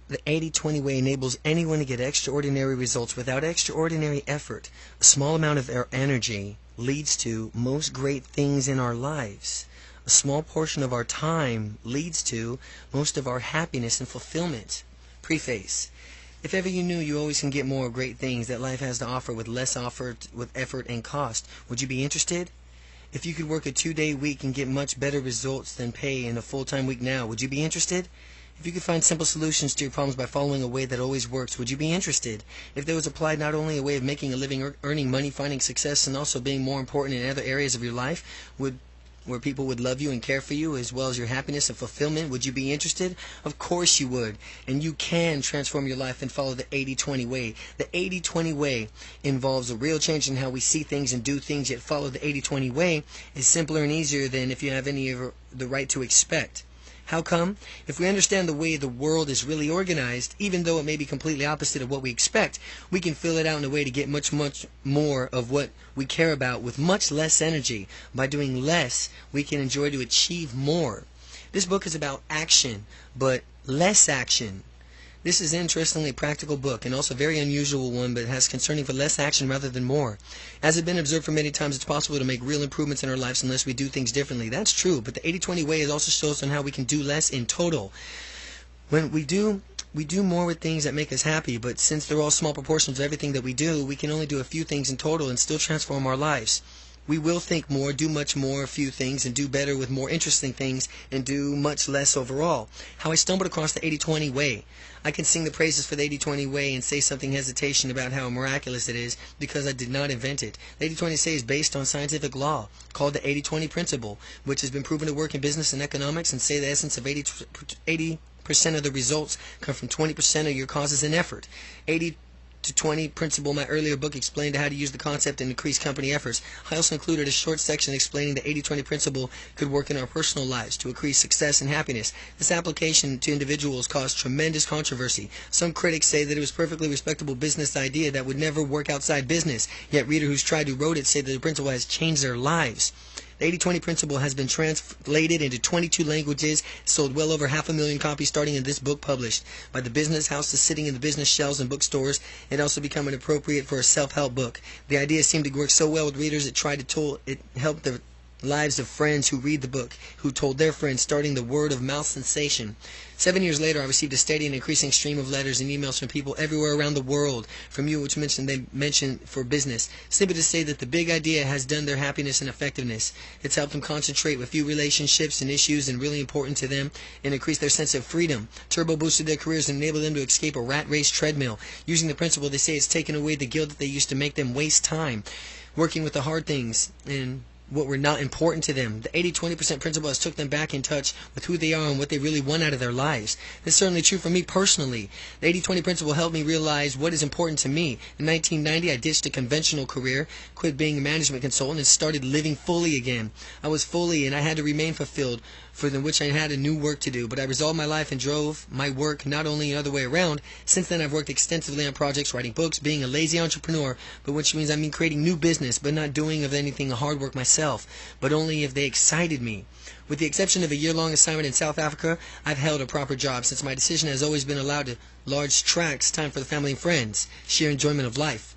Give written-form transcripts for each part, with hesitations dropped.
The 80-20 way enables anyone to get extraordinary results without extraordinary effort. A small amount of our energy leads to most great things in our lives. A small portion of our time leads to most of our happiness and fulfillment. Preface. If ever you knew you always can get more great things that life has to offer with less effort and cost, would you be interested? If you could work a 2-day week and get much better results than pay in a full-time week now, would you be interested? If you could find simple solutions to your problems by following a way that always works, would you be interested? If there was applied not only a way of making a living, earning money, finding success, and also being more important in other areas of your life, where people would love you and care for you, as well as your happiness and fulfillment, would you be interested? Of course you would. And you can transform your life and follow the 80-20 way. The 80-20 way involves a real change in how we see things and do things, yet follow the 80-20 way is simpler and easier than if you have any of the right to expect. How come? If we understand the way the world is really organized, even though it may be completely opposite of what we expect, we can fill it out in a way to get much more of what we care about with much less energy. By doing less, we can enjoy to achieve more. This book is about action, but less action. This is interestingly a practical book, and also a very unusual one, but it has concerning for less action rather than more. As has been observed for many times, it's possible to make real improvements in our lives unless we do things differently. That's true, but the 80-20 way also shows on how we can do less in total. When we do more with things that make us happy, but since they're all small proportions of everything that we do, we can only do a few things in total and still transform our lives. We will think more, do much more, a few things, and do better with more interesting things, and do much less overall. How I stumbled across the 80-20 way. I can sing the praises for the 80-20 way and say something hesitation about how miraculous it is because I did not invent it. The 80-20 say is based on scientific law called the 80-20 principle, which has been proven to work in business and economics, and say the essence of 80% of the results come from 20% of your causes and effort. 80-20 principle, my earlier book explained how to use the concept and increase company efforts. I also included a short section explaining the 80-20 principle could work in our personal lives to increase success and happiness. This application to individuals caused tremendous controversy. Some critics say that it was a perfectly respectable business idea that would never work outside business, yet readers who wrote it say that the principle has changed their lives. The 80-20 principle has been translated into 22 languages, sold well over 500,000 copies starting in this book published by the business houses sitting in the business shelves and bookstores, and also becoming appropriate for a self-help book. The idea seemed to work so well with readers it helped the lives of friends who read the book, who told their friends, starting the word-of-mouth sensation. 7 years later, I received a steady and increasing stream of letters and emails from people everywhere around the world, from you, which they mentioned for business, simply to say that the big idea has done their happiness and effectiveness. It's helped them concentrate with few relationships and issues and really important to them, and increase their sense of freedom, turbo boosted their careers, and enabled them to escape a rat race treadmill. Using the principle, they say it's taken away the guilt that they used to make them waste time working with the hard things and what were not important to them. The 80-20% principle has took them back in touch with who they are and what they really want out of their lives. This is certainly true for me personally. The 80-20 principle helped me realize what is important to me. In 1990, I ditched a conventional career, quit being a management consultant, and started living fully again. I was fully, and I had to remain fulfilled, for which I had a new work to do. But I resolved my life and drove my work not only the other way around. Since then, I've worked extensively on projects, writing books, being a lazy entrepreneur, but which means creating new business, but not doing of anything hard work myself, but only if they excited me. With the exception of a year-long assignment in South Africa, I've held a proper job, since my decision has always been allowed to large tracts, time for the family and friends, sheer enjoyment of life.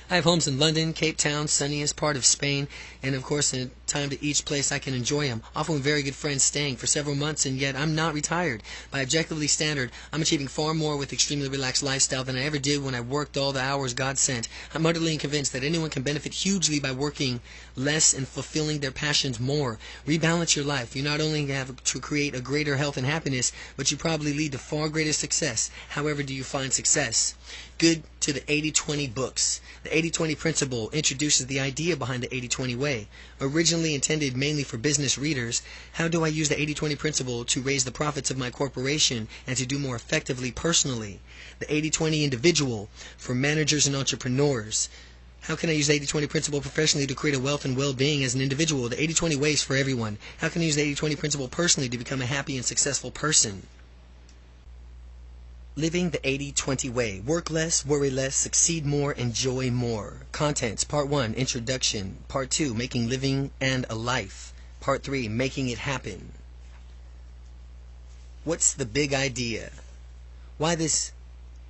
I have homes in London, Cape Town, sunniest part of Spain, and of course in time to each place I can enjoy them, often with very good friends staying for several months, and yet I'm not retired. By objectively standard, I'm achieving far more with extremely relaxed lifestyle than I ever did when I worked all the hours God sent. I'm utterly convinced that anyone can benefit hugely by working less and fulfilling their passions more. Rebalance your life. You not only have to create a greater health and happiness, but you probably lead to far greater success. However do you find success? Good to the 80-20 books. The 80-20 principle introduces the idea behind the 80-20 way. Originally intended mainly for business readers, how do I use the 80-20 principle to raise the profits of my corporation and to do more effectively personally? The 80-20 individual for managers and entrepreneurs. How can I use the 80-20 principle professionally to create a wealth and well-being as an individual? The 80-20 way is for everyone. How can I use the 80-20 principle personally to become a happy and successful person? Living the 80-20 way. Work less, worry less, succeed more, enjoy more. Contents. Part 1, Introduction. Part 2, Making Living and a Life. Part 3, Making It Happen. What's the big idea? Why this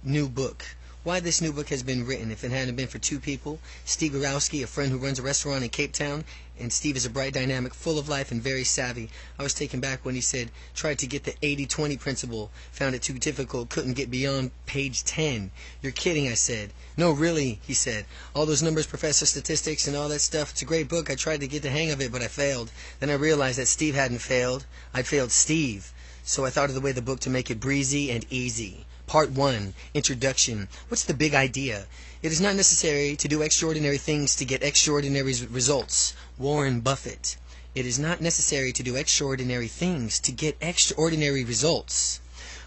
new book? Why this new book has been written? If it hadn't been for two people, Steve Borowski, a friend who runs a restaurant in Cape Town, and Steve is a bright, dynamic, full of life, and very savvy. I was taken back when he said, tried to get the 80-20 principle, found it too difficult, couldn't get beyond page 10. You're kidding, I said. No, really, he said. All those numbers, professor, statistics, and all that stuff, it's a great book. I tried to get the hang of it, but I failed. Then I realized that Steve hadn't failed. I'd failed Steve. So I thought of the way of the book to make it breezy and easy. Part 1, Introduction. What's the big idea? It is not necessary to do extraordinary things to get extraordinary results. Warren Buffett. It is not necessary to do extraordinary things to get extraordinary results.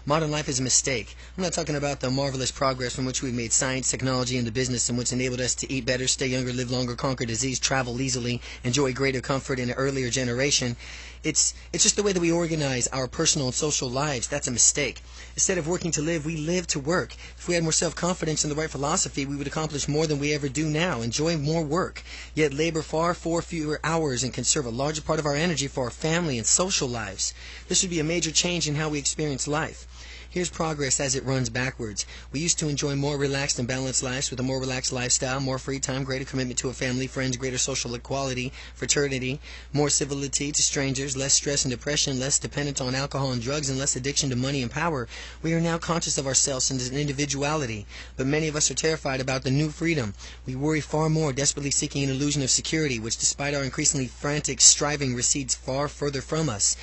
Modern life is a mistake. I'm not talking about the marvelous progress from which we've made science, technology, and the business, and which enabled us to eat better, stay younger, live longer, conquer disease, travel easily, enjoy greater comfort in an earlier generation. It's just the way that we organize our personal and social lives. That's a mistake. Instead of working to live, we live to work. If we had more self-confidence and the right philosophy, we would accomplish more than we ever do now, enjoy more work, yet labor far fewer hours and conserve a larger part of our energy for our family and social lives. This would be a major change in how we experience life. Here's progress as it runs backwards. We used to enjoy more relaxed and balanced lives with a more relaxed lifestyle, more free time, greater commitment to a family, friends, greater social equality, fraternity, more civility to strangers, less stress and depression, less dependence on alcohol and drugs, and less addiction to money and power. We are now conscious of ourselves and individuality, but many of us are terrified about the new freedom. We worry far more, desperately seeking an illusion of security, which despite our increasingly frantic striving recedes far further from us.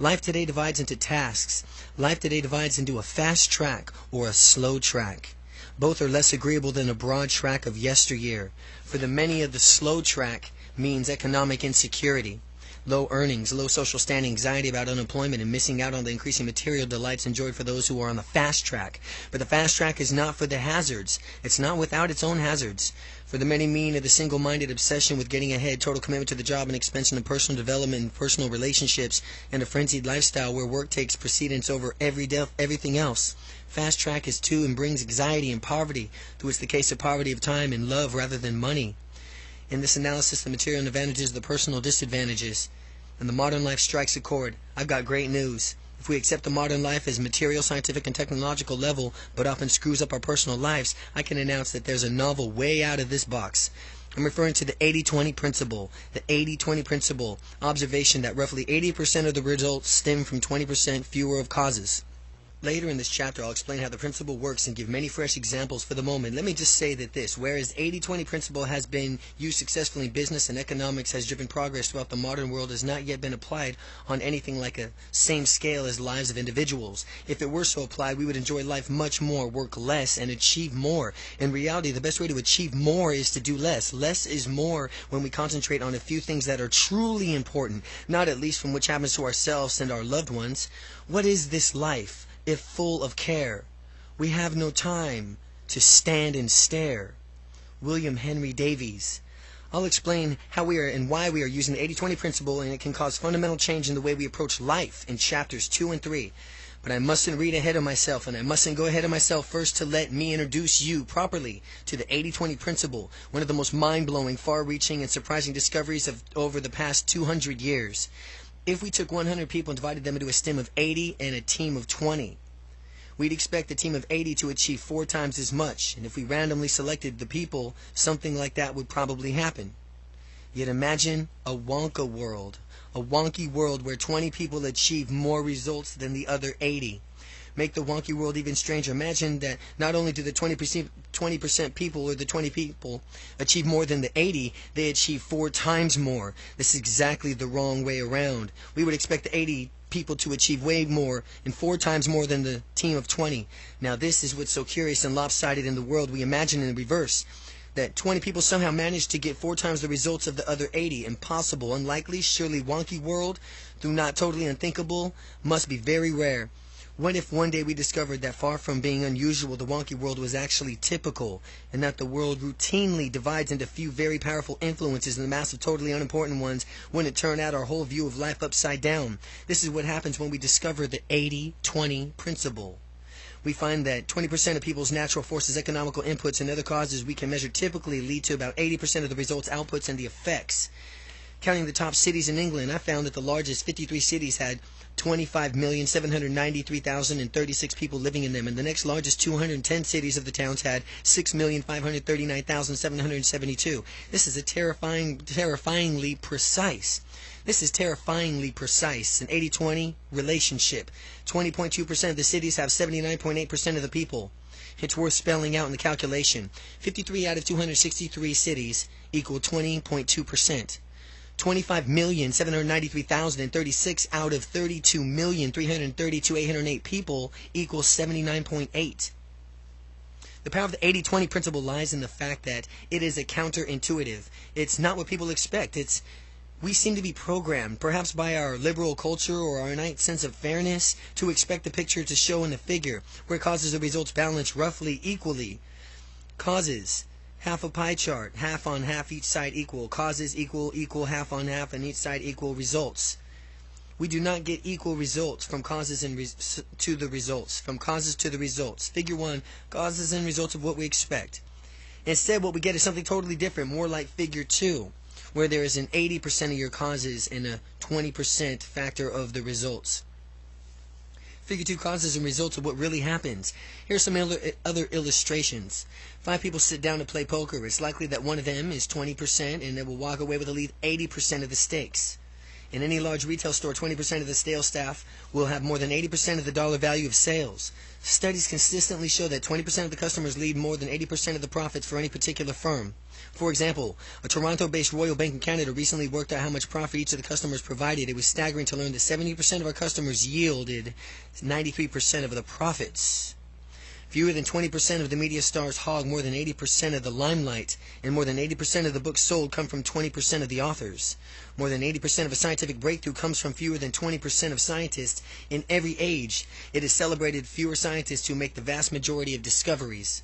Life today divides into tasks. Life today divides into a fast track or a slow track. Both are less agreeable than a broad track of yesteryear. For the many of the slow track means economic insecurity, low earnings, low social standing, anxiety about unemployment, and missing out on the increasing material delights enjoyed for those who are on the fast track. But the fast track is not for the hazards. It's not without its own hazards. For the many mean of the single-minded obsession with getting ahead, total commitment to the job and expansion of personal development and personal relationships, and a frenzied lifestyle where work takes precedence over everything else. Fast track is too and brings anxiety and poverty, though it's the case of poverty of time and love rather than money. In this analysis, the material advantages, the personal disadvantages, and the modern life strikes a chord. I've got great news. If we accept the modern life as material, scientific, and technological level, but often screws up our personal lives, I can announce that there's a novel way out of this box. I'm referring to the 80-20 principle. The 80-20 principle, observation that roughly 80% of the results stem from 20% fewer of causes. Later in this chapter, I'll explain how the principle works and give many fresh examples. For the moment, let me just say that whereas 80-20 principle has been used successfully in business and economics, has driven progress throughout the modern world, has not yet been applied on anything like a same scale as lives of individuals. If it were so applied, we would enjoy life much more, work less, and achieve more. In reality, the best way to achieve more is to do less. Less is more when we concentrate on a few things that are truly important, not at least from which happens to ourselves and our loved ones. What is this life, if full of care? We have no time to stand and stare. William Henry Davies. I'll explain how we are and why we are using the 80-20 principle, and it can cause fundamental change in the way we approach life in chapters 2 and 3. But I mustn't read ahead of myself, and I mustn't go ahead of myself first to let me introduce you properly to the 80-20 principle, one of the most mind-blowing, far-reaching, and surprising discoveries of over the past 200 years. If we took 100 people and divided them into a team of 80 and a team of 20, we'd expect a team of 80 to achieve 4 times as much, and if we randomly selected the people, something like that would probably happen. Yet imagine a Wonka world, a wonky world where 20 people achieve more results than the other 80. Make the wonky world even stranger. Imagine that not only do the 20% people or the 20 people achieve more than the 80, they achieve 4 times more. This is exactly the wrong way around. We would expect the 80 people to achieve way more and 4 times more than the team of 20. Now this is what's so curious and lopsided in the world. We imagine in the reverse, that 20 people somehow managed to get 4 times the results of the other 80. Impossible, unlikely, surely wonky world, though not totally unthinkable, must be very rare. What if one day we discovered that far from being unusual, the wonky world was actually typical, and that the world routinely divides into few very powerful influences and the mass of totally unimportant ones? Wouldn't it turn out our whole view of life upside down? This is what happens when we discover the 80-20 principle. We find that 20% of people's natural forces, economical inputs, and other causes we can measure typically lead to about 80% of the results, outputs, and the effects. Counting the top cities in England, I found that the largest 53 cities had 25,793,036 people living in them, and the next largest 210 cities of the towns had 6,539,772. This is terrifyingly precise. This is terrifyingly precise. An 80-20 relationship. 20.2% of the cities have 79.8% of the people. It's worth spelling out in the calculation. 53 out of 263 cities equal 20.2%. 25,793,036 out of 32,332,808 people equals 79.8. The power of the 80-20 principle lies in the fact that it is a counterintuitive. It's not what people expect. We seem to be programmed, perhaps by our liberal culture or our innate sense of fairness, to expect the picture to show in the figure, where causes and results balance roughly equally. Causes, half a pie chart, half on half, each side equal. Causes equal, half on half, and each side equal. Results. We do not get equal results from causes to the results. From causes to the results. Figure 1, causes and results of what we expect. Instead, what we get is something totally different, more like figure 2, where there is an 80% of your causes and a 20% factor of the results. Figure 2, causes and results of what really happens. Here are some other illustrations. 5 people sit down to play poker. It's likely that one of them is 20% and they will walk away with at least 80% of the stakes. In any large retail store, 20% of the sales staff will have more than 80% of the dollar value of sales. Studies consistently show that 20% of the customers lead more than 80% of the profits for any particular firm. For example, a Toronto-based Royal Bank in Canada recently worked out how much profit each of the customers provided. It was staggering to learn that 70% of our customers yielded 93% of the profits. Fewer than 20% of the media stars hog more than 80% of the limelight, and more than 80% of the books sold come from 20% of the authors. More than 80% of a scientific breakthrough comes from fewer than 20% of scientists in every age. It is celebrated fewer scientists who make the vast majority of discoveries.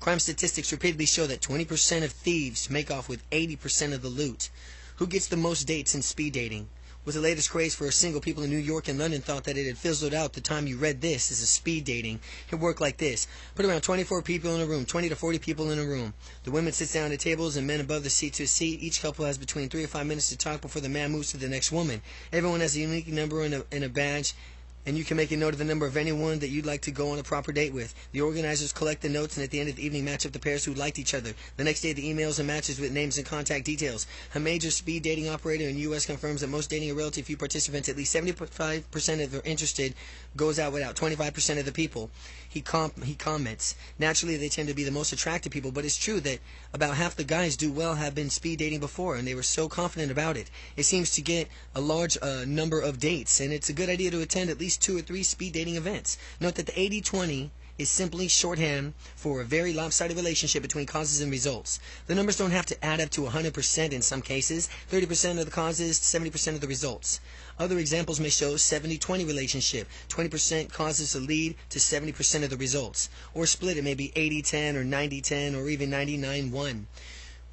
Crime statistics repeatedly show that 20% of thieves make off with 80% of the loot. Who gets the most dates in speed dating? Was the latest craze for single people in New York and London thought that it had fizzled out the time you read this as a speed dating. It worked like this. Put around 24 people in a room, 20 to 40 people in a room. The women sit down at tables and men above the seat to a seat. Each couple has between 3 or 5 minutes to talk before the man moves to the next woman. Everyone has a unique number and a badge, and you can make a note of the number of anyone that you'd like to go on a proper date with. The organizers collect the notes and at the end of the evening match up the pairs who liked each other. The next day the emails and matches with names and contact details. A major speed dating operator in the U.S. confirms that most dating a relatively few participants, at least 75% of their interested, goes out without 25% of the people. He comments, naturally they tend to be the most attractive people, but it's true that about half the guys do well have been speed dating before, and they were so confident about it. It seems to get a large number of dates, and it's a good idea to attend at least 2 or 3 speed dating events. Note that the 80-20 is simply shorthand for a very lopsided relationship between causes and results. The numbers don't have to add up to 100% in some cases, 30% of the causes, 70% of the results. Other examples may show 70-20 relationship, 20% causes to lead to 70% of the results. Or split, it may be 80-10 or 90-10 or even 99-1.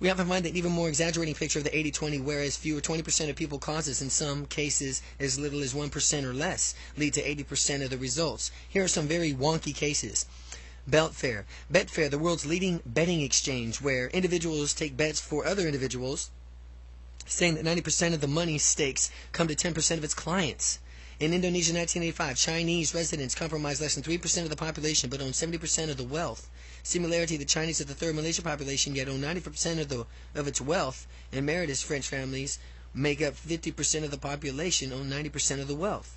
We often find an even more exaggerating picture of the 80-20, whereas fewer 20% of people causes, in some cases as little as 1% or less, lead to 80% of the results. Here are some very wonky cases. Betfair, the world's leading betting exchange, where individuals take bets for other individuals, saying that 90% of the money stakes come to 10% of its clients. In Indonesia, 1985, Chinese residents comprise less than 3% of the population but own 70% of the wealth. Similarity, the Chinese are the third Malaysian population yet own 90% of its wealth, and Emeritus French families make up 50% of the population, own 90% of the wealth.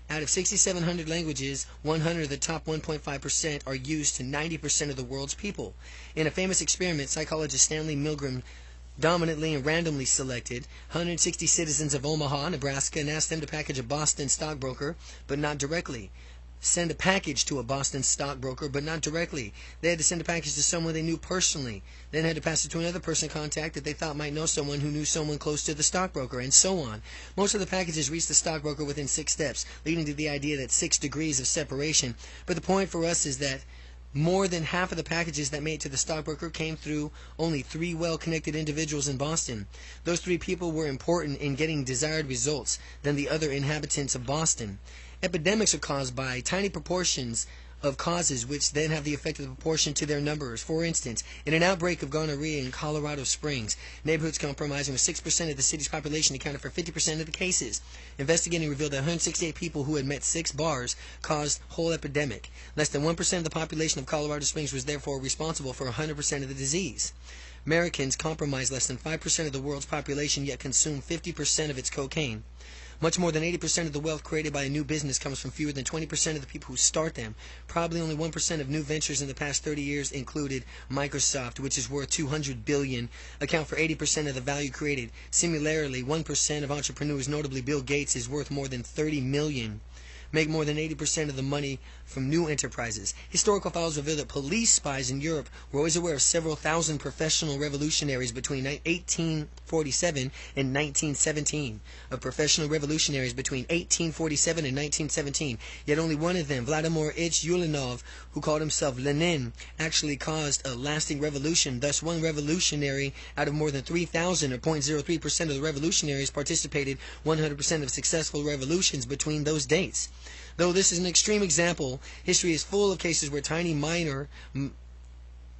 Out of 6,700 languages, 100 of the top 1.5% are used to 90% of the world's people. In a famous experiment, psychologist Stanley Milgram dominantly and randomly selected 160 citizens of Omaha, Nebraska, and asked them to package a Boston stockbroker, but not directly. Send a package to a Boston stockbroker, but not directly. They had to send a package to someone they knew personally, then had to pass it to another person contact that they thought might know someone who knew someone close to the stockbroker, and so on. Most of the packages reached the stockbroker within 6 steps, leading to the idea that 6 degrees of separation. But the point for us is that more than half of the packages that made it to the stockbroker came through only 3 well-connected individuals in Boston. Those 3 people were important in getting desired results than the other inhabitants of Boston. Epidemics are caused by tiny proportions of causes which then have the effect of the proportion to their numbers. For instance, in an outbreak of gonorrhea in Colorado Springs, neighborhoods comprising 6% of the city's population accounted for 50% of the cases. Investigating revealed that 168 people who had met 6 bars caused whole epidemic. Less than 1% of the population of Colorado Springs was therefore responsible for 100% of the disease. Americans comprise less than 5% of the world's population, yet consume 50% of its cocaine. Much more than 80% of the wealth created by a new business comes from fewer than 20% of the people who start them. Probably only 1% of new ventures in the past 30 years included Microsoft, which is worth $200 billion, account for 80% of the value created. Similarly, 1% of entrepreneurs, notably Bill Gates, is worth more than $30 million. Make more than 80% of the money from new enterprises. Historical files reveal that police spies in Europe were always aware of several thousand professional revolutionaries between 1847 and 1917. Of professional revolutionaries between 1847 and 1917, yet only one of them, Vladimir Ilyich Ulyanov, who called himself Lenin, actually caused a lasting revolution. Thus, one revolutionary out of more than 3,000, or 0.03% of the revolutionaries, participated 100% of successful revolutions between those dates. Though this is an extreme example, history is full of cases where tiny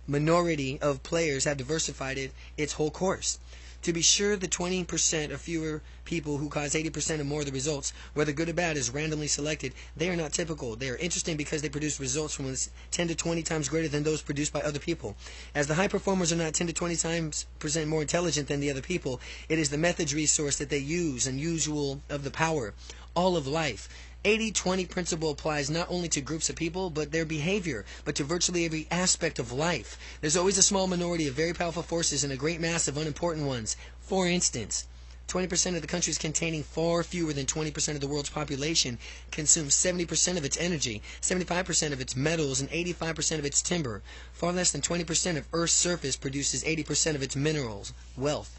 minority of players have diversified its whole course. To be sure, the 20% or fewer people who cause 80% or more of the results, whether good or bad, is randomly selected. They are not typical. They are interesting because they produce results from 10 to 20 times greater than those produced by other people. As the high performers are not 10 to 20 times more intelligent than the other people, it is the methods resource that they use, unusual of the power. All of life. 80-20 principle applies not only to groups of people, but their behavior, but to virtually every aspect of life. There's always a small minority of very powerful forces and a great mass of unimportant ones. For instance, 20% of the countries containing far fewer than 20% of the world's population consume 70% of its energy, 75% of its metals, and 85% of its timber. Far less than 20% of Earth's surface produces 80% of its minerals, wealth.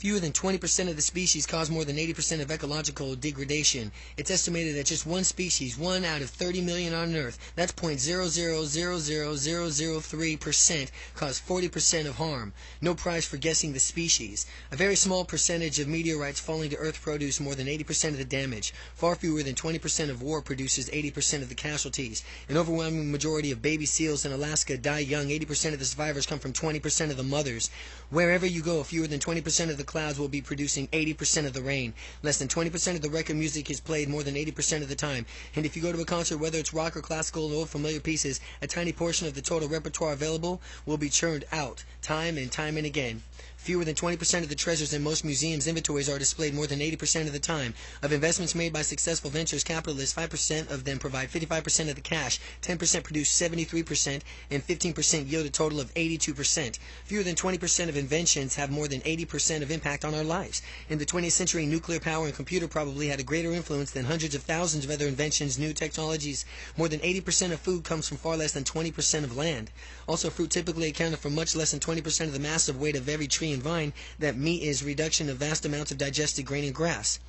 Fewer than 20% of the species cause more than 80% of ecological degradation. It's estimated that just one species, 1 out of 30 million on Earth, that's 0.0000003%, cause 40% of harm. No prize for guessing the species. A very small percentage of meteorites falling to Earth produce more than 80% of the damage. Far fewer than 20% of war produces 80% of the casualties. An overwhelming majority of baby seals in Alaska die young. 80% of the survivors come from 20% of the mothers. Wherever you go, fewer than 20% of the clouds will be producing 80% of the rain. Less than 20% of the record music is played more than 80% of the time. And if you go to a concert, whether it's rock or classical or old familiar pieces, a tiny portion of the total repertoire available will be churned out, time and again. Fewer than 20% of the treasures in most museums' inventories are displayed more than 80% of the time. Of investments made by successful ventures capitalists, 5% of them provide 55% of the cash, 10% produce 73%, and 15% yield a total of 82%. Fewer than 20% of inventions have more than 80% of impact on our lives. In the 20th century, nuclear power and computer probably had a greater influence than hundreds of thousands of other inventions, new technologies. More than 80% of food comes from far less than 20% of land. Also, fruit typically accounted for much less than 20% of the massive weight of every tree and vine. That meat is reduction of vast amounts of digested grain and grass.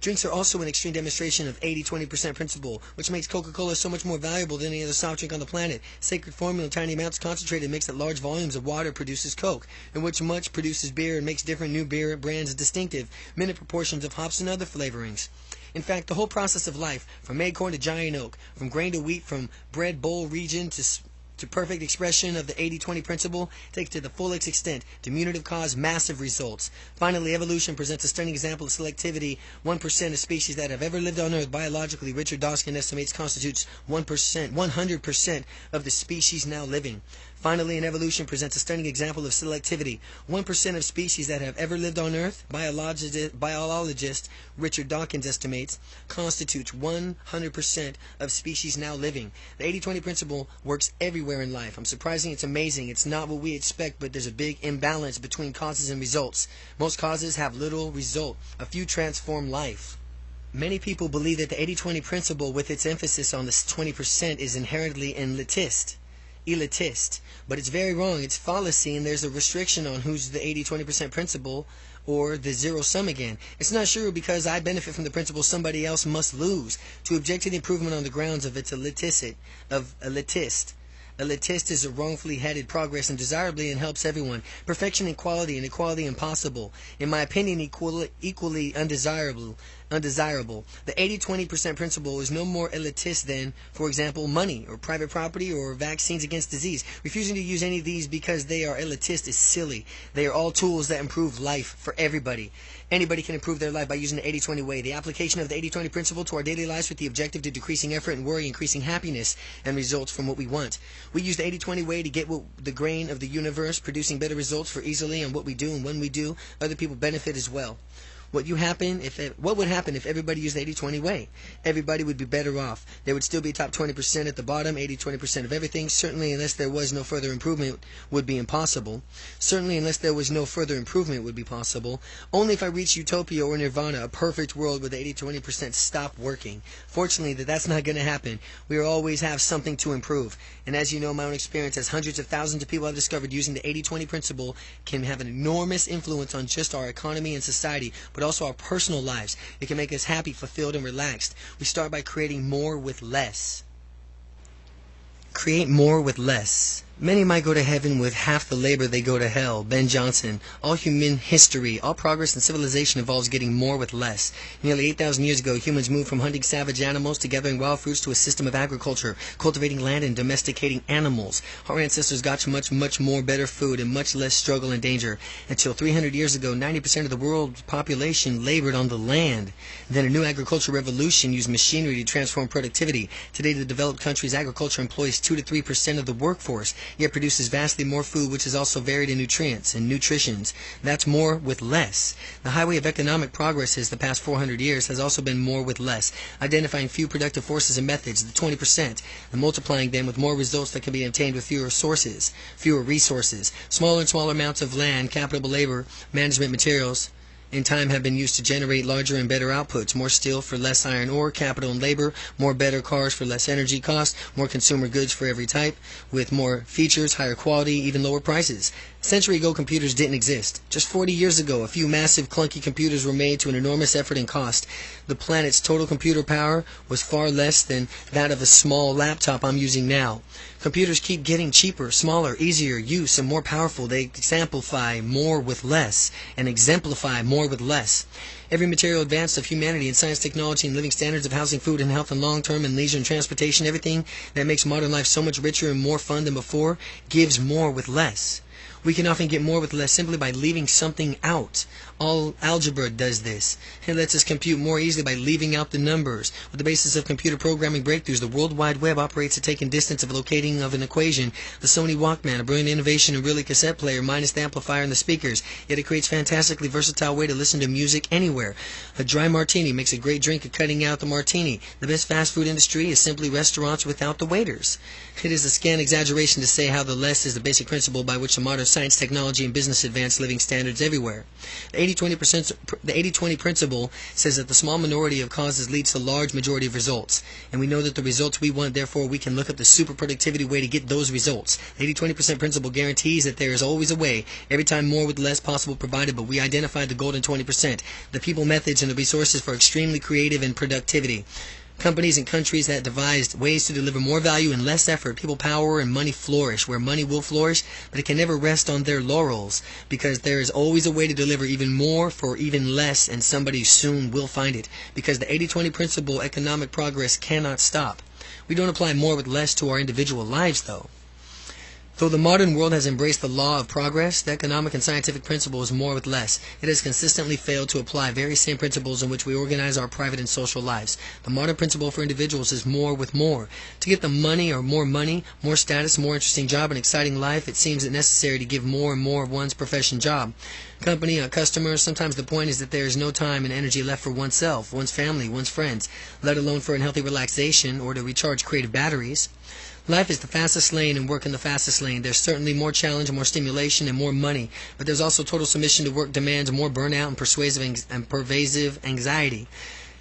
Drinks are also an extreme demonstration of 80-20% principle, which makes Coca-Cola so much more valuable than any other soft drink on the planet. Sacred formula, tiny amounts concentrated mixed at large volumes of water produces Coke, in which much produces beer and makes different new beer brands distinctive, minute proportions of hops and other flavorings. In fact, the whole process of life, from acorn to giant oak, from grain to wheat, from bread bowl region to perfect expression of the 80-20 principle, takes to the fullest extent, diminutive cause, massive results. Finally, evolution presents a stunning example of selectivity. 1% of species that have ever lived on Earth, biologically, Richard Dawkins estimates constitutes 100% of the species now living. Finally, an evolution presents a stunning example of selectivity. 1% of species that have ever lived on Earth, biologist Richard Dawkins estimates, constitutes 100% of species now living. The 80-20 principle works everywhere in life. It's surprising, it's amazing. It's not what we expect, but there's a big imbalance between causes and results. Most causes have little result. A few transform life. Many people believe that the 80-20 principle, with its emphasis on the 20%, is inherently elitist, but it's very wrong. It's fallacy, and there's a restriction on who's the 80-20% principle, or the zero sum again. It's not true because I benefit from the principle somebody else must lose. To object to the improvement on the grounds of it's elitist, Elitist is a wrongfully headed progress undesirably and helps everyone. Perfection and equality impossible. In my opinion, equally undesirable. The 80-20% principle is no more elitist than, for example, money or private property or vaccines against disease. Refusing to use any of these because they are elitist is silly. They are all tools that improve life for everybody. Anybody can improve their life by using the 80-20 way. The application of the 80-20 principle to our daily lives with the objective to decreasing effort and worry, increasing happiness, and results from what we want. We use the 80-20 way to get the grain of the universe, producing better results for easily on what we do, and when we do, other people benefit as well. What would happen if everybody used the 80-20 way? Everybody would be better off. There would still be top 20% at the bottom, 80-20% of everything. Certainly, unless there was no further improvement, would be impossible. Only if I reach utopia or nirvana, a perfect world where the 80-20% stop working. Fortunately, that's not going to happen. We will always have something to improve. And as you know, my own experience as hundreds of thousands of people have discovered using the 80-20 principle can have an enormous influence on just our economy and society, but also our personal lives. It can make us happy, fulfilled, and relaxed. We start by creating more with less. Create more with less. Many might go to heaven with half the labor they go to hell. Ben Jonson. All human history, all progress in civilization involves getting more with less. Nearly 8,000 years ago, humans moved from hunting savage animals to gathering wild fruits to a system of agriculture, cultivating land and domesticating animals. Our ancestors got much more better food and much less struggle and danger. Until 300 years ago, 90% of the world's population labored on the land. Then a new agricultural revolution used machinery to transform productivity. Today, the developed countries' agriculture employs 2 to 3% of the workforce, yet produces vastly more food, which is also varied in nutrients and nutritions. That's more with less. The highway of economic progress the past 400 years has also been more with less, identifying few productive forces and methods, the 20%, and multiplying them with more results that can be obtained with fewer resources. Smaller and smaller amounts of land, capital, labor, management, materials, in time have been used to generate larger and better outputs. More steel for less iron ore, capital and labor, more better cars for less energy cost, more consumer goods for every type, with more features, higher quality, even lower prices. A century ago, computers didn't exist. Just 40 years ago, a few massive, clunky computers were made to an enormous effort and cost. The planet's total computer power was far less than that of a small laptop I'm using now. Computers keep getting cheaper, smaller, easier use, and more powerful. They exemplify more with less, and exemplify more with less. Every material advance of humanity in science, technology, and living standards of housing, food, and health, and long-term and leisure and transportation, everything that makes modern life so much richer and more fun than before, gives more with less. We can often get more with less simply by leaving something out. All algebra does this. It lets us compute more easily by leaving out the numbers. With the basis of computer programming breakthroughs, the World Wide Web operates at taking distance of locating of an equation. The Sony Walkman, a brilliant innovation and really cassette player minus the amplifier and the speakers, yet it creates a fantastically versatile way to listen to music anywhere. A dry martini makes a great drink of cutting out the martini. The best fast food industry is simply restaurants without the waiters. It is a scant exaggeration to say how the less is the basic principle by which the modern science, technology, and business advance living standards everywhere. The 80-20 principle says that the small minority of causes leads to large majority of results, and we know that the results we want, therefore we can look up the super productivity way to get those results. The 80-20% principle guarantees that there is always a way, every time more with less possible provided, but we identify the golden 20%, the people, methods, and the resources for extremely creative and productivity. Companies and countries that devised ways to deliver more value and less effort, people power and money flourish, where money will flourish, but it can never rest on their laurels, because there is always a way to deliver even more for even less, and somebody soon will find it, because the 80-20 principle economic progress cannot stop. We don't apply more with less to our individual lives, though. Though the modern world has embraced the law of progress, the economic and scientific principle is more with less. It has consistently failed to apply very same principles in which we organize our private and social lives. The modern principle for individuals is more with more. To get the money or more status, more interesting job, and exciting life, it seems necessary to give more and more of one's profession job. Company, customers, sometimes the point is that there is no time and energy left for oneself, one's family, one's friends, let alone for unhealthy relaxation or to recharge creative batteries. Life is the fastest lane and work in the fastest lane. There's certainly more challenge, more stimulation, and more money, but there's also total submission to work demands more burnout and pervasive anxiety.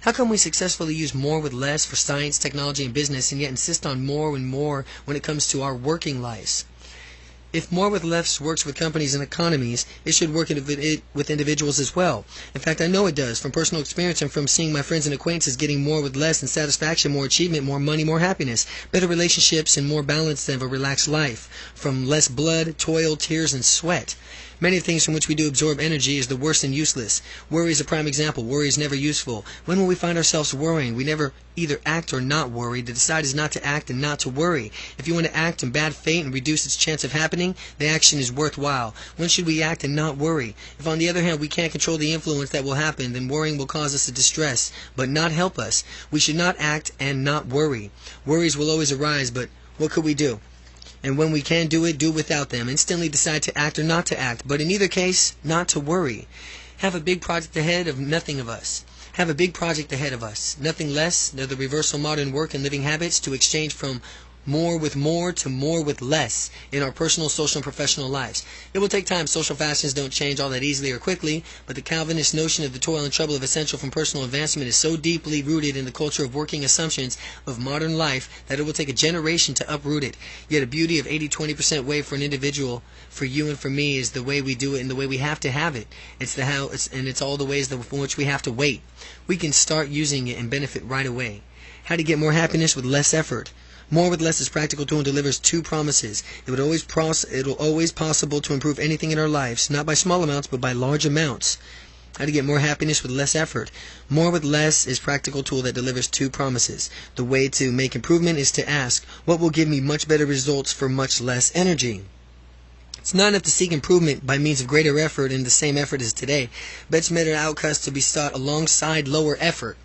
How come we successfully use more with less for science, technology, and business, and yet insist on more and more when it comes to our working lives? If more with less works with companies and economies, it should work with individuals as well. In fact, I know it does, from personal experience and from seeing my friends and acquaintances getting more with less and satisfaction, more achievement, more money, more happiness, better relationships, and more balance than a relaxed life, from less blood, toil, tears, and sweat. Many things from which we do absorb energy is the worst and useless. Worry is a prime example. Worry is never useful. When will we find ourselves worrying? We never either act or not worry. To decide is not to act and not to worry. If you want to act in bad fate and reduce its chance of happening, the action is worthwhile. When should we act and not worry? If on the other hand we can't control the influence that will happen, then worrying will cause us to distress, but not help us. We should not act and not worry. Worries will always arise, but what could we do? And when we can do it without them. Instantly decide to act or not to act, but in either case, not to worry. Have a big project ahead of nothing of us. Have a big project ahead of us. Nothing less than the reversal modern work and living habits to exchange from more with more to more with less in our personal, social, and professional lives. It will take time. Social fashions don't change all that easily or quickly, but the Calvinist notion of the toil and trouble of essential from personal advancement is so deeply rooted in the culture of working assumptions of modern life that it will take a generation to uproot it. Yet a beauty of 80-20% way for an individual, for you and for me, is the way we do it and the way we have to have it. It's all the ways in which we have to wait. We can start using it and benefit right away. How to get more happiness with less effort. More with less is practical tool and delivers two promises. It will always possible to improve anything in our lives, not by small amounts, but by large amounts. How to get more happiness with less effort. More with less is practical tool that delivers two promises. The way to make improvement is to ask, what will give me much better results for much less energy? It's not enough to seek improvement by means of greater effort and the same effort as today. Much better outcomes to be sought alongside lower effort.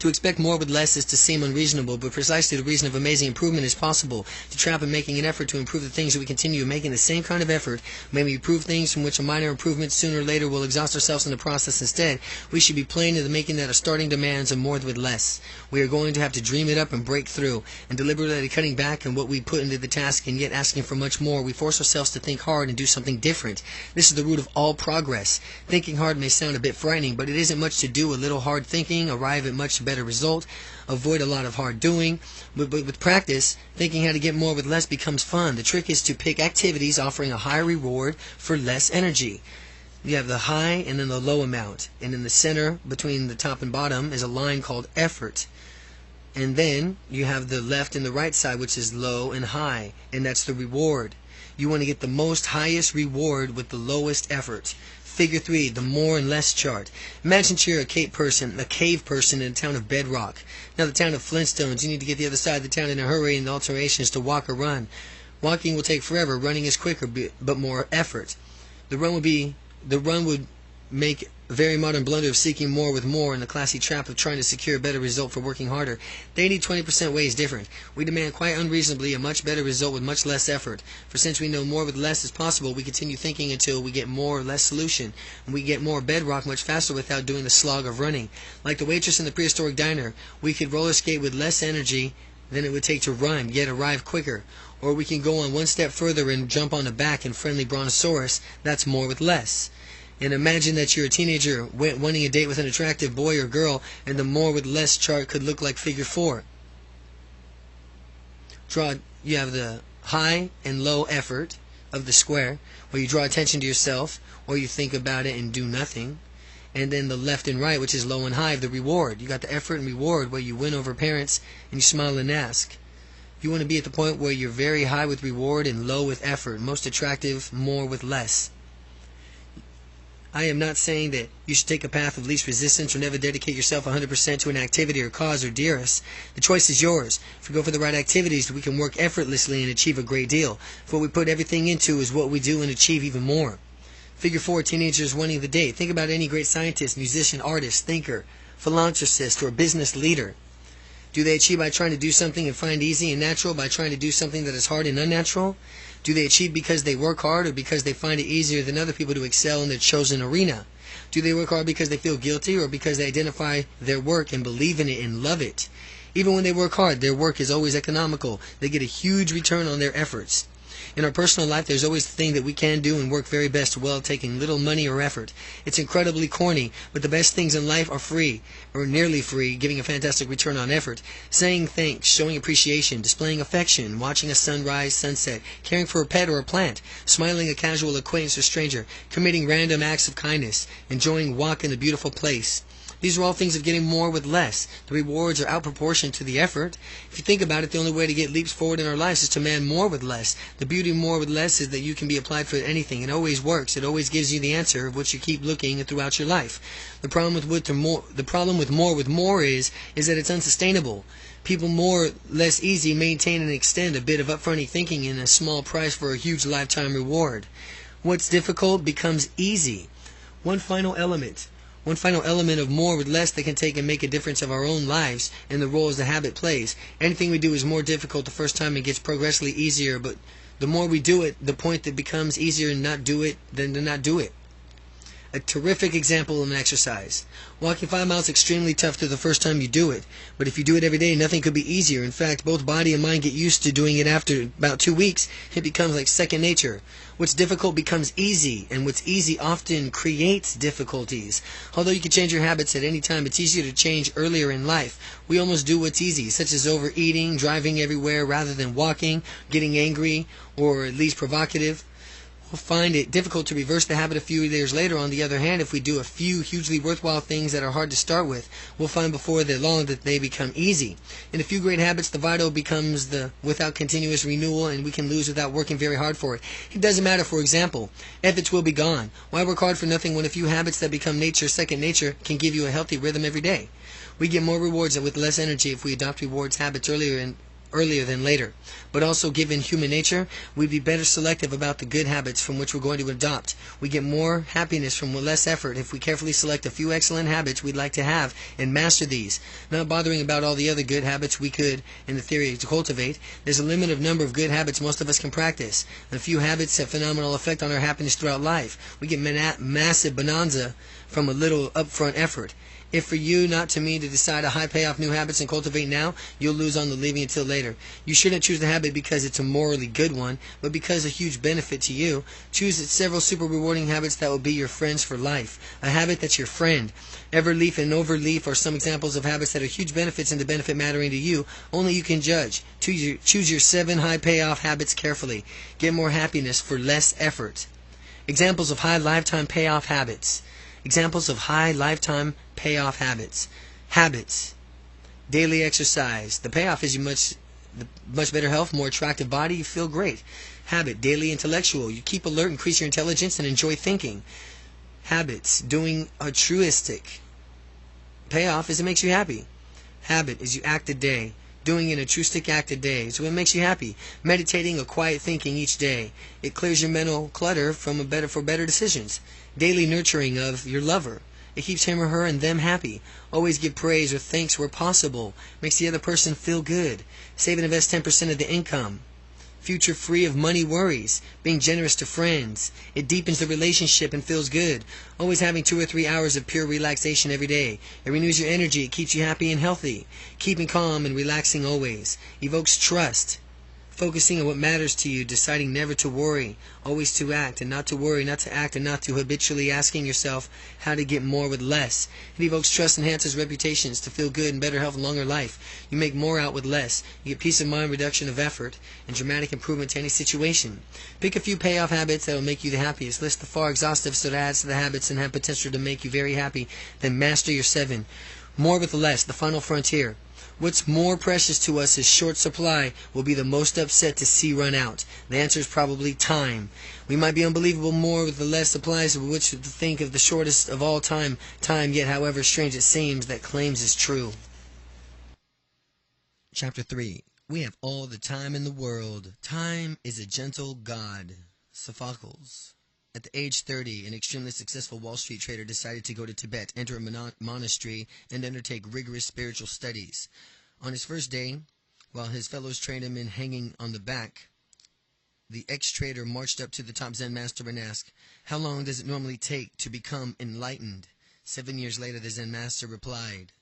To expect more with less is to seem unreasonable, but precisely the reason of amazing improvement is possible. To trap in making an effort to improve the things that we continue making the same kind of effort, when we improve things from which a minor improvement sooner or later will exhaust ourselves in the process instead, we should be plain in the making that our starting demands of more with less. We are going to have to dream it up and break through, and deliberately cutting back on what we put into the task and yet asking for much more, we force ourselves to think hard and do something different. This is the root of all progress. Thinking hard may sound a bit frightening, but it isn't much to do. A little hard thinking, arrive at much better result. Avoid a lot of hard doing. But with practice, thinking how to get more with less becomes fun. The trick is to pick activities offering a higher reward for less energy. You have the high and then the low amount. And in the center, between the top and bottom, is a line called effort. And then you have the left and the right side, which is low and high. And that's the reward. You want to get the most highest reward with the lowest effort. Figure 3, the more and less chart. Imagine you're a cave person in the town of Bedrock. Now the town of Flintstones, you need to get the other side of the town in a hurry, and the alternative is to walk or run. Walking will take forever, running is quicker, but more effort. The run would make a very modern blunder of seeking more with more and the classy trap of trying to secure a better result for working harder. The 80-20% way is different. We demand quite unreasonably a much better result with much less effort. For since we know more with less is possible, we continue thinking until we get more or less solution, and we get more bedrock much faster without doing the slog of running. Like the waitress in the prehistoric diner, we could roller skate with less energy than it would take to run, yet arrive quicker. Or we can go on one step further and jump on the back and friendly brontosaurus. That's more with less. And imagine that you're a teenager wanting a date with an attractive boy or girl, and the more with less chart could look like figure 4. You have the high and low effort of the square, where you draw attention to yourself, or you think about it and do nothing. And then the left and right, which is low and high, of the reward. You got the effort and reward, where you win over parents and you smile and ask. You want to be at the point where you're very high with reward and low with effort, most attractive, more with less. I am not saying that you should take a path of least resistance or never dedicate yourself 100% to an activity or cause or dearest. The choice is yours. If we go for the right activities, we can work effortlessly and achieve a great deal. If what we put everything into is what we do and achieve even more. Figure 4, teenagers wanting the date. Think about any great scientist, musician, artist, thinker, philanthropist, or business leader. Do they achieve by trying to do something and find easy and natural, by trying to do something that is hard and unnatural? Do they achieve because they work hard or because they find it easier than other people to excel in their chosen arena? Do they work hard because they feel guilty or because they identify their work and believe in it and love it? Even when they work hard, their work is always economical. They get a huge return on their efforts. In our personal life, there's always the thing that we can do and work very best while taking little money or effort. It's incredibly corny, but the best things in life are free, or nearly free, giving a fantastic return on effort. Saying thanks, showing appreciation, displaying affection, watching a sunrise, sunset, caring for a pet or a plant, smiling a casual acquaintance or stranger, committing random acts of kindness, enjoying a walk in a beautiful place. These are all things of getting more with less. The rewards are out proportioned to the effort. If you think about it, the only way to get leaps forward in our lives is to demand more with less. The beauty of more with less is that you can be applied for anything. It always works. It always gives you the answer of which you keep looking throughout your life. The problem with more is that it's unsustainable. People more less easy maintain and extend a bit of upfront thinking in a small price for a huge lifetime reward. What's difficult becomes easy. One final element of more with less that can take and make a difference of our own lives and the roles the habit plays. Anything we do is more difficult the first time and gets progressively easier, but the more we do it, the point that becomes easier to not do it than to not do it. A terrific example of an exercise. Walking 5 miles is extremely tough the first time you do it, but if you do it every day, nothing could be easier. In fact, both body and mind get used to doing it after about 2 weeks. It becomes like second nature. What's difficult becomes easy, and what's easy often creates difficulties. Although you can change your habits at any time, it's easier to change earlier in life. We almost do what's easy, such as overeating, driving everywhere rather than walking, getting angry, or at least provocative. We'll find it difficult to reverse the habit a few years later. On the other hand, if we do a few hugely worthwhile things that are hard to start with, we'll find before long that they become easy. In a few great habits, the vital becomes the without continuous renewal, and we can lose without working very hard for it. It doesn't matter, for example, efforts will be gone. Why work hard for nothing when a few habits that become nature, second nature, can give you a healthy rhythm every day? We get more rewards with less energy if we adopt rewards habits earlier than later. But also, given human nature, we'd be better selective about the good habits from which we're going to adopt. We get more happiness from less effort if we carefully select a few excellent habits we'd like to have and master these, not bothering about all the other good habits we could, in the theory, to cultivate. There's a limited number of good habits most of us can practice, and a few habits have phenomenal effect on our happiness throughout life. We get massive bonanza from a little upfront effort. If for you, not to me, to decide a high payoff new habits and cultivate now, you'll lose on the leaving until later. You shouldn't choose the habit because it's a morally good one, but because a huge benefit to you. Choose several super rewarding habits that will be your friends for life. A habit that's your friend. Everleaf and Overleaf are some examples of habits that are huge benefits and the benefit mattering to you. Only you can judge. Choose your 7 high payoff habits carefully. Get more happiness for less effort. Examples of high lifetime payoff habits. Examples of high lifetime payoff habits. Habits. Daily exercise. The payoff is much better health, more attractive body, you feel great. Habit. Daily intellectual. You keep alert, increase your intelligence, and enjoy thinking. Habits. Doing altruistic. Payoff is it makes you happy. Habit is you act a day. Doing an altruistic act a day. So it makes you happy. Meditating or quiet thinking each day. It clears your mental clutter for better decisions. Daily nurturing of your lover. It keeps him or her and them happy. Always give praise or thanks where possible. Makes the other person feel good. Save and invest 10% of the income. Future free of money worries. Being generous to friends. It deepens the relationship and feels good. Always having 2 or 3 hours of pure relaxation every day. It renews your energy. It keeps you happy and healthy. Keeping calm and relaxing always. Evokes trust. Focusing on what matters to you, deciding never to worry, always to act, and not to worry, not to act, and not to habitually asking yourself how to get more with less. It evokes trust, enhances reputations, to feel good and better health and longer life. You make more out with less. You get peace of mind, reduction of effort, and dramatic improvement to any situation. Pick a few payoff habits that will make you the happiest. List the far exhaustive so that adds to the habits and have potential to make you very happy. Then master your 7. More with less, the final frontier. What's more precious to us is short supply will be the most upset to see run out. The answer is probably time. We might be unbelievable more with the less supplies of which to think of the shortest of all time, yet however strange it seems, that claims is true. Chapter 3. We have all the time in the world. Time is a gentle god. Sophocles. At the age 30, an extremely successful Wall Street trader decided to go to Tibet, enter a monastery, and undertake rigorous spiritual studies. On his first day, while his fellows trained him in hanging on the back, the ex-trader marched up to the top Zen master and asked, "How long does it normally take to become enlightened?" 7 years later, the Zen master replied,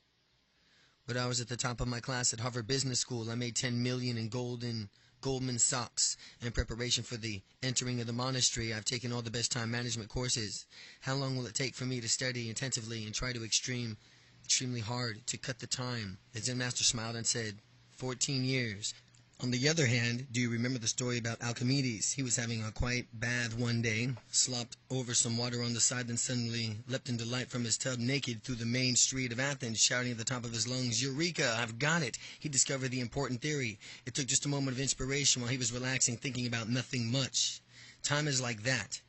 "When I was at the top of my class at Harvard Business School, I made 10 million in gold and Goldman Sachs. In preparation for the entering of the monastery, I've taken all the best time management courses. How long will it take for me to study intensively and try to extremely hard to cut the time? The Zen master smiled and said, 14 years. On the other hand, do you remember the story about Archimedes? He was having a quiet bath one day, slopped over some water on the side, then suddenly leapt in delight from his tub naked through the main street of Athens, shouting at the top of his lungs, Eureka! I've got it! He discovered the important theory. It took just a moment of inspiration while he was relaxing, thinking about nothing much. Time is like that.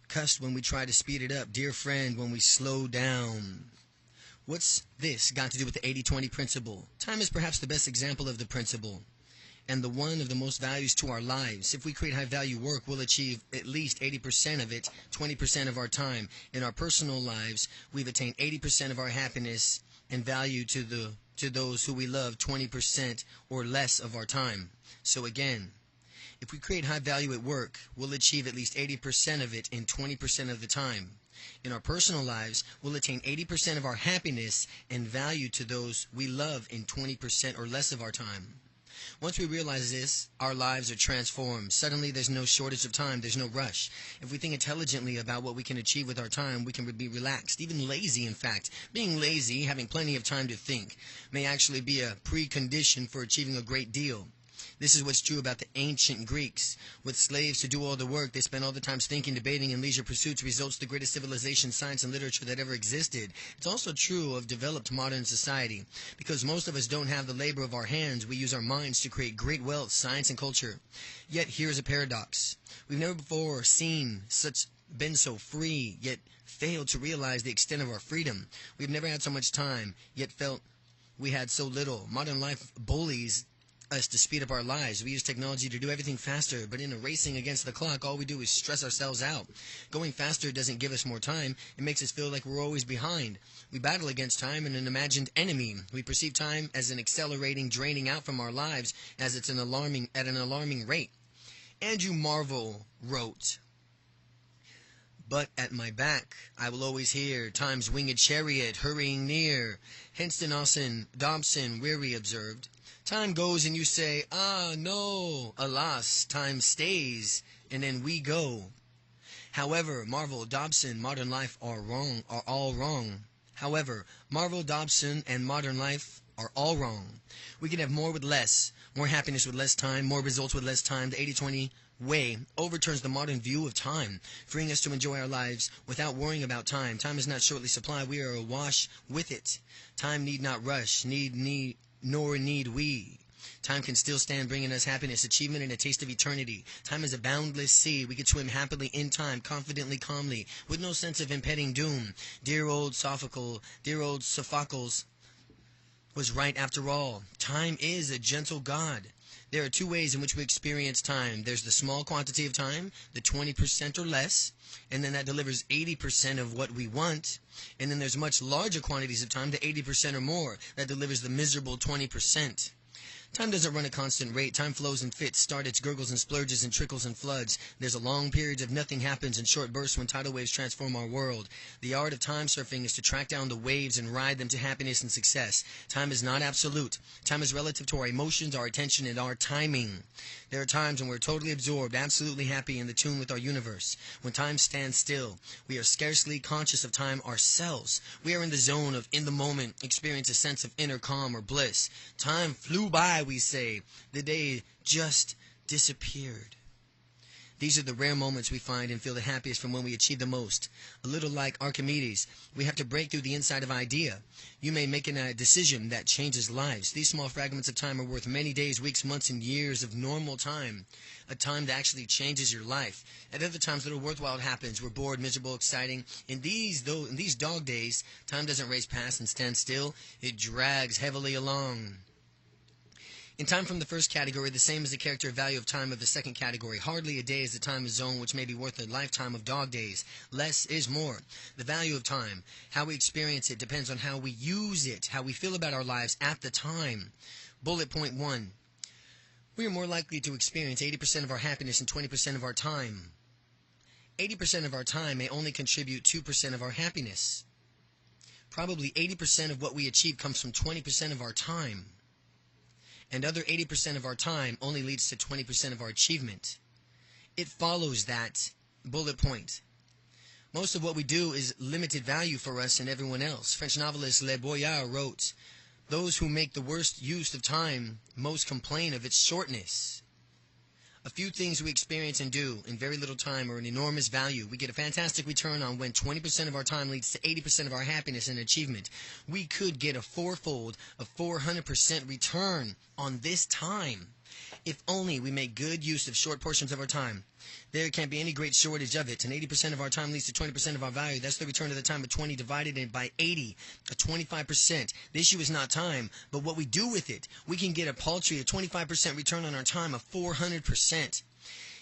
Cussed when we try to speed it up. Dear friend, when we slow down. What's this got to do with the 80-20 principle? Time is perhaps the best example of the principle, and the one of the most values to our lives. If we create high-value work, we'll achieve at least 80% of it, 20% of our time. In our personal lives, we've attained 80% of our happiness and value to those who we love, 20% or less of our time. So again, if we create high value at work, we'll achieve at least 80% of it in 20% of the time. In our personal lives, we'll attain 80% of our happiness and value to those we love in 20% or less of our time. Once we realize this, our lives are transformed. Suddenly, there's no shortage of time. There's no rush. If we think intelligently about what we can achieve with our time, we can be relaxed, even lazy, in fact. Being lazy, having plenty of time to think, may actually be a precondition for achieving a great deal. This is what's true about the ancient Greeks. With slaves to do all the work, they spent all the time thinking, debating, and leisure pursuits results the greatest civilization, science, and literature that ever existed. It's also true of developed modern society. Because most of us don't have the labor of our hands, we use our minds to create great wealth, science, and culture. Yet here's a paradox. We've never before been so free, yet failed to realize the extent of our freedom. We've never had so much time, yet felt we had so little. Modern life bullies us to speed up our lives. We use technology to do everything faster, but in a racing against the clock, all we do is stress ourselves out. Going faster doesn't give us more time. It makes us feel like we're always behind. We battle against time and an imagined enemy. We perceive time as an accelerating, draining out from our lives as it's at an alarming rate. Andrew Marvell wrote, But at my back I will always hear time's winged chariot hurrying near. Henston Dobson weary observed, Time goes and you say, ah, no, alas, time stays, and then we go. However, Marvell, Dobson, modern life are all wrong. However, Marvell, Dobson, and modern life are all wrong. We can have more with less, more happiness with less time, more results with less time. The 80-20 way overturns the modern view of time, freeing us to enjoy our lives without worrying about time. Time is not shortly supplied. We are awash with it. Time need not rush, nor need we. Time can still stand, bringing us happiness, achievement, and a taste of eternity. Time is a boundless sea. We can swim happily in time, confidently, calmly, with no sense of impending doom. Dear old Sophocles was right after all. Time is a gentle god. There are two ways in which we experience time. There's the small quantity of time, the 20% or less, and then that delivers 80% of what we want. And then there's much larger quantities of time, the 80% or more, that delivers the miserable 20%. Time doesn't run a constant rate. Time flows in fits, starts, gurgles and splurges and trickles and floods. There's a long period of nothing happens and short bursts when tidal waves transform our world. The art of time surfing is to track down the waves and ride them to happiness and success. Time is not absolute. Time is relative to our emotions, our attention, and our timing. There are times when we're totally absorbed, absolutely happy in the tune with our universe. When time stands still, we are scarcely conscious of time ourselves. We are in the zone of in the moment, experience a sense of inner calm or bliss. Time flew by, we say. The day just disappeared. These are the rare moments we find and feel the happiest from when we achieve the most. A little like Archimedes, we have to break through the inside of idea. You may make a decision that changes lives. These small fragments of time are worth many days, weeks, months, and years of normal time. A time that actually changes your life. At other times, little worthwhile happens. We're bored, miserable, exciting. In these dog days, time doesn't race past and stand still. It drags heavily along. In time from the first category, the same as the character value of time of the second category. Hardly a day is the time zone which may be worth a lifetime of dog days. Less is more. The value of time, how we experience it, depends on how we use it, how we feel about our lives at the time. Bullet point 1. We are more likely to experience 80% of our happiness in 20% of our time. 80% of our time may only contribute 2% of our happiness. Probably 80% of what we achieve comes from 20% of our time. and other 80% of our time only leads to 20% of our achievement. It follows that bullet point. Most of what we do is limited value for us and everyone else. French novelist Le Boyard wrote, "Those who make the worst use of time most complain of its shortness." A few things we experience and do in very little time are an enormous value. We get a fantastic return on when 20% of our time leads to 80% of our happiness and achievement. We could get a fourfold, a 400% return on this time if only we make good use of short portions of our time. There can't be any great shortage of it. And 80% of our time leads to 20% of our value. That's the return of the time of 20 divided by 80, a 25%. The issue is not time, but what we do with it. We can get a paltry, a 25% return on our time of 400%.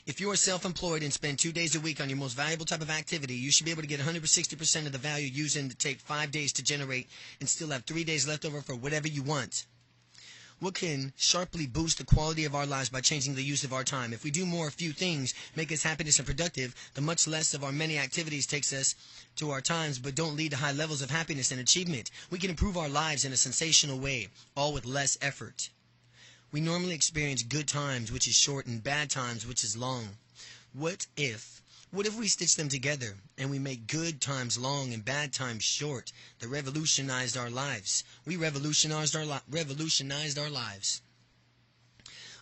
If you are self-employed and spend 2 days a week on your most valuable type of activity, you should be able to get 160% of the value using to take 5 days to generate and still have 3 days left over for whatever you want. What can sharply boost the quality of our lives by changing the use of our time? If we do more, a few things make us happiness and productive, the much less of our many activities takes us to our times but don't lead to high levels of happiness and achievement. We can improve our lives in a sensational way, all with less effort. We normally experience good times, which is short, and bad times, which is long. What if we stitch them together and we make good times long and bad times short? That revolutionized our lives. We revolutionized our lives.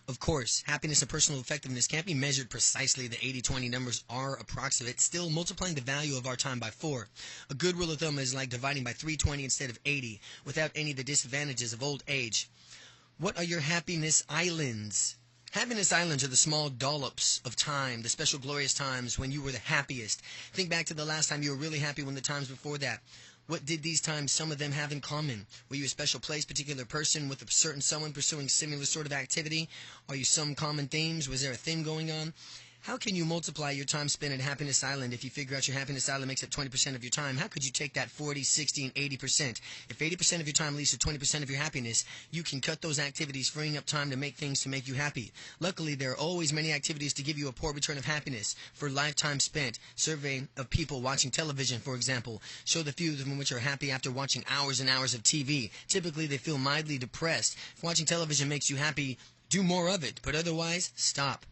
Of course, happiness and personal effectiveness can't be measured precisely. The 80-20 numbers are approximate. Still, multiplying the value of our time by 4. A good rule of thumb is like dividing by 320 instead of 80, without any of the disadvantages of old age. What are your happiness islands? Happiness islands are the small dollops of time, the special glorious times when you were the happiest. Think back to the last time you were really happy, when the times before that. What did these times, some of them, have in common? Were you a special place, particular person with a certain someone pursuing similar sort of activity? Are you some common themes? Was there a theme going on? How can you multiply your time spent at Happiness Island if you figure out your Happiness Island makes up 20% of your time? How could you take that 40, 60, and 80%? If 80% of your time leads to 20% of your happiness, you can cut those activities, freeing up time to make things to make you happy. Luckily, there are always many activities to give you a poor return of happiness for lifetime spent. Survey of people watching television, for example, show the few of them which are happy after watching hours and hours of TV. Typically, they feel mildly depressed. If watching television makes you happy, do more of it, but otherwise, stop.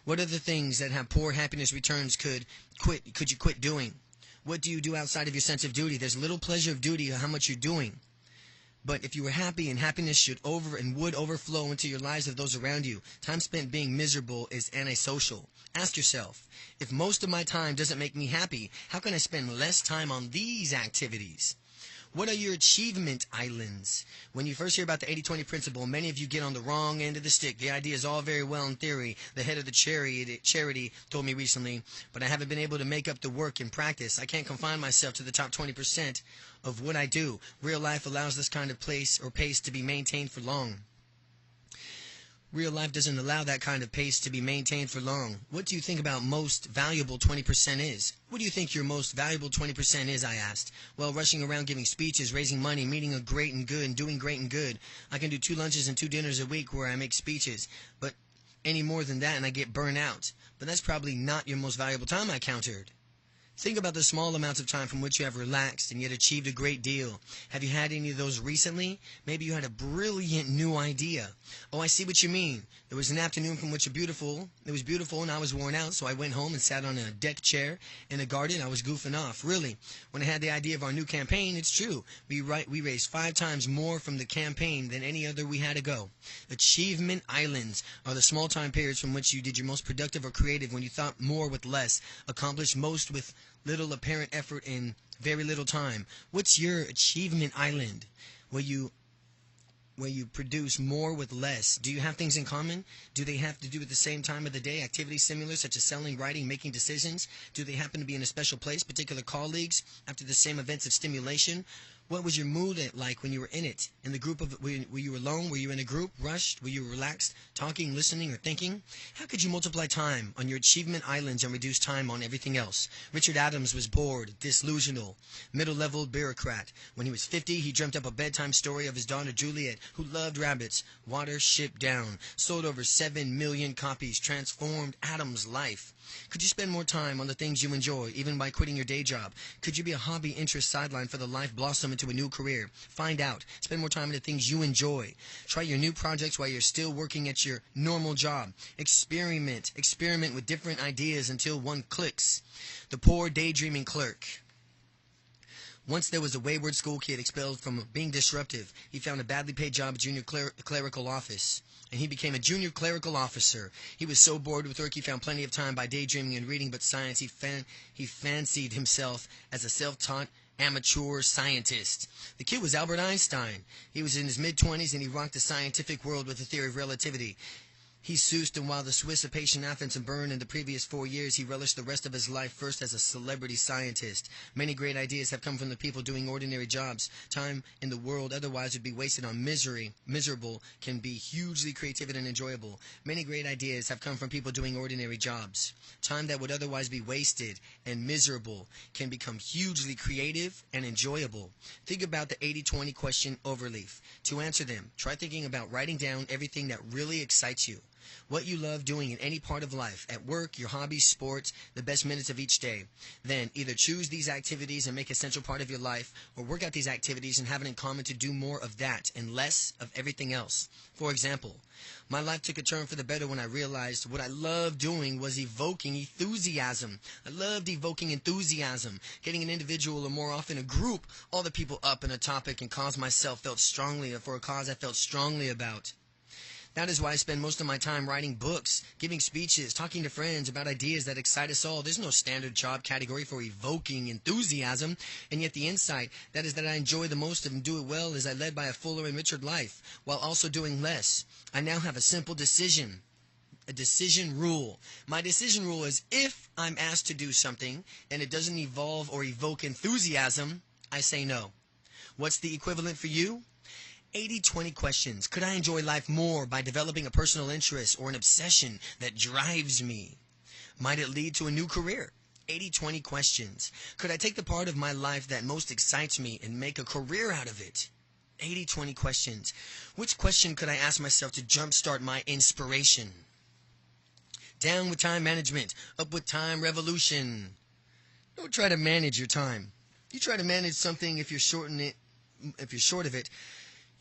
What are the things that have poor happiness returns could you quit doing? What do you do outside of your sense of duty? There's little pleasure of duty how much you're doing. But if you were happy, and happiness should would overflow into your lives of those around you, time spent being miserable is antisocial. Ask yourself, if most of my time doesn't make me happy, how can I spend less time on these activities? What are your achievement islands? When you first hear about the 80-20 principle, many of you get on the wrong end of the stick. The idea is all very well in theory. The head of the charity told me recently, but I haven't been able to make up the work in practice. I can't confine myself to the top 20% of what I do. Real life allows this kind of pace to be maintained for long. Real life doesn't allow that kind of pace to be maintained for long. What do you think about most valuable 20% is? What do you think your most valuable 20% is, I asked. Well, rushing around giving speeches, raising money, meeting a great and good, and doing great and good. I can do 2 lunches and 2 dinners a week where I make speeches, but any more than that and I get burned out. But that's probably not your most valuable time, I countered. Think about the small amounts of time from which you have relaxed and yet achieved a great deal. Have you had any of those recently? Maybe you had a brilliant new idea. Oh, I see what you mean. There was an afternoon from which it was beautiful and I was worn out, so I went home and sat on a deck chair in the garden. I was goofing off. Really, when I had the idea of our new campaign, it's true. We raised 5 times more from the campaign than any other we had to go. Achievement islands are the small time periods from which you did your most productive or creative, when you thought more with less, accomplished most with little apparent effort in very little time. What's your achievement island? Where you produce more with less? Do you have things in common? Do they have to do at the same time of the day? Activities similar, such as selling, writing, making decisions? Do they happen to be in a special place, particular colleagues, after the same events of stimulation? What was your mood like when you were in it? In the group were you alone? Were you in a group? Rushed? Were you relaxed? Talking, listening, or thinking? How could you multiply time on your achievement islands and reduce time on everything else? Richard Adams was bored, disillusional, middle-level bureaucrat. When he was 50, he dreamt up a bedtime story of his daughter Juliet, who loved rabbits. Watership Down sold over 7 million copies, transformed Adams' life. Could you spend more time on the things you enjoy, even by quitting your day job? Could you be a hobby interest sideline for the life blossom into into a new career. Find out. Spend more time on the things you enjoy. Try your new projects while you're still working at your normal job. Experiment. Experiment with different ideas until one clicks. The poor daydreaming clerk. Once there was a wayward school kid expelled from being disruptive. He found a badly paid job at junior clerical office, and he became a junior clerical officer. He was so bored with work he found plenty of time by daydreaming and reading but science. He fancied himself as a self-taught amateur scientist. The kid was Albert Einstein. He was in his mid-20s and he rocked the scientific world with the theory of relativity. He soused, and while the Swiss of patient Athens and burned in the previous 4 years, he relished the rest of his life first as a celebrity scientist. Many great ideas have come from the people doing ordinary jobs. Time in the world otherwise would be wasted on miserable can be hugely creative and enjoyable. Many great ideas have come from people doing ordinary jobs. Time that would otherwise be wasted and miserable can become hugely creative and enjoyable. Think about the 80-20 question overleaf. To answer them, try thinking about writing down everything that really excites you. What you love doing in any part of life, at work, your hobbies, sports, the best minutes of each day. Then either choose these activities and make a central part of your life, or work out these activities and have it in common to do more of that and less of everything else. For example, my life took a turn for the better when I realized what I loved doing was evoking enthusiasm. I loved evoking enthusiasm, getting an individual or more often a group, all the people up in a topic and cause myself felt strongly, or for a cause I felt strongly about. That is why I spend most of my time writing books, giving speeches, talking to friends about ideas that excite us all. There's no standard job category for evoking enthusiasm, and yet the insight that is that I enjoy the most and do it well as I led by a fuller and richer life, while also doing less. I now have a simple decision. A decision rule. My decision rule is if I'm asked to do something and it doesn't evolve or evoke enthusiasm, I say no. What's the equivalent for you? 80-20 questions. Could I enjoy life more by developing a personal interest or an obsession that drives me? Might it lead to a new career? 80-20 questions. Could I take the part of my life that most excites me and make a career out of it? 80-20 questions. Which question could I ask myself to jumpstart my inspiration? Down with time management. Up with time revolution. Don't try to manage your time. You try to manage something if you're short of it.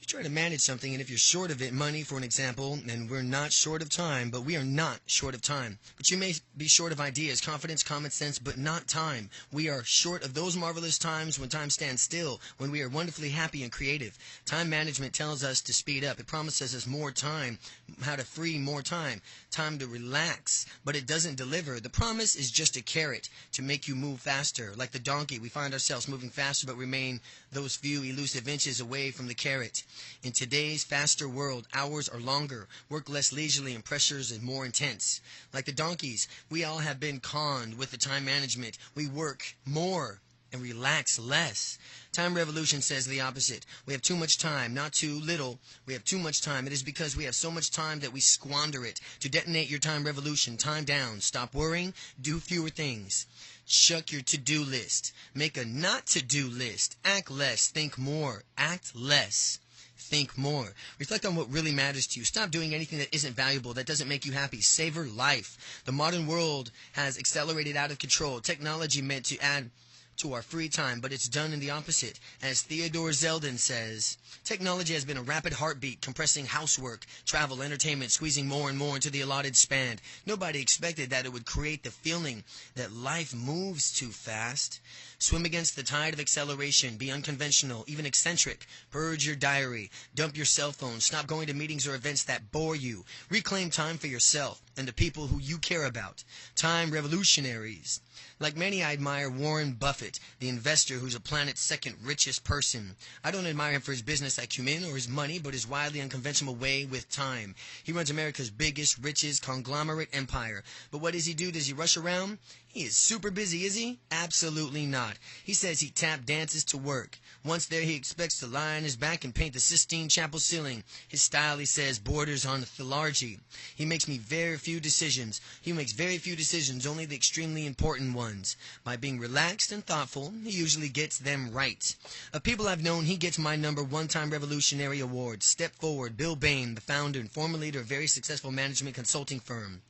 You try to manage something, and if you're short of it, money, for an example, and we're not short of time, but we are not short of time. But you may be short of ideas, confidence, common sense, but not time. We are short of those marvelous times when time stands still, when we are wonderfully happy and creative. Time management tells us to speed up. It promises us more time, how to free more time to relax, but it doesn't deliver. The promise is just a carrot to make you move faster. Like the donkey, we find ourselves moving faster, but remain those few elusive inches away from the carrot. In today's faster world, hours are longer, work less leisurely, and pressures are more intense. Like the donkeys, we all have been conned with the time management. We work more and relax less. Time revolution says the opposite. We have too much time, not too little. We have too much time. It is because we have so much time that we squander it. To detonate your time revolution, time down. Stop worrying. Do fewer things. Chuck your to-do list. Make a not-to-do list. Act less. Think more. Act less. Think more. Reflect on what really matters to you. Stop doing anything that isn't valuable, that doesn't make you happy. Savor life. The modern world has accelerated out of control. Technology meant to add to our free time, but it's done in the opposite. As Theodore Zeldin says, technology has been a rapid heartbeat, compressing housework, travel, entertainment, squeezing more and more into the allotted span. Nobody expected that it would create the feeling that life moves too fast. Swim against the tide of acceleration. Be unconventional, even eccentric. Purge your diary. Dump your cell phone. Stop going to meetings or events that bore you. Reclaim time for yourself and the people who you care about. Time revolutionaries. Like many, I admire Warren Buffett, the investor who's the planet's second richest person. I don't admire him for his business acumen or his money, but his wildly unconventional way with time. He runs America's biggest, richest conglomerate empire. But what does he do? Does he rush around? He is super busy, is he? Absolutely not. He says he tap dances to work. Once there, he expects to lie on his back and paint the Sistine Chapel ceiling. His style, he says, borders on lethargy. He makes very few decisions, only the extremely important ones. By being relaxed and thoughtful, he usually gets them right. Of people I've known, he gets my number one-time revolutionary award. Step forward. Bill Bain, the founder and former leader of a very successful management consulting firm.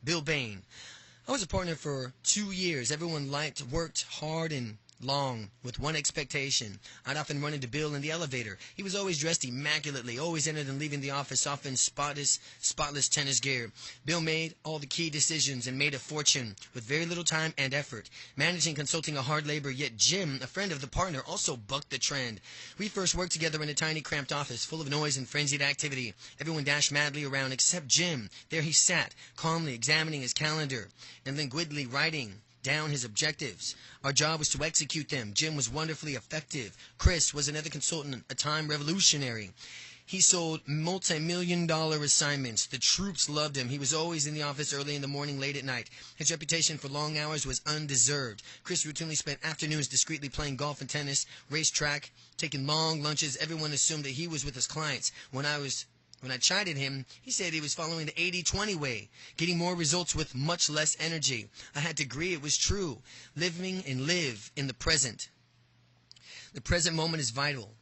Bill Bain. I was a partner for 2 years. Everyone worked hard and long, with one expectation. I'd often run into Bill in the elevator. He was always dressed immaculately, always entering and leaving the office off in spotless tennis gear. Bill made all the key decisions and made a fortune with very little time and effort. Managing, consulting a hard labor, yet Jim, a friend of the partner, also bucked the trend. We first worked together in a tiny, cramped office, full of noise and frenzied activity. Everyone dashed madly around except Jim. There he sat, calmly examining his calendar and languidly writing down his objectives. Our job was to execute them. Jim was wonderfully effective. Chris was another consultant, a time revolutionary. He sold multi-million-dollar assignments. The troops loved him. He was always in the office early in the morning, late at night. His reputation for long hours was undeserved. Chris routinely spent afternoons discreetly playing golf and tennis, racetrack, taking long lunches. Everyone assumed that he was with his clients. When I chided him, he said he was following the 80-20 way, getting more results with much less energy. I had to agree it was true. Living and live in the present. The present moment is vital.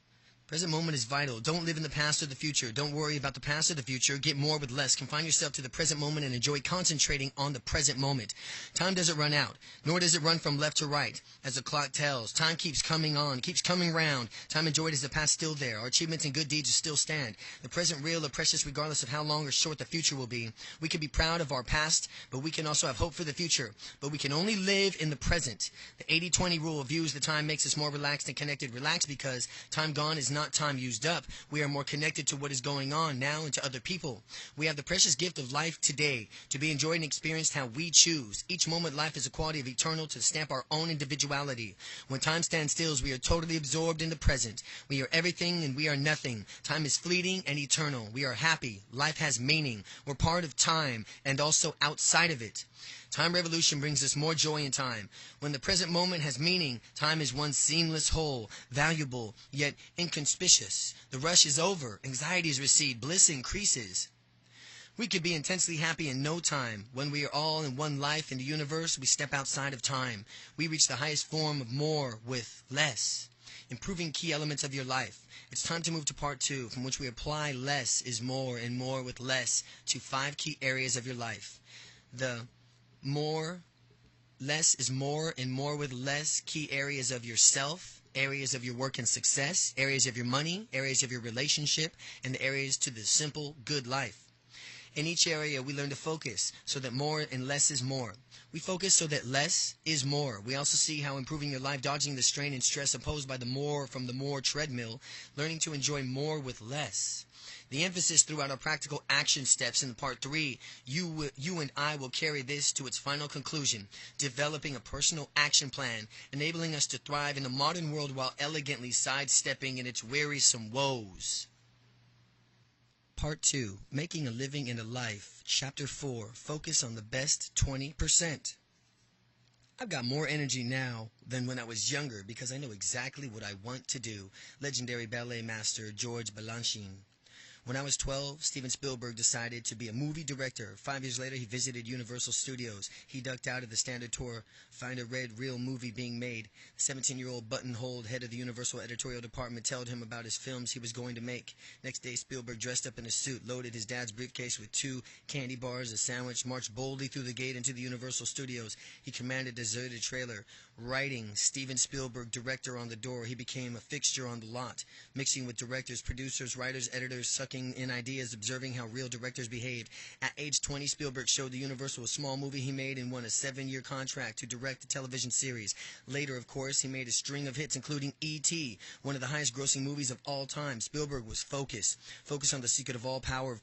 Present moment is vital. Don't live in the past or the future. Don't worry about the past or the future. Get more with less. Confine yourself to the present moment and enjoy concentrating on the present moment. Time doesn't run out, nor does it run from left to right. As the clock tells, time keeps coming on, keeps coming round. Time enjoyed as the past still there. Our achievements and good deeds still stand. The present real or precious regardless of how long or short the future will be. We can be proud of our past, but we can also have hope for the future. But we can only live in the present. The 80-20 rule views the time makes us more relaxed and connected. Relaxed because time gone is not time used up. We are more connected to what is going on now and to other people. We have the precious gift of life today to be enjoyed and experienced how we choose. Each moment life is a quality of eternal to stamp our own individuality. When time stands still, we are totally absorbed in the present. We are everything and we are nothing. Time is fleeting and eternal. We are happy. Life has meaning. We're part of time and also outside of it. Time revolution brings us more joy in time. When the present moment has meaning, time is one seamless whole, valuable, yet inconspicuous. The rush is over, anxieties recede, bliss increases. We could be intensely happy in no time. When we are all in one life in the universe, we step outside of time. We reach the highest form of more with less. Improving key elements of your life. It's time to move to part 2, from which we apply less is more and more with less to 5 key areas of your life. The less is more and more with less key areas of yourself, areas of your work and success, areas of your money, areas of your relationship, and the areas to the simple good life. In each area, we learn to focus so that more and less is more. We focus so that less is more. We also see how improving your life, dodging the strain and stress imposed by the more from the more treadmill, learning to enjoy more with less. The emphasis throughout our practical action steps in part 3, you and I will carry this to its final conclusion, developing a personal action plan, enabling us to thrive in a modern world while elegantly sidestepping in its wearisome woes. Part 2, Making a Living in a Life, Chapter 4, Focus on the Best 20%. I've got more energy now than when I was younger because I know exactly what I want to do. Legendary ballet master George Balanchine. When I was 12, Steven Spielberg decided to be a movie director. 5 years later, he visited Universal Studios. He ducked out of the standard tour, find a red real movie being made. The 17-year-old buttonholed head of the Universal editorial department told him about his films he was going to make. Next day, Spielberg dressed up in a suit, loaded his dad's briefcase with 2 candy bars, a sandwich, marched boldly through the gate into the Universal Studios. He commanded a deserted trailer. Writing Steven Spielberg, director on the door, he became a fixture on the lot, mixing with directors, producers, writers, editors, sucking in ideas, observing how real directors behaved. At age 20, Spielberg showed the Universal a small movie he made and won a 7-year contract to direct a television series. Later, of course, he made a string of hits, including E.T., one of the highest-grossing movies of all time. Spielberg was focused on the secret of all power,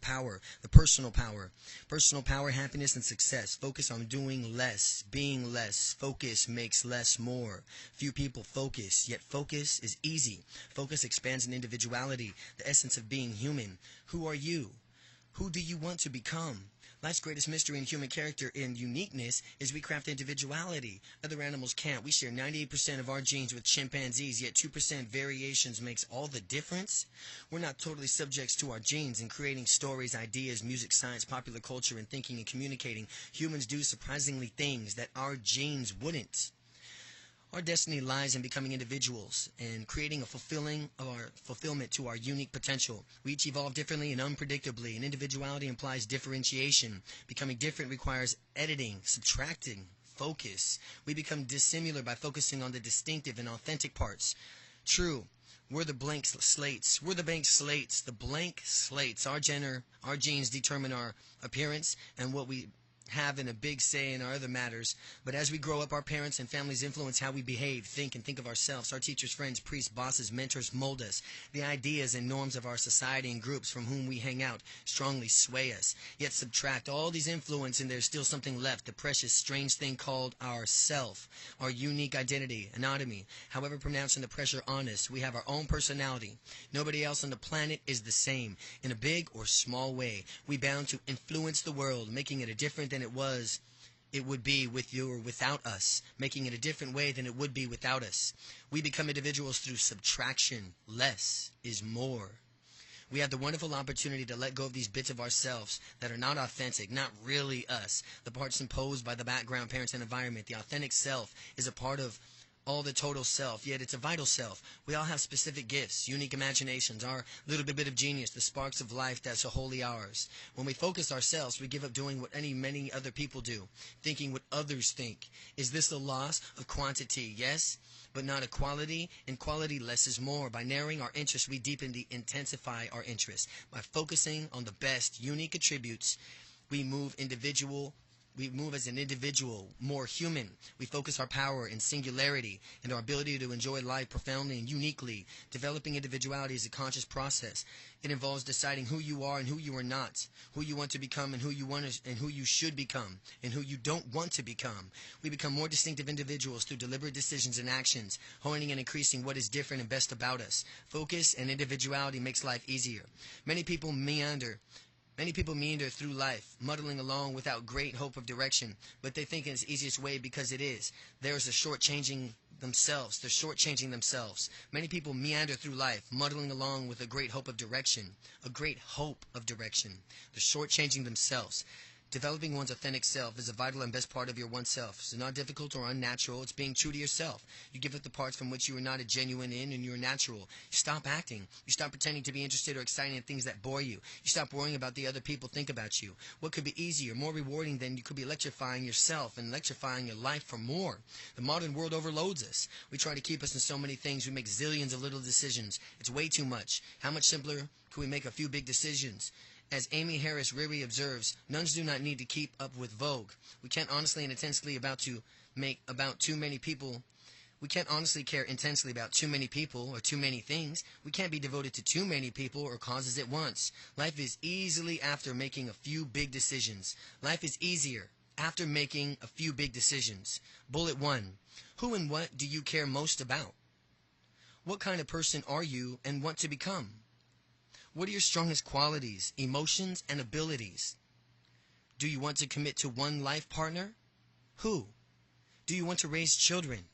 the personal power. Personal power, happiness, and success. Focus on doing less, being less. Focus makes less more. Few people focus, yet focus is easy. Focus expands an individuality, the essence of being human. Who are you? Who do you want to become? Life's greatest mystery in human character and uniqueness is we craft individuality. Other animals can't. We share 98% of our genes with chimpanzees, yet 2% variations makes all the difference. We're not totally subjects to our genes in creating stories, ideas, music, science, popular culture, and thinking and communicating. Humans do surprisingly things that our genes wouldn't. Our destiny lies in becoming individuals and creating a fulfillment to our unique potential. We each evolve differently and unpredictably, and individuality implies differentiation. Becoming different requires editing, subtracting, focus. We become dissimilar by focusing on the distinctive and authentic parts. True, we're the blank slates. We're the blank slates. The blank slates. Our genes determine our appearance and what we have in a big say in our other matters. But as we grow up, our parents and families influence how we behave, think, and think of ourselves. Our teachers, friends, priests, bosses, mentors mold us. The ideas and norms of our society and groups from whom we hang out strongly sway us. Yet subtract all these influence and there's still something left, the precious, strange thing called our self, our unique identity, anatomy. However pronouncing the pressure on us, we have our own personality. Nobody else on the planet is the same. In a big or small way, we bound to influence the world, making it a different than it would be with you or without us, making it a different way than it would be without us. We become individuals through subtraction. Less is more. We have the wonderful opportunity to let go of these bits of ourselves that are not authentic, not really us, the parts imposed by the background, parents, and environment. The authentic self is a part of all the total self, yet it's a vital self. We all have specific gifts, unique imaginations, our little bit of genius, the sparks of life that's wholly ours. When we focus ourselves, we give up doing what many other people do, thinking what others think. Is this a loss of quantity? Yes, but not a quality. In quality, less is more. By narrowing our interests, we intensify our interests. By focusing on the best, unique attributes, we move as an individual, more human. We focus our power in singularity and our ability to enjoy life profoundly and uniquely. Developing individuality is a conscious process. It involves deciding who you are and who you are not, who you want to become and who you should become, and who you don't want to become. We become more distinctive individuals through deliberate decisions and actions, honing and increasing what is different and best about us. Focus and individuality makes life easier. Many people meander through life, muddling along without great hope of direction, but they think it's the easiest way because it is. There's a shortchanging themselves. They're shortchanging themselves. Many people meander through life, muddling along with a great hope of direction. A great hope of direction. They're shortchanging themselves. Developing one's authentic self is a vital and best part of your oneself. It's not difficult or unnatural. It's being true to yourself. You give up the parts from which you are not a genuine in and you're natural. You stop acting. You stop pretending to be interested or excited in things that bore you. You stop worrying about the other people think about you. What could be easier, more rewarding than you could be electrifying yourself and electrifying your life for more? The modern world overloads us. We try to keep us in so many things. We make zillions of little decisions. It's way too much. How much simpler could we make a few big decisions? As Amy Harris Riri observes, nuns do not need to keep up with Vogue. We can't honestly and intensely about too many people. We can't honestly care intensely about too many people or too many things. We can't be devoted to too many people or causes at once. Life is easily after making a few big decisions. Life is easier after making a few big decisions. Bullet 1. Who and what do you care most about? What kind of person are you and want to become? What are your strongest qualities, emotions, and abilities? Do you want to commit to one life partner? Who? Do you want to raise children?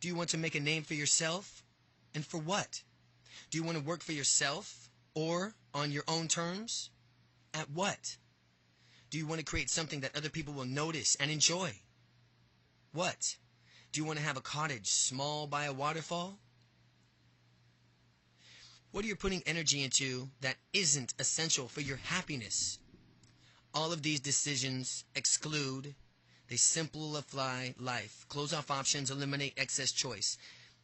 Do you want to make a name for yourself? And for what? Do you want to work for yourself or on your own terms? At what? Do you want to create something that other people will notice and enjoy? What? Do you want to have a cottage small by a waterfall? What are you putting energy into that isn't essential for your happiness? All of these decisions exclude. They simplify life. Close off options, eliminate excess choice.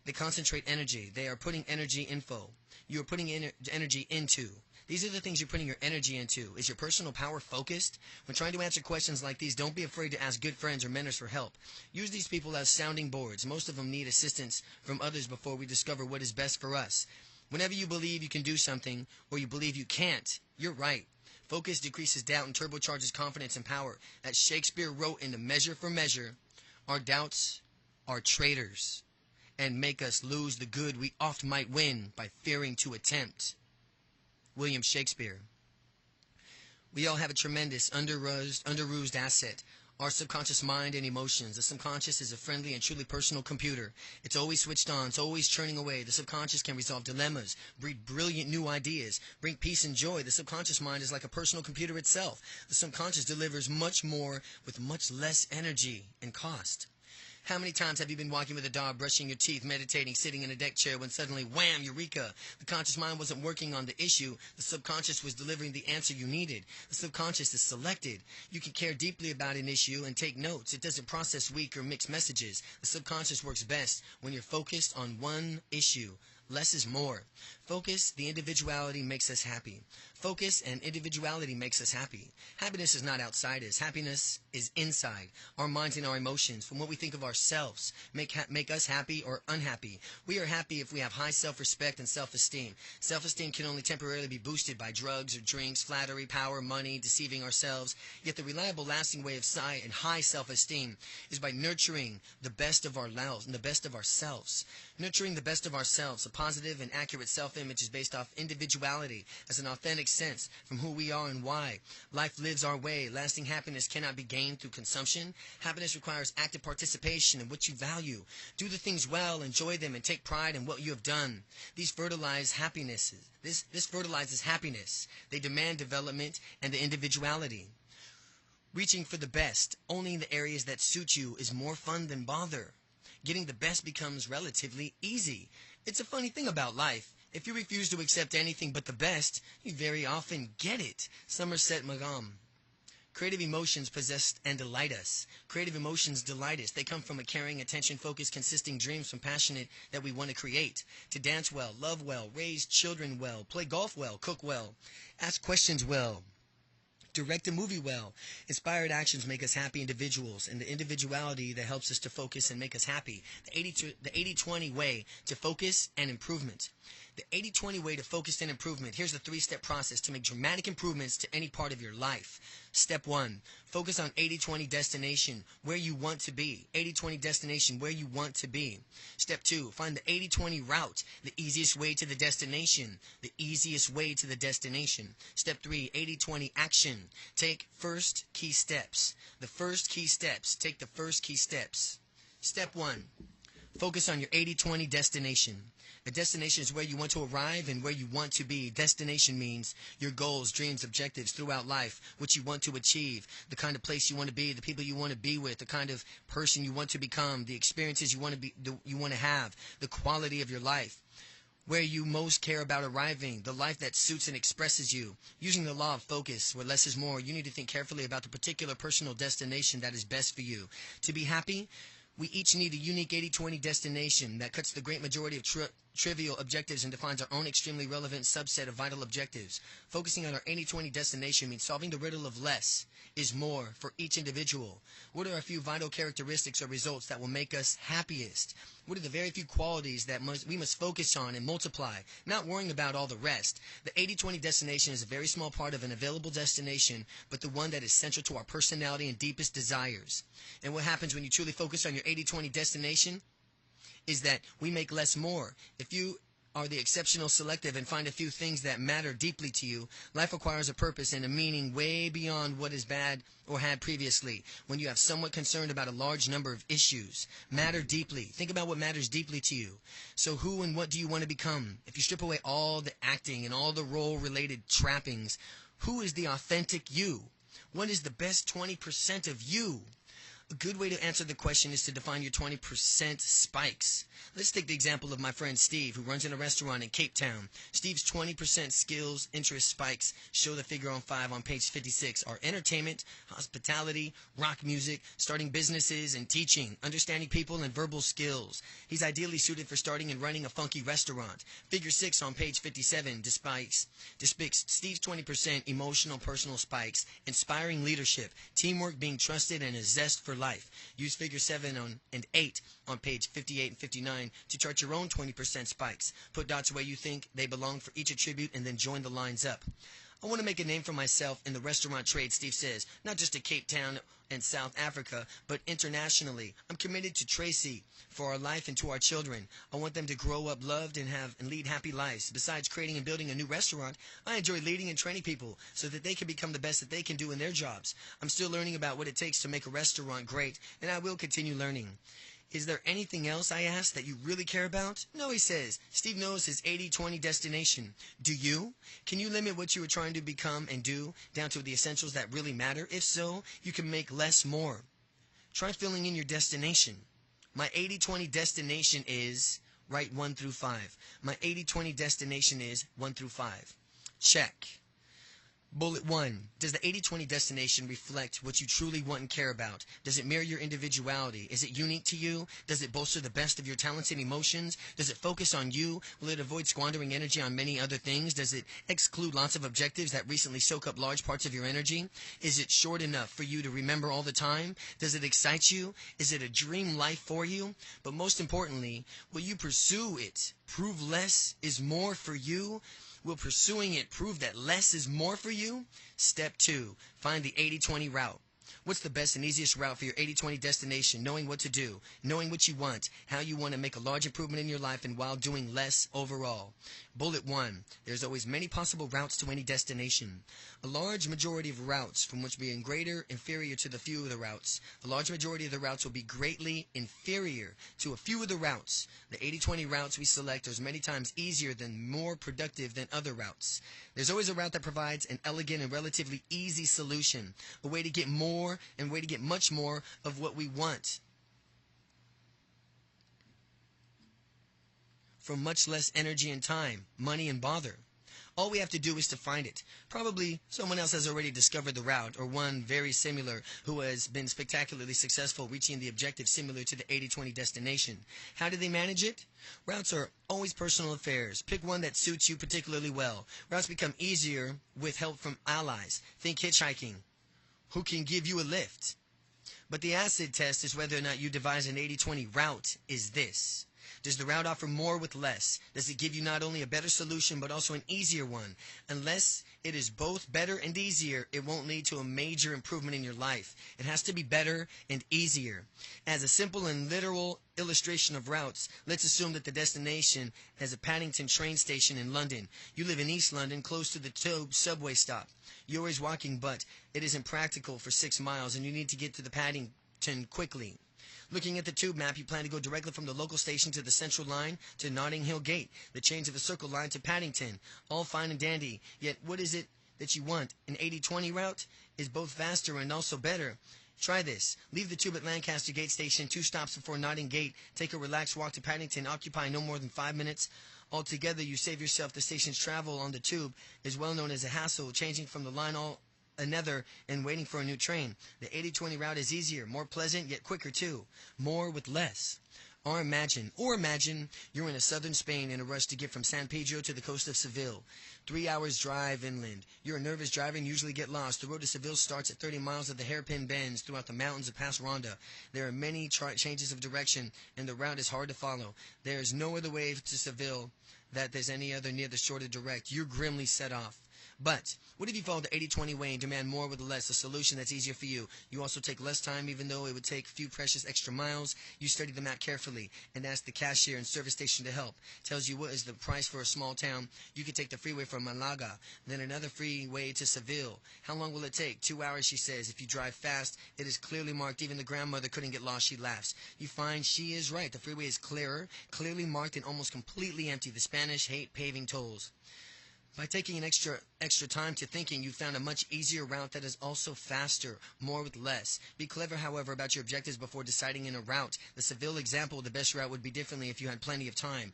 They concentrate energy. They are putting energy info. You are putting energy into. These are the things you're putting your energy into. Is your personal power focused? When trying to answer questions like these, don't be afraid to ask good friends or mentors for help. Use these people as sounding boards. Most of them need assistance from others before we discover what is best for us. Whenever you believe you can do something or you believe you can't, you're right. Focus decreases doubt and turbocharges confidence and power. As Shakespeare wrote in The Measure for Measure, our doubts are traitors and make us lose the good we oft might win by fearing to attempt. William Shakespeare. We all have a tremendous underused asset. Our subconscious mind and emotions. The subconscious is a friendly and truly personal computer. It's always switched on. It's always churning away. The subconscious can resolve dilemmas, breed brilliant new ideas, bring peace and joy. The subconscious mind is like a personal computer itself. The subconscious delivers much more with much less energy and cost. How many times have you been walking with a dog, brushing your teeth, meditating, sitting in a deck chair, when suddenly, wham, eureka! The conscious mind wasn't working on the issue. The subconscious was delivering the answer you needed. The subconscious is selected. You can care deeply about an issue and take notes. It doesn't process weak or mixed messages. The subconscious works best when you're focused on one issue. Less is more. Focus, the individuality makes us happy. Focus and individuality makes us happy. Happiness is not outside us. Happiness is inside. Our minds and our emotions, from what we think of ourselves, make us happy or unhappy. We are happy if we have high self-respect and self-esteem. Self-esteem can only temporarily be boosted by drugs or drinks, flattery, power, money, deceiving ourselves. Yet the reliable, lasting way of high self-esteem is by nurturing the best of ourselves. Nurturing the best of ourselves. A positive and accurate self-image is based off individuality as an authentic sense from who we are and why. Life lives our way. Lasting happiness cannot be gained through consumption. Happiness requires active participation in what you value. Do the things well, enjoy them, and take pride in what you have done. These fertilize happiness. This fertilizes happiness. They demand development and the individuality. Reaching for the best, only in the areas that suit you, is more fun than bother. Getting the best becomes relatively easy. It's a funny thing about life. If you refuse to accept anything but the best, you very often get it. Somerset Maugham. Creative emotions possess and delight us. Creative emotions delight us. They come from a caring, attention-focused, consisting dreams from passionate that we want to create. To dance well, love well, raise children well, play golf well, cook well, ask questions well, direct a movie well. Inspired actions make us happy individuals, and the individuality that helps us to focus and make us happy. The 80-20 way to focus and improvement. The 80-20 way to focus and improvement. Here's the 3-step process to make dramatic improvements to any part of your life. Step 1. Focus on 80-20 destination, where you want to be. 80-20 destination, where you want to be. Step 2. Find the 80-20 route, the easiest way to the destination. The easiest way to the destination. Step 3. 80-20 action. Take first key steps. The first key steps. Take the first key steps. Step 1. Focus on your 80-20 destination. A destination is where you want to arrive and where you want to be. Destination means your goals, dreams, objectives throughout life, what you want to achieve, the kind of place you want to be, the people you want to be with, the kind of person you want to become, the experiences you want to have, the quality of your life. Where you most care about arriving, the life that suits and expresses you. Using the law of focus, where less is more, you need to think carefully about the particular personal destination that is best for you. To be happy, we each need a unique 80-20 destination that cuts the great majority of trivial objectives and defines our own extremely relevant subset of vital objectives. Focusing on our 80-20 destination means solving the riddle of less is more for each individual. What are a few vital characteristics or results that will make us happiest? What are the very few qualities that we must focus on and multiply, not worrying about all the rest? The 80-20 destination is a very small part of an available destination, but the one that is central to our personality and deepest desires. And what happens when you truly focus on your 80-20 destination is that we make less more. If you are the exceptional selective and find a few things that matter deeply to you, life acquires a purpose and a meaning way beyond what is bad or had previously. When you have somewhat concerned about a large number of issues, matter deeply. Think about what matters deeply to you. So who and what do you want to become? If you strip away all the acting and all the role-related trappings, who is the authentic you? What is the best 20% of you? A good way to answer the question is to define your 20% spikes. Let's take the example of my friend Steve, who runs in a restaurant in Cape Town. Steve's 20% skills, interest spikes, show the figure on 5 on page 56, are entertainment, hospitality, rock music, starting businesses, and teaching, understanding people, and verbal skills. He's ideally suited for starting and running a funky restaurant. Figure 6 on page 57 depicts Steve's 20% emotional personal spikes, inspiring leadership, teamwork, being trusted, and a zest for life. Use figure 7 and 8 on page 58 and 59 to chart your own 20% spikes. Put dots where you think they belong for each attribute and then join the lines up. I want to make a name for myself in the restaurant trade, Steve says, not just to Cape Town and South Africa, but internationally. I'm committed to Tracy for our life and to our children. I want them to grow up loved and lead happy lives. Besides creating and building a new restaurant, I enjoy leading and training people so that they can become the best that they can do in their jobs. I'm still learning about what it takes to make a restaurant great, and I will continue learning. Is there anything else, I asked, that you really care about? No, he says. Steve knows his 80-20 destination. Do you? Can you limit what you are trying to become and do down to the essentials that really matter? If so, you can make less more. Try filling in your destination. My 80-20 destination is, write 1 through 5. My 80-20 destination is 1 through 5. Check. Bullet 1. Does the 80-20 destination reflect what you truly want and care about? Does it mirror your individuality? Is it unique to you? Does it bolster the best of your talents and emotions? Does it focus on you? Will it avoid squandering energy on many other things? Does it exclude lots of objectives that recently soak up large parts of your energy? Is it short enough for you to remember all the time? Does it excite you? Is it a dream life for you? But most importantly, will you pursue it? Prove less is more for you? Will pursuing it prove that less is more for you? Step 2. Find the 80-20 route. What's the best and easiest route for your 80-20 destination? Knowing what to do, knowing what you want, how you want to make a large improvement in your life, and while doing less overall. Bullet 1. There's always many possible routes to any destination. A large majority of routes from which being greater inferior to the few of the routes. A large majority of the routes will be greatly inferior to a few of the routes. The 80-20 routes we select are many times easier than more productive than other routes. There's always a route that provides an elegant and relatively easy solution, a way to get more and a way to get much more of what we want for much less energy and time, money and bother. All we have to do is to find it. Probably someone else has already discovered the route, or one very similar who has been spectacularly successful reaching the objective similar to the 80-20 destination. How do they manage it? Routes are always personal affairs. Pick one that suits you particularly well. Routes become easier with help from allies. Think hitchhiking. Who can give you a lift? But the acid test is whether or not you devise an 80-20 route is this. Does the route offer more with less? Does it give you not only a better solution but also an easier one? Unless it is both better and easier, it won't lead to a major improvement in your life. It has to be better and easier. As a simple and literal illustration of routes, let's assume that the destination has a Paddington train station in London. You live in East London, close to the Tube subway stop. You're always walking, but it isn't practical for 6 miles and you need to get to the Paddington quickly. Looking at the tube map, you plan to go directly from the local station to the Central Line to Notting Hill Gate, the change of the Circle Line to Paddington. All fine and dandy. Yet what is it that you want? An 80-20 route is both faster and also better. Try this. Leave the tube at Lancaster Gate Station 2 stops before Notting Gate. Take a relaxed walk to Paddington, occupying no more than 5 minutes. Altogether, you save yourself the station's travel on the tube is well known as a hassle, changing from the line another and waiting for a new train. The 80-20 route is easier, more pleasant, yet quicker too. More with less. Or imagine you're in a southern Spain in a rush to get from San Pedro to the coast of Seville. 3 hours drive inland. You're a nervous driver and usually get lost. The road to Seville starts at 30 miles of the hairpin bends throughout the mountains of Pass Ronda. There are many changes of direction and the route is hard to follow. There is no other way to Seville that there's any other near the shorter direct. You're grimly set off. But what if you follow the 80-20 way and demand more with less, a solution that's easier for you? You also take less time, even though it would take a few precious extra miles. You study the map carefully and ask the cashier and service station to help. Tells you what is the price for a small town. You can take the freeway from Malaga, then another freeway to Seville. How long will it take? 2 hours, she says. If you drive fast, it is clearly marked. Even the grandmother couldn't get lost, she laughs. You find she is right. The freeway is clearer, clearly marked, and almost completely empty. The Spanish hate paving tolls. By taking an extra time to thinking, you found a much easier route that is also faster, more with less. Be clever, however, about your objectives before deciding in a route. The Seville example, the best route would be differently if you had plenty of time.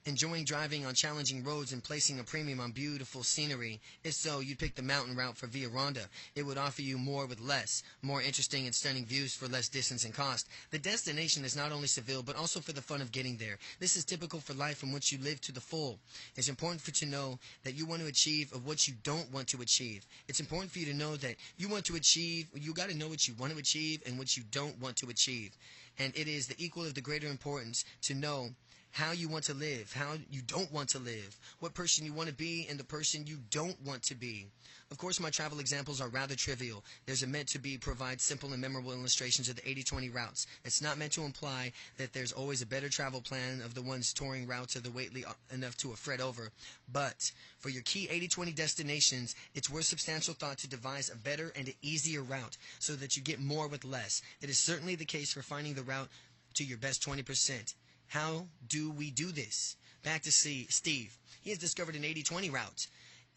Enjoying driving on challenging roads and placing a premium on beautiful scenery. If so, you'd pick the mountain route for Via Ronda. It would offer you more with less, more interesting and stunning views for less distance and cost. The destination is not only Seville, but also for the fun of getting there. This is typical for life in which you live to the full. It's important for you to know that you want to achieve of what you don't want to achieve. It's important for you to know that you want to achieve, you got to know what you want to achieve and what you don't want to achieve. And it is the equal of the greater importance to know how you want to live, how you don't want to live, what person you want to be, and the person you don't want to be. Of course, my travel examples are rather trivial. They're meant to provide simple and memorable illustrations of the 80-20 routes. It's not meant to imply that there's always a better travel plan of the ones touring routes or the weightly enough to fret over. But for your key 80-20 destinations, it's worth substantial thought to devise a better and an easier route so that you get more with less. It is certainly the case for finding the route to your best 20%. How do we do this? Back to Steve. He has discovered an 80-20 route.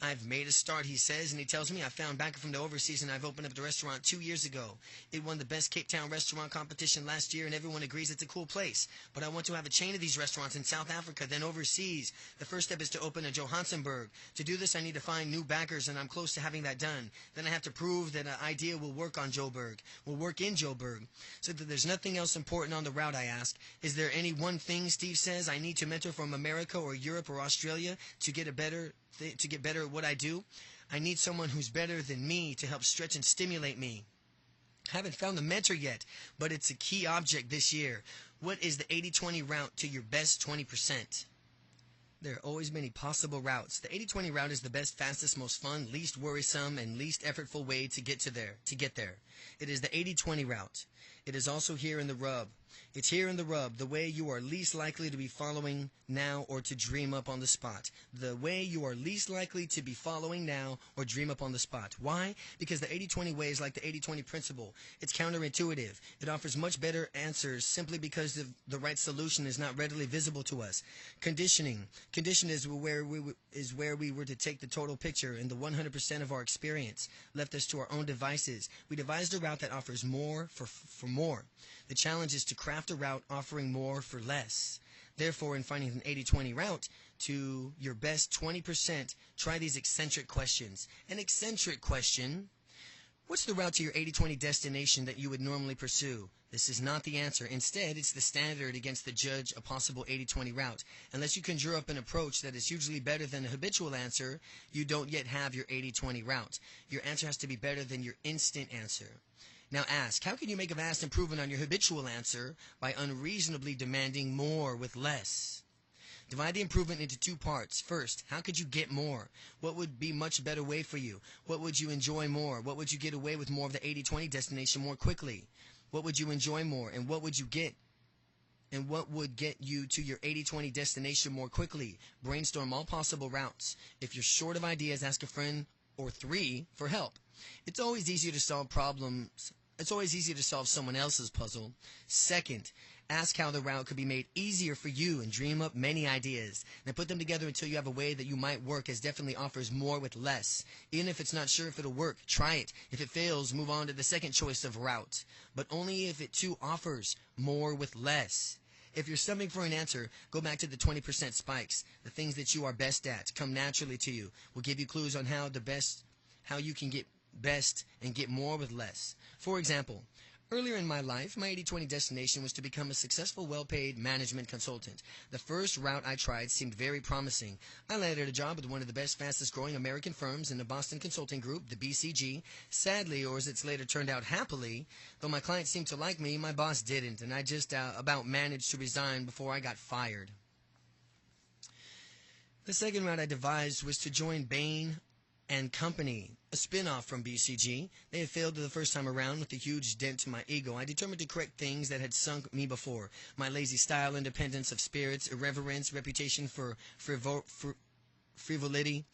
I've made a start, he says, and he tells me I found back from the overseas and I've opened up the restaurant 2 years ago. It won the best Cape Town restaurant competition last year and everyone agrees it's a cool place. But I want to have a chain of these restaurants in South Africa, then overseas. The first step is to open in Johannesburg. To do this, I need to find new backers and I'm close to having that done. Then I have to prove that an idea will work in Joburg. So that there's nothing else important on the route, I ask. Is there any one thing, Steve says, I need to mentor from America or Europe or Australia to get better at what I do? I need someone who's better than me to help stretch and stimulate me. Haven't found the mentor yet, but it's a key object this year. What is the 80-20 route to your best 20%? There are always many possible routes. The 80-20 route is the best, fastest, most fun, least worrisome, and least effortful way to get there. It is the 80-20 route. It is also here in the rub. It's here in the rub, the way you are least likely to be following now or to dream up on the spot. The way you are least likely to be following now or dream up on the spot. Why? Because the 80-20 way is like the 80-20 principle. It's counterintuitive. It offers much better answers simply because the right solution is not readily visible to us. Conditioning. Condition is where we were to take the total picture and the 100% of our experience left us to our own devices. We devised a route that offers more for more. The challenge is to craft a route offering more for less. Therefore, in finding an 80-20 route to your best 20%, try these eccentric questions. An eccentric question: what's the route to your 80-20 destination that you would normally pursue? This is not the answer. Instead, it's the standard against the judge a possible 80-20 route. Unless you conjure up an approach that is hugely better than a habitual answer, you don't yet have your 80-20 route. Your answer has to be better than your instant answer. Now ask, how can you make a vast improvement on your habitual answer by unreasonably demanding more with less? Divide the improvement into two parts. First, how could you get more? What would be much better way for you? What would you enjoy more? What would you get away with more of the 80-20 destination more quickly? What would you enjoy more? And what would you get? And what would get you to your 80-20 destination more quickly? Brainstorm all possible routes. If you're short of ideas, ask a friend or three for help. It's always easier to solve someone else's puzzle. Second, ask how the route could be made easier for you and dream up many ideas. Then put them together until you have a way that you might work, as definitely offers more with less. Even if it's not sure if it'll work, try it. If it fails, move on to the second choice of route. But only if it too offers more with less. If you're stumbling for an answer, go back to the 20% spikes. The things that you are best at come naturally to you. Will give you clues on how you can get best and get more with less. For example, earlier in my life, my 80-20 destination was to become a successful, well-paid management consultant. The first route I tried seemed very promising. I landed a job with one of the best, fastest-growing American firms in the Boston Consulting Group, the BCG. Sadly, or as it's later turned out, happily, though my clients seemed to like me, my boss didn't, and I just about managed to resign before I got fired. The second route I devised was to join Bain & Company, a spin-off from BCG. They had failed the first time around with a huge dent to my ego. I determined to correct things that had sunk me before. My lazy style, independence of spirits, irreverence, reputation for frivolity.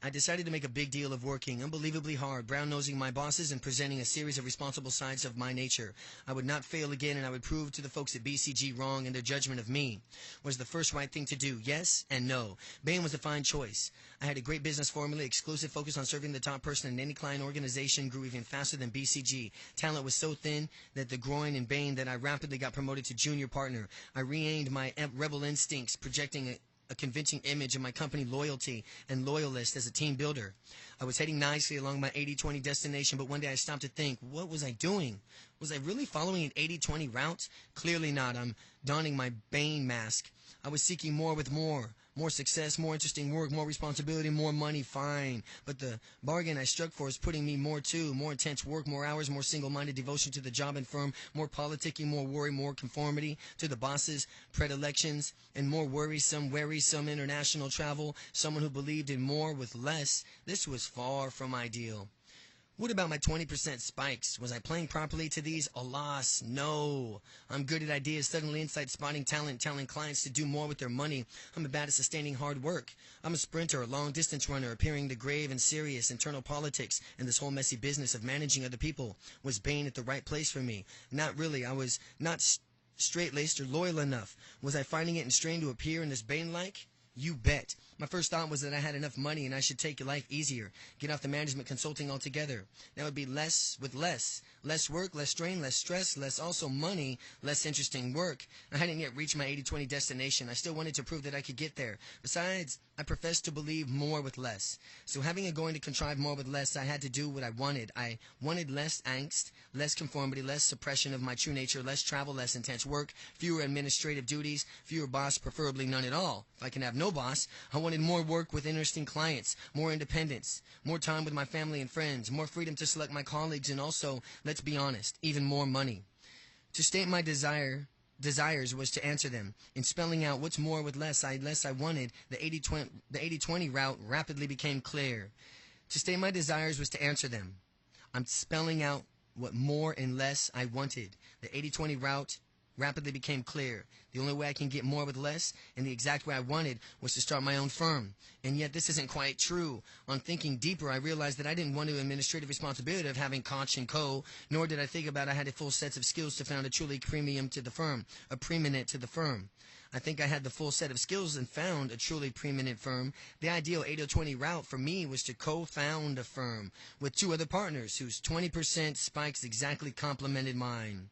I decided to make a big deal of working unbelievably hard, brown-nosing my bosses and presenting a series of responsible sides of my nature. I would not fail again, and I would prove to the folks at BCG wrong in their judgment of me. Was the first right thing to do? Yes and no. Bain was a fine choice. I had a great business formula, exclusive focus on serving the top person in any client organization, grew even faster than BCG. Talent was so thin that the groin in Bain that I rapidly got promoted to junior partner. I regained my rebel instincts, projecting a convincing image of my company loyalty and loyalist as a team builder. I was heading nicely along my 80-20 destination, but one day I stopped to think, what was I doing? Was I really following an 80-20 route? Clearly not. I'm donning my Bain mask. I was seeking more with more success, more interesting work, more responsibility, more money, fine. But the bargain I struck for is putting me more intense work, more hours, more single-minded devotion to the job and firm, more politicking, more worry, more conformity to the boss's predilections, and more worrisome international travel, someone who believed in more with less. This was far from ideal. What about my 20% spikes? Was I playing properly to these? Alas, no. I'm good at ideas, suddenly insight, spotting talent, telling clients to do more with their money. I'm bad at sustaining hard work. I'm a sprinter, a long-distance runner, appearing the grave and serious internal politics and this whole messy business of managing other people. Was Bain at the right place for me? Not really. I was not straight-laced or loyal enough. Was I finding it in strain to appear in this Bain-like? You bet. My first thought was that I had enough money and I should take life easier, get off the management consulting altogether. That would be less with less. Less work, less strain, less stress, less also money, less interesting work. I hadn't yet reached my 80-20 destination. I still wanted to prove that I could get there. Besides, I professed to believe more with less. So having a going to contrive more with less, I had to do what I wanted. I wanted less angst, less conformity, less suppression of my true nature, less travel, less intense work, fewer administrative duties, fewer boss, preferably none at all. If I can have no boss, I wanted more work with interesting clients, more independence, more time with my family and friends, more freedom to select my colleagues, and also, let's be honest, even more money. To state my desires was to answer them. In spelling out what's more with less I wanted, the 80-20 route rapidly became clear. To state my desires was to answer them. I'm spelling out what more and less I wanted. The 80-20 route rapidly became clear. The only way I can get more with less, and the exact way I wanted, was to start my own firm. And yet this isn't quite true. On thinking deeper, I realized that I didn't want the administrative responsibility of having Koch & Co., nor did I think about I had a full set of skills to found a truly preeminent to the firm. I think I had the full set of skills and found a truly preeminent firm. The ideal 80-20 route for me was to co-found a firm with two other partners whose 20% spikes exactly complemented mine.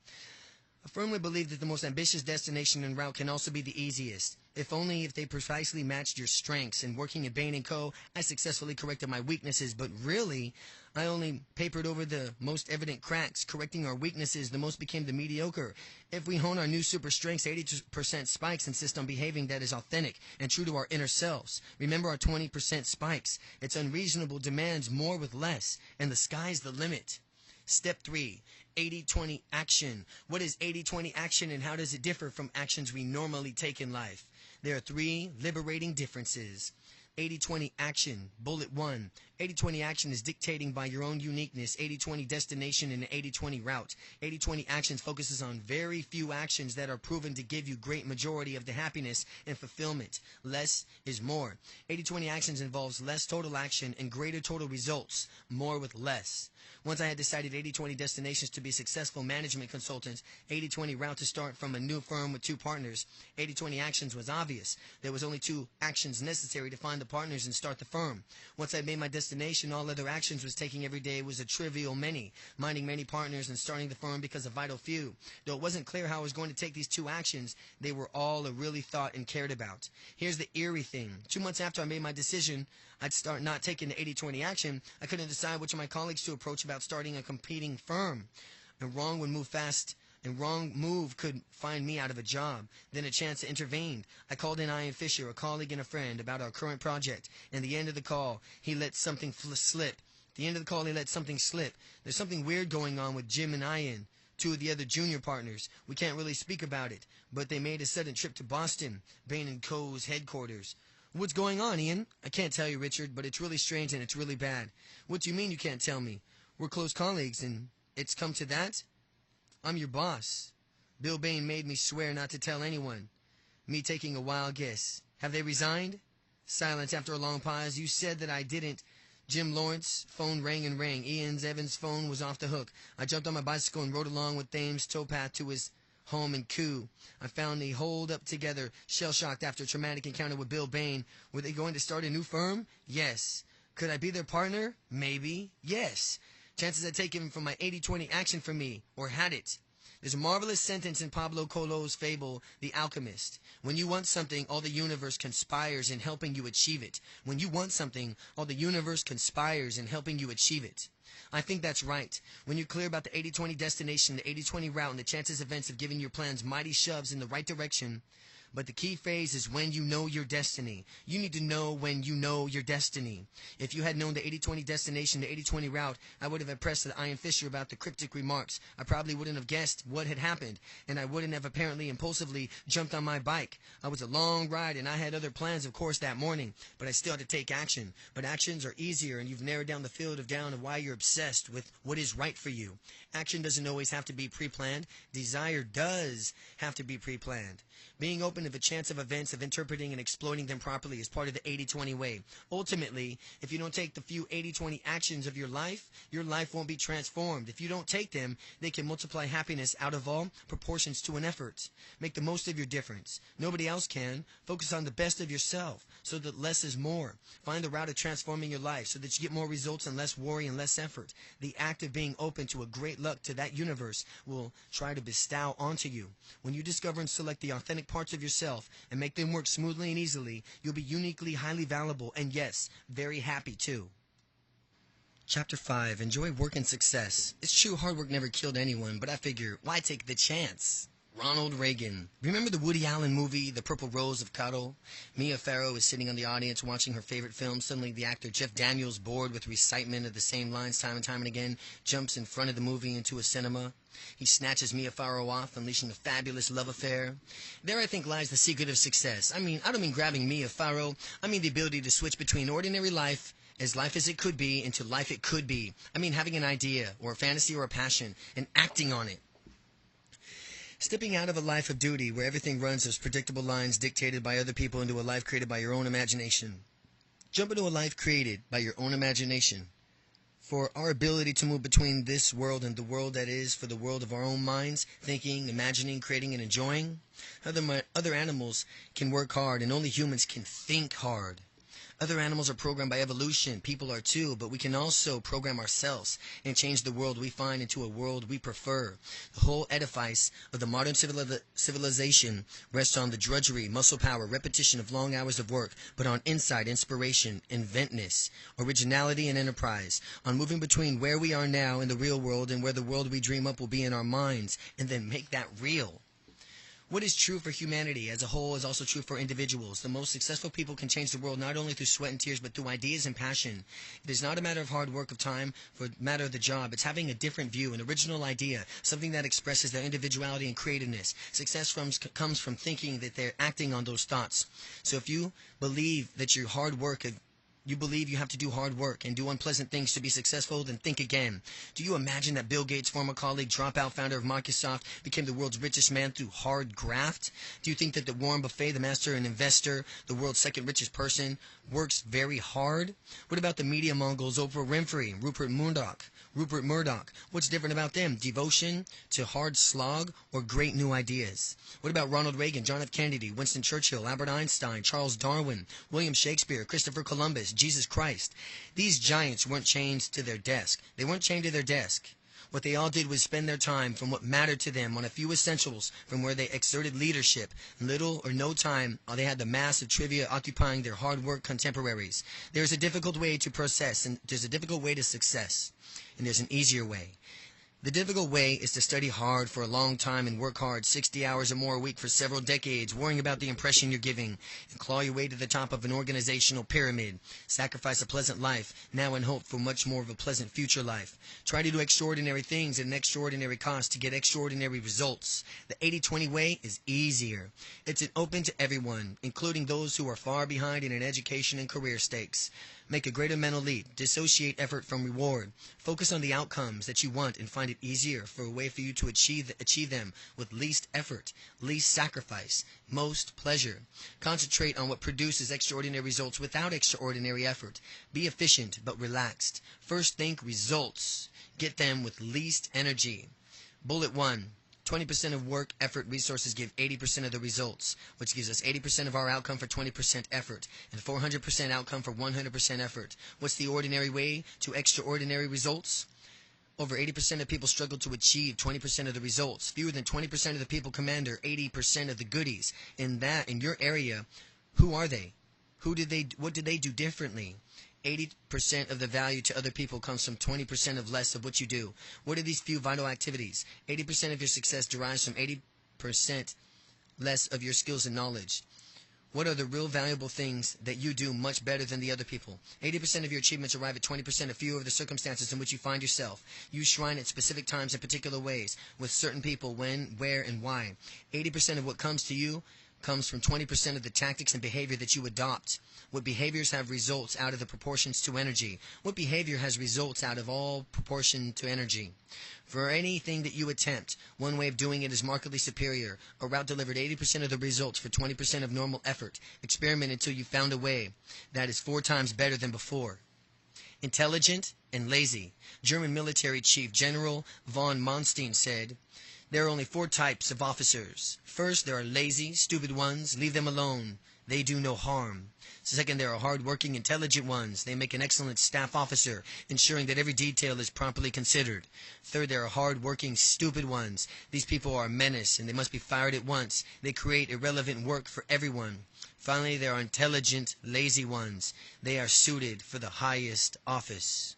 I firmly believe that the most ambitious destination and route can also be the easiest, if they precisely matched your strengths. In working at Bain & Co., I successfully corrected my weaknesses, but really, I only papered over the most evident cracks. Correcting our weaknesses, the most became the mediocre. If we hone our new super strengths, 80% spikes insist on behaving that is authentic and true to our inner selves. Remember our 20% spikes. It's unreasonable demands more with less, and the sky's the limit. Step 3, 80-20 action. What is 80-20 action and how does it differ from actions we normally take in life? There are 3 liberating differences. 80-20 action. Bullet 1. 80-20 action is dictating by your own uniqueness. 80-20 destination and 80-20 route. 80-20 actions focuses on very few actions that are proven to give you great majority of the happiness and fulfillment. Less is more. 80-20 actions involves less total action and greater total results. More with less. Once I had decided 80-20 destinations to be successful management consultants, 80-20 route to start from a new firm with 2 partners, 80-20 actions was obvious. There was only 2 actions necessary to find the partners and start the firm. Once I made my destination, all other actions was taking every day was a trivial many, minding many partners and starting the firm because a vital few. Though it wasn't clear how I was going to take these 2 actions, they were all I really thought and cared about. Here's the eerie thing. 2 months after I made my decision I'd start not taking the 80-20 action, I couldn't decide which of my colleagues to approach about starting a competing firm. A wrong would move fast, and wrong move could find me out of a job. Then a chance intervened. I called in Ian Fisher, a colleague and a friend, about our current project. And the end of the call, he let something slip. There's something weird going on with Jim and Ian, 2 of the other junior partners. We can't really speak about it, but they made a sudden trip to Boston, Bain & Co.'s headquarters. What's going on, Ian? I can't tell you, Richard, but it's really strange and it's really bad. What do you mean you can't tell me? We're close colleagues, and it's come to that? I'm your boss. Bill Bain made me swear not to tell anyone. Me taking a wild guess. Have they resigned? Silence after a long pause. You said that I didn't. Jim Lawrence phone rang and rang. Evans' phone was off the hook. I jumped on my bicycle and rode along with Thames towpath to his home in Kew. I found they holed up together, shell-shocked after a traumatic encounter with Bill Bain. Were they going to start a new firm? Yes. Could I be their partner? Maybe. Yes. Chances had taken from my 80-20 action for me, or had it. There's a marvelous sentence in Pablo Coelho's fable, The Alchemist. When you want something, all the universe conspires in helping you achieve it. When you want something, all the universe conspires in helping you achieve it. I think that's right. When you're clear about the 80-20 destination, the 80-20 route, and the chances events of giving your plans mighty shoves in the right direction. But the key phrase is when you know your destiny. You need to know when you know your destiny. If you had known the 80-20 destination, the 80-20 route, I would have impressed Ian Fisher about the cryptic remarks. I probably wouldn't have guessed what had happened, and I wouldn't have apparently impulsively jumped on my bike. I was a long ride, and I had other plans, of course, that morning, but I still had to take action. But actions are easier, and you've narrowed down the field of why you're obsessed with what is right for you. Action doesn't always have to be pre-planned. Desire does have to be pre-planned. Being open 1 of a chance of events, of interpreting and exploiting them properly as part of the 80-20 way. Ultimately, if you don't take the few 80-20 actions of your life won't be transformed. If you don't take them, they can multiply happiness out of all proportions to an effort. Make the most of your difference. Nobody else can. Focus on the best of yourself so that less is more. Find the route of transforming your life so that you get more results and less worry and less effort. The act of being open to a great luck to that universe will try to bestow onto you. When you discover and select the authentic parts of yourself and make them work smoothly and easily, you'll be uniquely, highly valuable, and yes, very happy too. Chapter 5. Enjoy work and success. It's true, hard work never killed anyone, but I figure, why take the chance? Ronald Reagan. Remember the Woody Allen movie, The Purple Rose of Cairo? Mia Farrow is sitting on the audience watching her favorite film. Suddenly the actor Jeff Daniels, bored with recitement of the same lines time and again, jumps in front of the movie into a cinema. He snatches Mia Farrow off, unleashing a fabulous love affair. There, I think, lies the secret of success. I don't mean grabbing Mia Farrow. I mean the ability to switch between ordinary life as it could be into life it could be. I mean having an idea or a fantasy or a passion and acting on it. Stepping out of a life of duty where everything runs as predictable lines dictated by other people into a life created by your own imagination. Jump into a life created by your own imagination. For our ability to move between this world and the world that is for the world of our own minds, thinking, imagining, creating, and enjoying. Other animals can work hard, and only humans can think hard. Other animals are programmed by evolution. People are too, but we can also program ourselves and change the world we find into a world we prefer. The whole edifice of the modern civilization rests on the drudgery, muscle power, repetition of long hours of work, but on insight, inspiration, inventness, originality, and enterprise, on moving between where we are now in the real world and where the world we dream up will be in our minds, and then make that real. What is true for humanity as a whole is also true for individuals. The most successful people can change the world not only through sweat and tears, but through ideas and passion. It is not a matter of hard work of time for a matter of the job. It's having a different view, an original idea, something that expresses their individuality and creativeness. Success comes from thinking that they're acting on those thoughts. So if you believe that your hard work you believe you have to do hard work and do unpleasant things to be successful, then think again. Do you imagine that Bill Gates, former colleague, dropout founder of Microsoft, became the world's richest man through hard graft? Do you think that Warren Buffett, the master and investor, the world's second richest person, works very hard? What about the media mongols, Oprah Winfrey, Rupert Murdoch? What's different about them? Devotion to hard slog or great new ideas? What about Ronald Reagan, John F. Kennedy, Winston Churchill, Albert Einstein, Charles Darwin, William Shakespeare, Christopher Columbus, Jesus Christ? These giants weren't chained to their desk. They weren't chained to their desk. What they all did was spend their time from what mattered to them on a few essentials from where they exerted leadership. Little or no time, they had the mass of trivia occupying their hard work contemporaries. There's a difficult way to process, and there's a difficult way to success, and there's an easier way. The difficult way is to study hard for a long time and work hard, 60 hours or more a week for several decades, worrying about the impression you're giving, and claw your way to the top of an organizational pyramid. Sacrifice a pleasant life, now in hope for much more of a pleasant future life. Try to do extraordinary things at an extraordinary cost to get extraordinary results. The 80-20 way is easier. It's open to everyone, including those who are far behind in an education and career stakes. Make a greater mental leap. Dissociate effort from reward. Focus on the outcomes that you want and find it easier for a way for you to achieve them with least effort, least sacrifice, most pleasure. Concentrate on what produces extraordinary results without extraordinary effort. Be efficient but relaxed. First think results. Get them with least energy. Bullet 1. 20% of work, effort, resources give 80% of the results, which gives us 80% of our outcome for 20% effort, and 400% outcome for 100% effort. What's the ordinary way to extraordinary results? Over 80% of people struggle to achieve 20% of the results. Fewer than 20% of the people commander 80% of the goodies. In your area, who are they? What did they do differently? 80% of the value to other people comes from 20% of less of what you do. What are these few vital activities? 80% of your success derives from 80% less of your skills and knowledge. What are the real valuable things that you do much better than the other people? 80% of your achievements arrive at 20% of fewer of the circumstances in which you find yourself. You shrine at specific times in particular ways, with certain people, when, where, and why. 80% of what comes to you comes from 20% of the tactics and behavior that you adopt. What behaviors have results out of the proportions to energy? What behavior has results out of all proportion to energy? For anything that you attempt, one way of doing it is markedly superior. A route delivered 80% of the results for 20% of normal effort. Experiment until you found a way that is 4 times better than before. Intelligent and lazy. German military chief General von Manstein said, "There are only 4 types of officers. First, there are lazy, stupid ones. Leave them alone. They do no harm. Second, there are hard-working, intelligent ones. They make an excellent staff officer, ensuring that every detail is properly considered. Third, there are hard-working, stupid ones. These people are a menace, and they must be fired at once. They create irrelevant work for everyone. Finally, there are intelligent, lazy ones. They are suited for the highest office."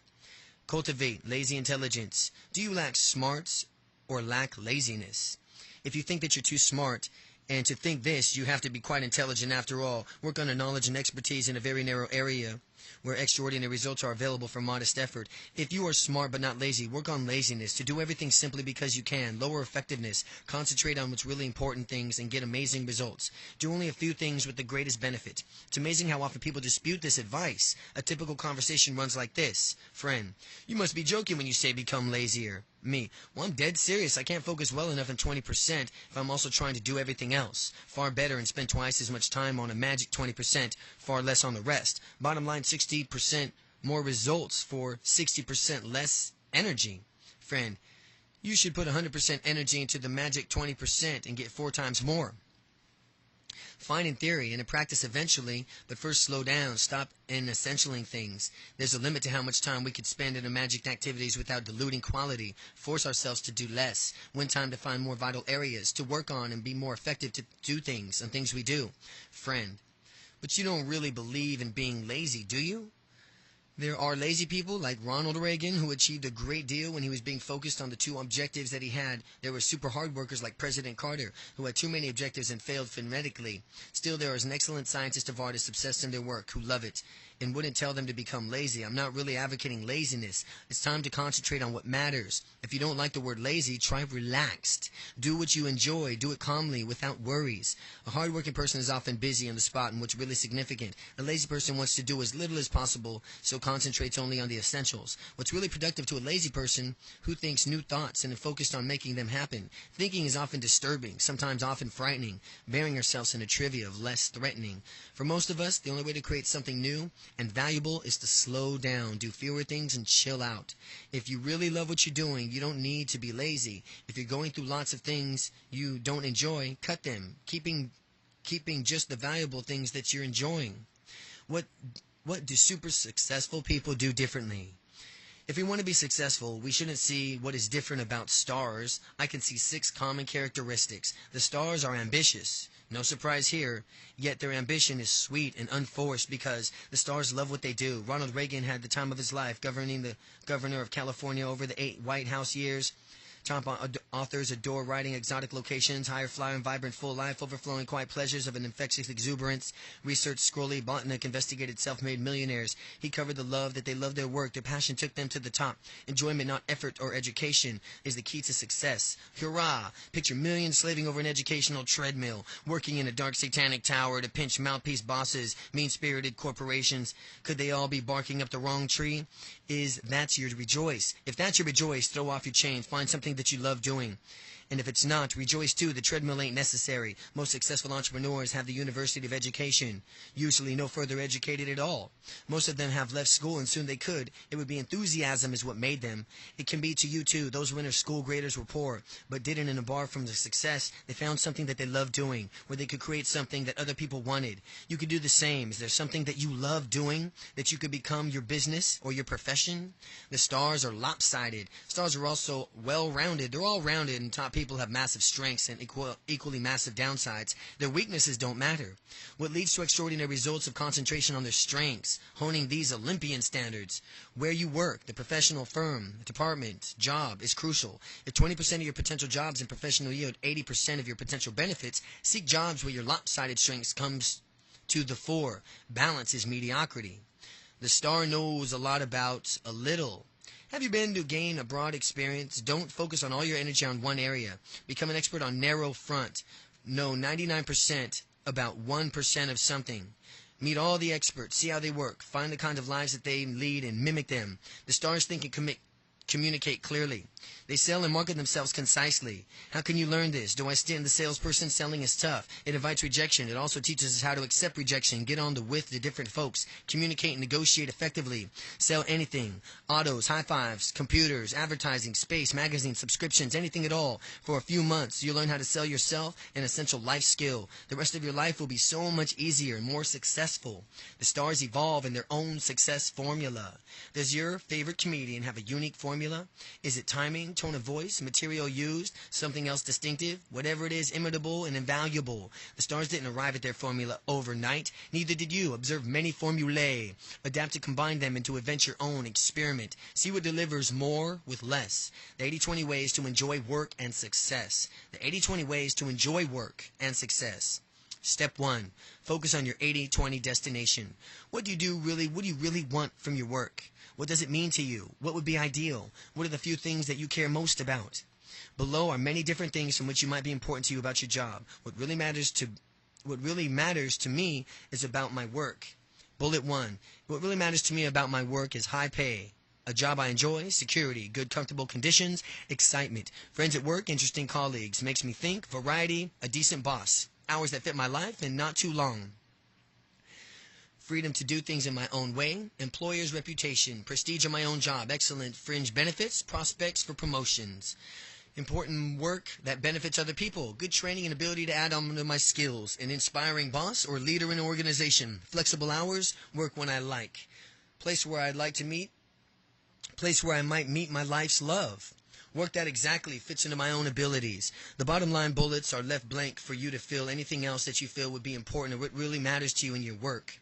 Cultivate lazy intelligence. Do you lack smarts or lack laziness? If you think that you're too smart, and to think this, you have to be quite intelligent after all. Work on a knowledge and expertise in a very narrow area where extraordinary results are available for modest effort. If you are smart but not lazy, work on laziness. To do everything simply because you can. Lower effectiveness. Concentrate on what's really important things and get amazing results. Do only a few things with the greatest benefit. It's amazing how often people dispute this advice. A typical conversation runs like this. Friend: "You must be joking when you say become lazier." Me: "Well, I'm dead serious. I can't focus well enough on 20% if I'm also trying to do everything else. Far better and spend twice as much time on a magic 20%, far less on the rest. Bottom line, 60% more results for 60% less energy." Friend: "You should put 100% energy into the magic 20% and get 4 times more." Fine in theory and in practice eventually, but first slow down, stop essentialing things. There's a limit to how much time we could spend in our magic activities without diluting quality. Force ourselves to do less. Win time to find more vital areas to work on and be more effective to do things and things we do. Friend: "But you don't really believe in being lazy, do you?" There are lazy people like Ronald Reagan who achieved a great deal when he was being focused on the 2 objectives that he had. There were super hard workers like President Carter who had too many objectives and failed phonetically. Still, there is an excellent scientist of artists obsessed in their work who love it and wouldn't tell them to become lazy. I'm not really advocating laziness. It's time to concentrate on what matters. If you don't like the word lazy, try relaxed. Do what you enjoy. Do it calmly, without worries. A hardworking person is often busy on the spot and what's really significant. A lazy person wants to do as little as possible, so concentrates only on the essentials. What's really productive to a lazy person who thinks new thoughts and is focused on making them happen. Thinking is often disturbing, sometimes often frightening, burying ourselves in a trivia of less threatening. For most of us, the only way to create something new and valuable is to slow down, do fewer things, and chill out. If you really love what you're doing, you don't need to be lazy. If you're going through lots of things you don't enjoy, cut them, keeping just the valuable things that you're enjoying. What do super successful people do differently? If we want to be successful, we shouldn't see what is different about stars. I can see 6 common characteristics. The stars are ambitious. No surprise here, yet their ambition is sweet and unforced because the stars love what they do. Ronald Reagan had the time of his life governing the governor of California over the 8 White House years. Top authors adore writing exotic locations, higher flying, vibrant, full life, overflowing quiet pleasures of an infectious exuberance. Research Scrolly Botnick investigated self-made millionaires. He covered the love that they loved their work. Their passion took them to the top. Enjoyment, not effort or education, is the key to success. Hurrah! Picture millions slaving over an educational treadmill, working in a dark satanic tower to pinch mouthpiece bosses, mean-spirited corporations. Could they all be barking up the wrong tree? Is that your rejoice? If that's your rejoice, throw off your chains. Find something that you love doing. And if it's not, rejoice too. The treadmill ain't necessary. Most successful entrepreneurs have the University of Education, usually no further educated at all. Most of them have left school and soon they could. It would be enthusiasm is what made them. It can be to you too. Those winners school graders were poor, but didn't embark from the success. They found something that they loved doing, where they could create something that other people wanted. You could do the same. Is there something that you love doing that you could become your business or your profession? The stars are lopsided. Stars are also well-rounded. They're all rounded, and top people have massive strengths and equally massive downsides. Their weaknesses don't matter. What leads to extraordinary results of concentration on their strengths, honing these Olympian standards. Where you work, the professional firm, department, job is crucial. If 20% of your potential jobs in professional yield 80% of your potential benefits, seek jobs where your lopsided strengths comes to the fore. Balance is mediocrity. The star knows a lot about a little. Have you been to gain a broad experience? Don't focus on all your energy on one area. Become an expert on narrow front. Know 99% about 1% of something. Meet all the experts, see how they work, find the kind of lives that they lead and mimic them. The stars think and communicate clearly. They sell and market themselves concisely. How can you learn this? Do I stand the salesperson? Selling is tough. It invites rejection. It also teaches us how to accept rejection, get on with the different folks, communicate and negotiate effectively. Sell anything. Autos, high fives, computers, advertising, space, magazines, subscriptions, anything at all. For a few months, you'll learn how to sell yourself, an essential life skill. The rest of your life will be so much easier and more successful. The stars evolve in their own success formula. Does your favorite comedian have a unique formula? Is it timing, tone of voice, material used, something else distinctive? Whatever it is, imitable and invaluable. The stars didn't arrive at their formula overnight. Neither did you. Observe many formulae. Adapt to combine them into a venture own experiment. See what delivers more with less. The 80-20 ways to enjoy work and success. The 80-20 ways to enjoy work and success. Step 1. Focus on your 80-20 destination. What do you really want from your work? What does it mean to you? What would be ideal? What are the few things that you care most about? Below are many different things from which you might be important to you about your job. What really matters to me is about my work. Bullet 1. What really matters to me about my work is high pay, a job I enjoy, security, good comfortable conditions, excitement, friends at work, interesting colleagues, makes me think, variety, a decent boss, hours that fit my life and not too long. Freedom to do things in my own way, employer's reputation, prestige of my own job, excellent fringe benefits, prospects for promotions, important work that benefits other people, good training and ability to add on to my skills, an inspiring boss or leader in an organization, flexible hours, work when I like, place where I might meet my life's love. Work that exactly fits into my own abilities. The bottom line bullets are left blank for you to fill anything else that you feel would be important or what really matters to you in your work.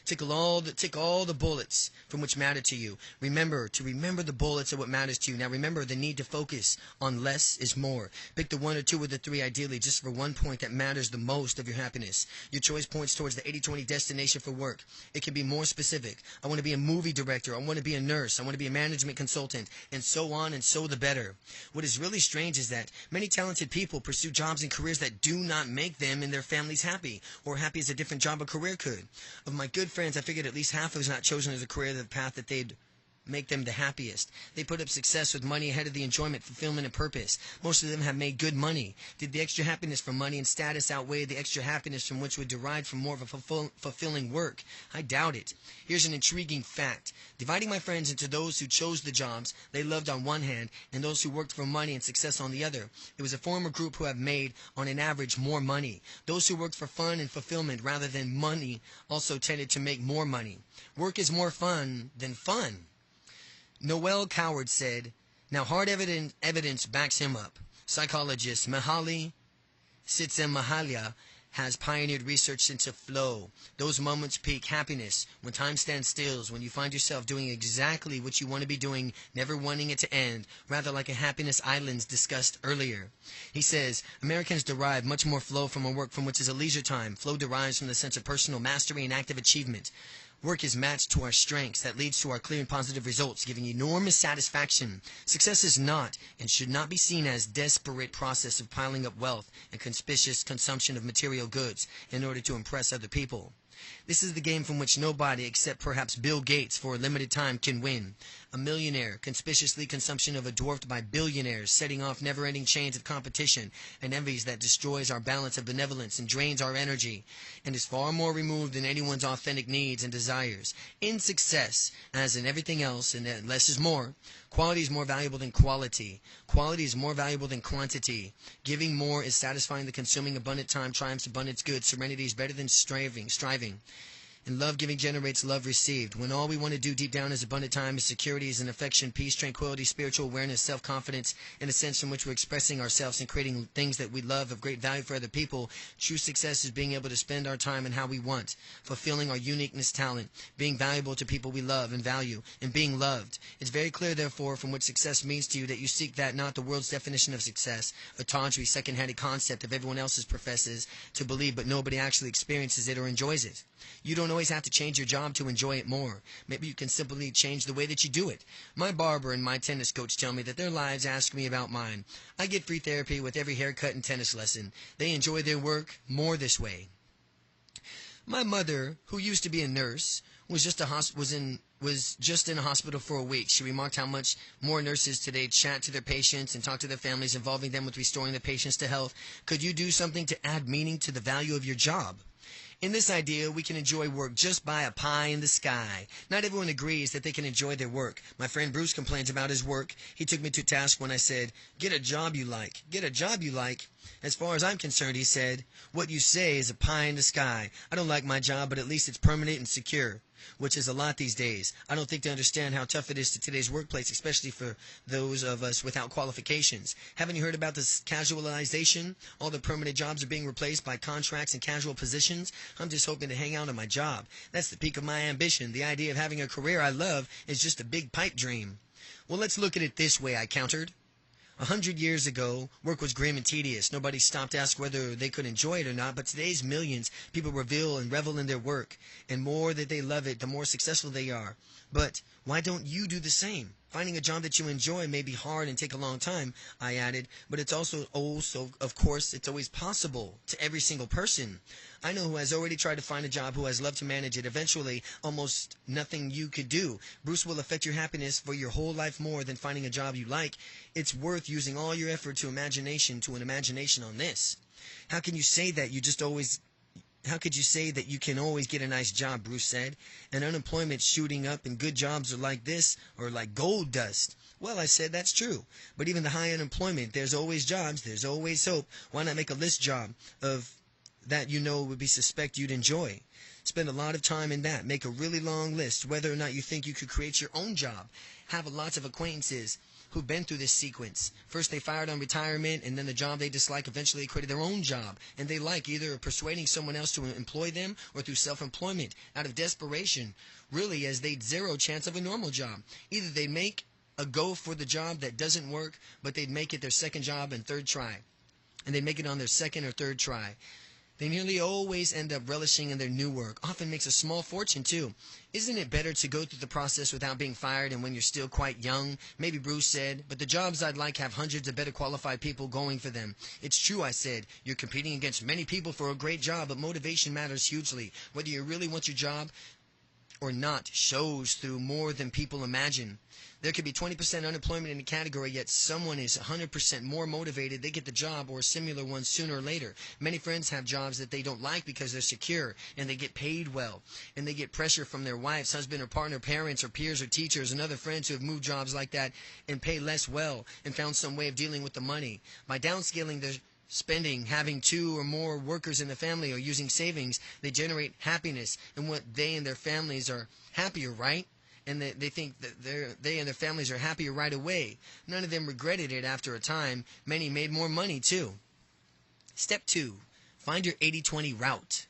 Tick all the bullets from which matter to you. Remember the bullets of what matters to you. Now remember the need to focus on less is more. Pick the 1 or 2 or the 3 ideally just for one point that matters the most of your happiness. Your choice points towards the 80-20 destination for work. It can be more specific. I want to be a movie director. I want to be a nurse. I want to be a management consultant, and so on and so the better. What is really strange is that many talented people pursue jobs and careers that do not make them and their families happy, or happy as a different job or career could. Of my good friends, I figured at least half was not chosen as a career the path that they'd make them the happiest. They put up success with money ahead of the enjoyment, fulfillment, and purpose. Most of them have made good money. Did the extra happiness from money and status outweigh the extra happiness from which would derive from more of a fulfilling work? I doubt it. Here's an intriguing fact. Dividing my friends into those who chose the jobs they loved on one hand and those who worked for money and success on the other, it was a former group who have made, on an average, more money. Those who worked for fun and fulfillment rather than money also tended to make more money. Work is more fun than fun. Noel Coward said, now hard evidence backs him up. Psychologist Mihaly Csikszentmihalyi has pioneered research into flow. Those moments peak happiness, when time stands still, when you find yourself doing exactly what you want to be doing, never wanting it to end, rather like a happiness islands discussed earlier. He says, Americans derive much more flow from a work from which is a leisure time. Flow derives from the sense of personal mastery and active achievement. Work is matched to our strengths that leads to our clear and positive results, giving enormous satisfaction. Success is not and should not be seen as desperate process of piling up wealth and conspicuous consumption of material goods in order to impress other people. This is the game from which nobody except perhaps Bill Gates for a limited time can win. A millionaire, conspicuously consumption of a dwarfed by billionaires, setting off never-ending chains of competition and envies that destroys our balance of benevolence and drains our energy, and is far more removed than anyone's authentic needs and desires. In success, as in everything else, and less is more, quality is more valuable than quality. Quality is more valuable than quantity. Giving more is satisfying the consuming. Abundant time triumphs abundance good. Serenity is better than striving. And love giving generates love received. When all we want to do deep down is abundant time, is security, is an affection, peace, tranquility, spiritual awareness, self-confidence, in a sense in which we're expressing ourselves and creating things that we love of great value for other people. True success is being able to spend our time in how we want, fulfilling our uniqueness, talent, being valuable to people we love and value, and being loved. It's very clear, therefore, from what success means to you that you seek that, not the world's definition of success, a tawdry, second-handed concept of everyone else's professes to believe, but nobody actually experiences it or enjoys it. You don't always have to change your job to enjoy it more. Maybe you can simply change the way that you do it. My barber and my tennis coach tell me that their lives ask me about mine. I get free therapy with every haircut and tennis lesson. They enjoy their work more this way. My mother, who used to be a nurse, was just in a hospital for a week. She remarked how much more nurses today chat to their patients and talk to their families, involving them with restoring their patients to health. Could you do something to add meaning to the value of your job? In this idea, we can enjoy work just by a pie in the sky. Not everyone agrees that they can enjoy their work. My friend Bruce complains about his work. He took me to task when I said, "Get a job you like." Get a job you like? As far as I'm concerned, he said, what you say is a pie in the sky. I don't like my job, but at least it's permanent and secure, which is a lot these days. I don't think they understand how tough it is to today's workplace, especially for those of us without qualifications. Haven't you heard about this casualization? All the permanent jobs are being replaced by contracts and casual positions. I'm just hoping to hang out on my job. That's the peak of my ambition. The idea of having a career I love is just a big pipe dream. Well, let's look at it this way, I countered. 100 years ago, work was grim and tedious. Nobody stopped to ask whether they could enjoy it or not, but today's millions, people reveal and revel in their work, and more that they love it, the more successful they are. But why don't you do the same? Finding a job that you enjoy may be hard and take a long time, I added, but it's also, of course, it's always possible to every single person. I know who has already tried to find a job, who has loved to manage it. Eventually, almost nothing you could do. Bruce will affect your happiness for your whole life more than finding a job you like. It's worth using all your effort to an imagination on this. How can you say that How could you say that you can always get a nice job, Bruce said, and unemployment's shooting up and good jobs are like this or like gold dust? Well, I said, that's true. But even the high unemployment, there's always jobs, there's always hope. Why not make a list job of that you know would be suspect you'd enjoy? Spend a lot of time in that. Make a really long list, whether or not you think you could create your own job. Have lots of acquaintances who've been through this sequence. First they fired on retirement, and then the job they dislike eventually created their own job, and they like either persuading someone else to employ them or through self-employment out of desperation, really, as they'd zero chance of a normal job. Either they make a go for the job that doesn't work, but they'd make it their second job and third try, and they'd make it on their second or third try. They nearly always end up relishing in their new work, often makes a small fortune too. Isn't it better to go through the process without being fired and when you're still quite young? Maybe Bruce said, but the jobs I'd like have hundreds of better qualified people going for them. It's true, I said. You're competing against many people for a great job, but motivation matters hugely. Whether you really want your job or not shows through more than people imagine. There could be 20% unemployment in a category, yet someone is 100% more motivated. They get the job or a similar one sooner or later. Many friends have jobs that they don't like because they're secure and they get paid well. And they get pressure from their wives, husband or partner, parents or peers or teachers and other friends who have moved jobs like that and pay less well and found some way of dealing with the money. By downscaling their spending, having two or more workers in the family, or using savings, they generate happiness, and what they and their families are happier, right? And they think that they and their families are happier right away. None of them regretted it after a time. Many made more money too. Step 2. Find your 80-20 route.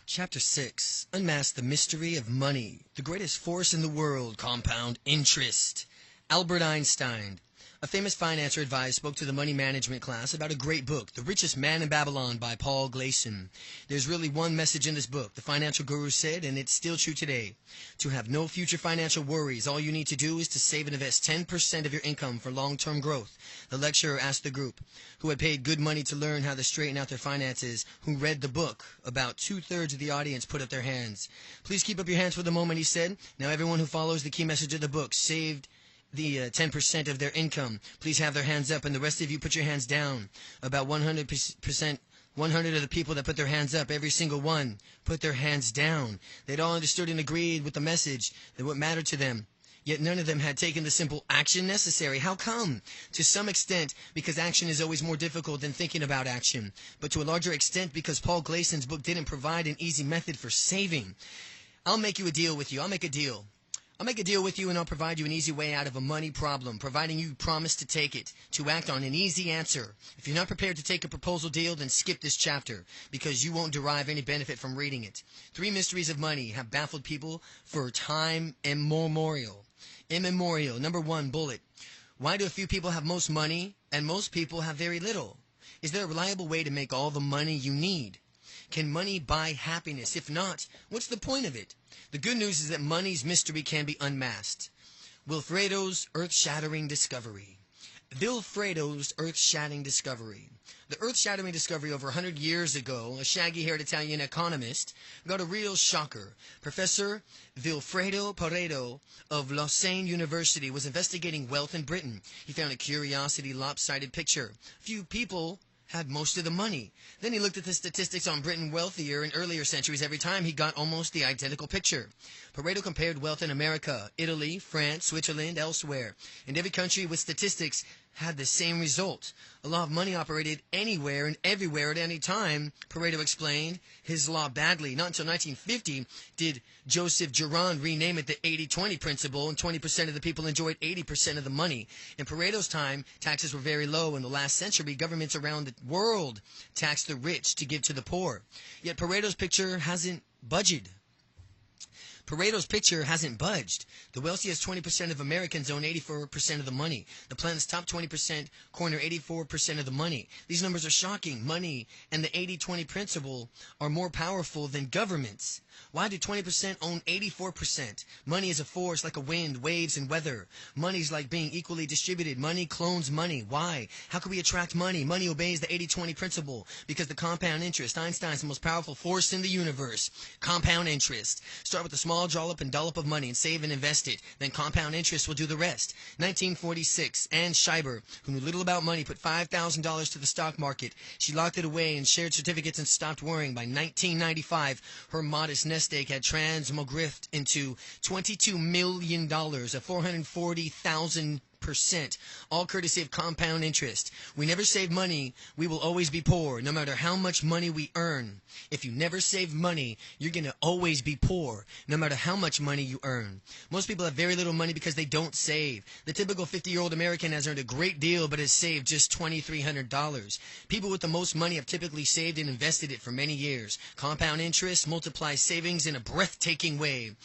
Chapter 6. Unmask the mystery of money. The greatest force in the world, compound interest. Albert Einstein, a famous financier, advised, spoke to the money management class about a great book, The Richest Man in Babylon by Paul Gleason. There's really one message in this book, the financial guru said, and it's still true today. To have no future financial worries, all you need to do is to save and invest 10% of your income for long-term growth. The lecturer asked the group, who had paid good money to learn how to straighten out their finances, who read the book. About 2/3 of the audience put up their hands. Please keep up your hands for the moment, he said. Now everyone who follows the key message of the book saved the 10% of their income. Please have their hands up, and the rest of you put your hands down. About 100%, 100 of the people that put their hands up, every single one, put their hands down. They'd all understood and agreed with the message, that what mattered to them. Yet none of them had taken the simple action necessary. How come? To some extent, because action is always more difficult than thinking about action. But to a larger extent, because Paul Gleason's book didn't provide an easy method for saving. I'll make you a deal with you. I'll make a deal. I'll make a deal with you, and I'll provide you an easy way out of a money problem, providing you promise to take it, to act on an easy answer. If you're not prepared to take a proposal deal, then skip this chapter, because you won't derive any benefit from reading it. 3 mysteries of money have baffled people for time immemorial. Number 1, bullet. Why do a few people have most money, and most people have very little? Is there a reliable way to make all the money you need? Can money buy happiness? If not, what's the point of it? The good news is that money's mystery can be unmasked. Wilfredo's earth-shattering discovery. Vilfredo's earth-shattering discovery. The earth-shattering discovery over 100 years ago, a shaggy-haired Italian economist got a real shocker. Professor Vilfredo Pareto of Lausanne University was investigating wealth in Britain. He found a curiosity lopsided picture. Few people had most of the money. Then he looked at the statistics on Britain wealthier in earlier centuries. Every time he got almost the identical picture. Pareto compared wealth in America, Italy, France, Switzerland, elsewhere. And every country with statistics had the same result. A law of money operated anywhere and everywhere at any time, Pareto explained his law badly. Not until 1950 did Joseph Girard rename it the 80-20 principle, and 20% of the people enjoyed 80% of the money. In Pareto's time, taxes were very low. In the last century, governments around the world taxed the rich to give to the poor. Yet Pareto's picture hasn't budged. Pareto's picture hasn't budged. The wealthiest 20% of Americans own 84% of the money. The planet's top 20% corner 84% of the money. These numbers are shocking. Money and the 80-20 principle are more powerful than governments. Why do 20% own 84%? Money is a force like a wind, waves, and weather. Money's like being equally distributed. Money clones money. Why? How can we attract money? Money obeys the 80-20 principle because the compound interest. Einstein's the most powerful force in the universe. Compound interest. Start with a small dollop and dollop of money and save and invest it. Then compound interest will do the rest. 1946, Ann Scheiber, who knew little about money, put $5,000 to the stock market. She locked it away in shared certificates and stopped worrying. By 1995, her modest nest egg had transmogriffed into $22 million, a 440,000%, all courtesy of compound interest. We never save money, we will always be poor, no matter how much money we earn. If you never save money, you're going to always be poor, no matter how much money you earn. Most people have very little money because they don't save. The typical 50-year-old American has earned a great deal but has saved just $2,300. People with the most money have typically saved and invested it for many years. Compound interest multiplies savings in a breathtaking way.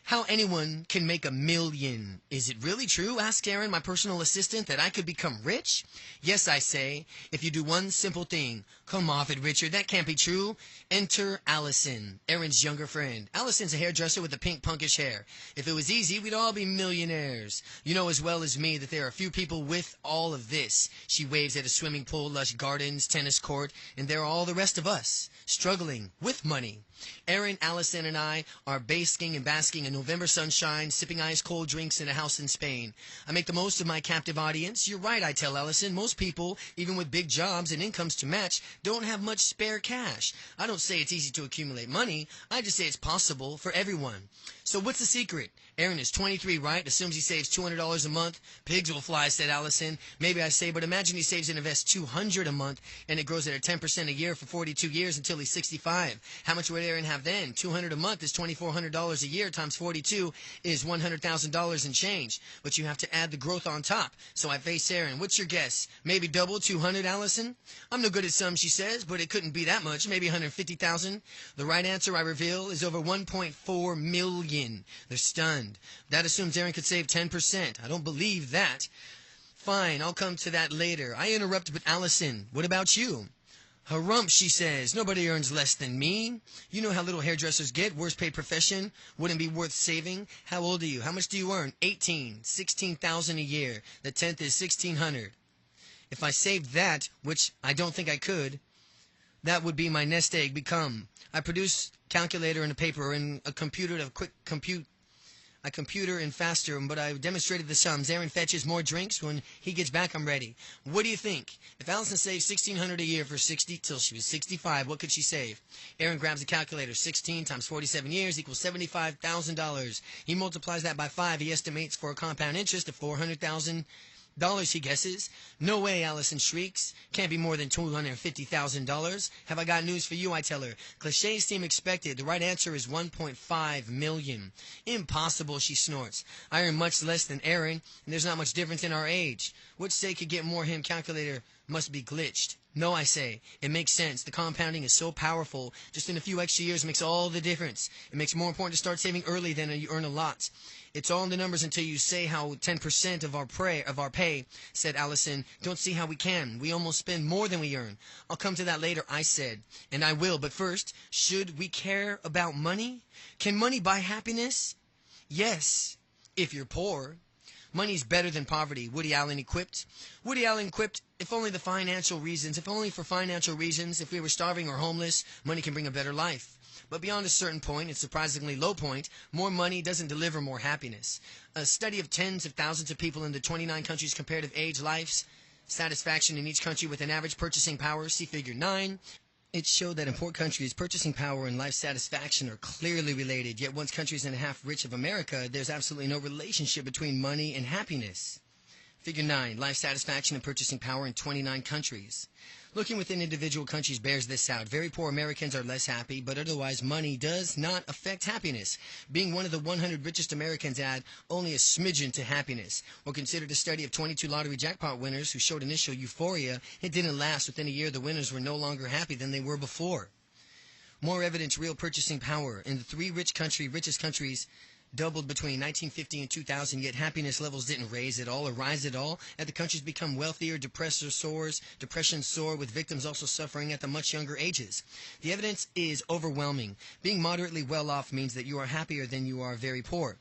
How anyone can make $1 million. Is it really true, asked Aaron, my personal assistant, that I could become rich? Yes, I say, if you do one simple thing. Come off it, Richard. That can't be true. Enter Allison, Aaron's younger friend. Allison's a hairdresser with the pink punkish hair. If it was easy, we'd all be millionaires. You know as well as me that there are few people with all of this. She waves at a swimming pool, lush gardens, tennis court, and there are all the rest of us, struggling with money. Aaron, Allison, and I are basking and basking in November sunshine, sipping ice-cold drinks in a house in Spain. I make the most of my captive audience. You're right, I tell Allison. Most people, even with big jobs and incomes to match, don't have much spare cash. I don't say it's easy to accumulate money. I just say it's possible for everyone. So what's the secret? Aaron is 23, right? Assumes he saves $200 a month. Pigs will fly, said Allison. Maybe I say, but imagine he saves and invests $200 a month, and it grows at a 10% a year for 42 years until he's 65. How much would Aaron have then? $200 a month is $2,400 a year times 42 is $100,000 and change. But you have to add the growth on top. So I face Aaron. What's your guess? Maybe double 200, Allison? I'm no good at sums, she says, but it couldn't be that much. Maybe 150,000. The right answer, I reveal, is over 1.4 million. They're stunned. That assumes Aaron could save 10%. I don't believe that. Fine, I'll come to that later. I interrupt, but Allison, what about you? Harump, she says. Nobody earns less than me. You know how little hairdressers get. Worst paid profession. Wouldn't be worth saving. How old are you? How much do you earn? 18. 16,000 a year. The 10th is 1,600. If I saved that, which I don't think I could, that would be my nest egg become. I produce calculator and a paper and a computer to quick compute. I computer and faster, but I demonstrated the sums. Aaron fetches more drinks. When he gets back, I'm ready. What do you think? If Allison saved $1,600 a year for 60 till she was 65, what could she save? Aaron grabs a calculator. 16 times 47 years equals $75,000. He multiplies that by 5. He estimates for a compound interest of $400,000. He guesses. No way, Allison shrieks. Can't be more than $250,000. Have I got news for you, I tell her. Clichés seem expected. The right answer is 1.5 million. Impossible, she snorts. I earn much less than Aaron, and there's not much difference in our age. Which say could get more him calculator must be glitched. No, I say. It makes sense. The compounding is so powerful. Just in a few extra years makes all the difference. It makes it more important to start saving early than you earn a lot. It's all in the numbers until you say how 10% of our pay, said Allison. Don't see how we can. We almost spend more than we earn. I'll come to that later, I said. And I will. But first, should we care about money? Can money buy happiness? Yes, if you're poor. Money's better than poverty, Woody Allen quipped. Woody Allen quipped, if only for financial reasons, if we were starving or homeless, money can bring a better life. But beyond a certain point, a surprisingly low point, more money doesn't deliver more happiness. A study of tens of thousands of people in the 29 countries' comparative age, lives, satisfaction in each country with an average purchasing power, see figure 9. It showed that in poor countries, purchasing power and life satisfaction are clearly related, yet once countries and a half rich of America, there's absolutely no relationship between money and happiness. Figure 9, life satisfaction and purchasing power in 29 countries. Looking within individual countries bears this out. Very poor Americans are less happy, but otherwise money does not affect happiness. Being one of the 100 richest Americans add only a smidgen to happiness. Or consider the study of 22 lottery jackpot winners who showed initial euphoria. It didn't last. Within a year, the winners were no longer happy than they were before. More evidence, real purchasing power. In the three richest countries, doubled between 1950 and 2000, yet happiness levels didn't raise at all or rise at all. As the countries become wealthier, depression soar, with victims also suffering at the much younger ages. The evidence is overwhelming. Being moderately well off means that you are happier than you are very poor.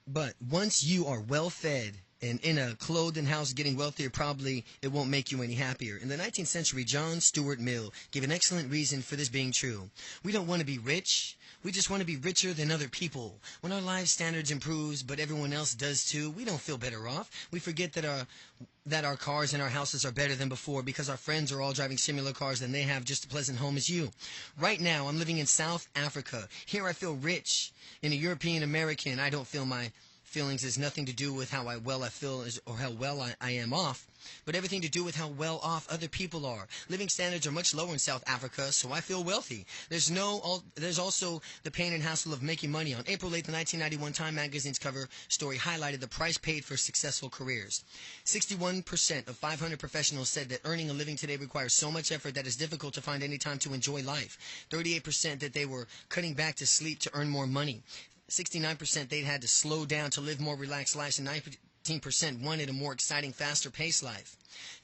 But once you are well fed and in a clothed house getting wealthier, probably it won't make you any happier. In the 19th century, John Stuart Mill gave an excellent reason for this being true. We don't want to be rich. We just want to be richer than other people. When our life standards improves, but everyone else does too, we don't feel better off. We forget that our cars and our houses are better than before because our friends are all driving similar cars and they have just a pleasant home as you. Right now, I'm living in South Africa. Here I feel rich. In a European American, I don't feel my feelings has nothing to do with how well I feel or how well I am off, but everything to do with how well off other people are. Living standards are much lower in South Africa, so I feel wealthy. There's also the pain and hassle of making money. On April 8th, the 1991 Time magazine's cover story highlighted the price paid for successful careers. 61% of 500 professionals said that earning a living today requires so much effort that it's difficult to find any time to enjoy life. 38% that they were cutting back to sleep to earn more money. 69% they'd had to slow down to live more relaxed lives, and 19% wanted a more exciting, faster-paced life.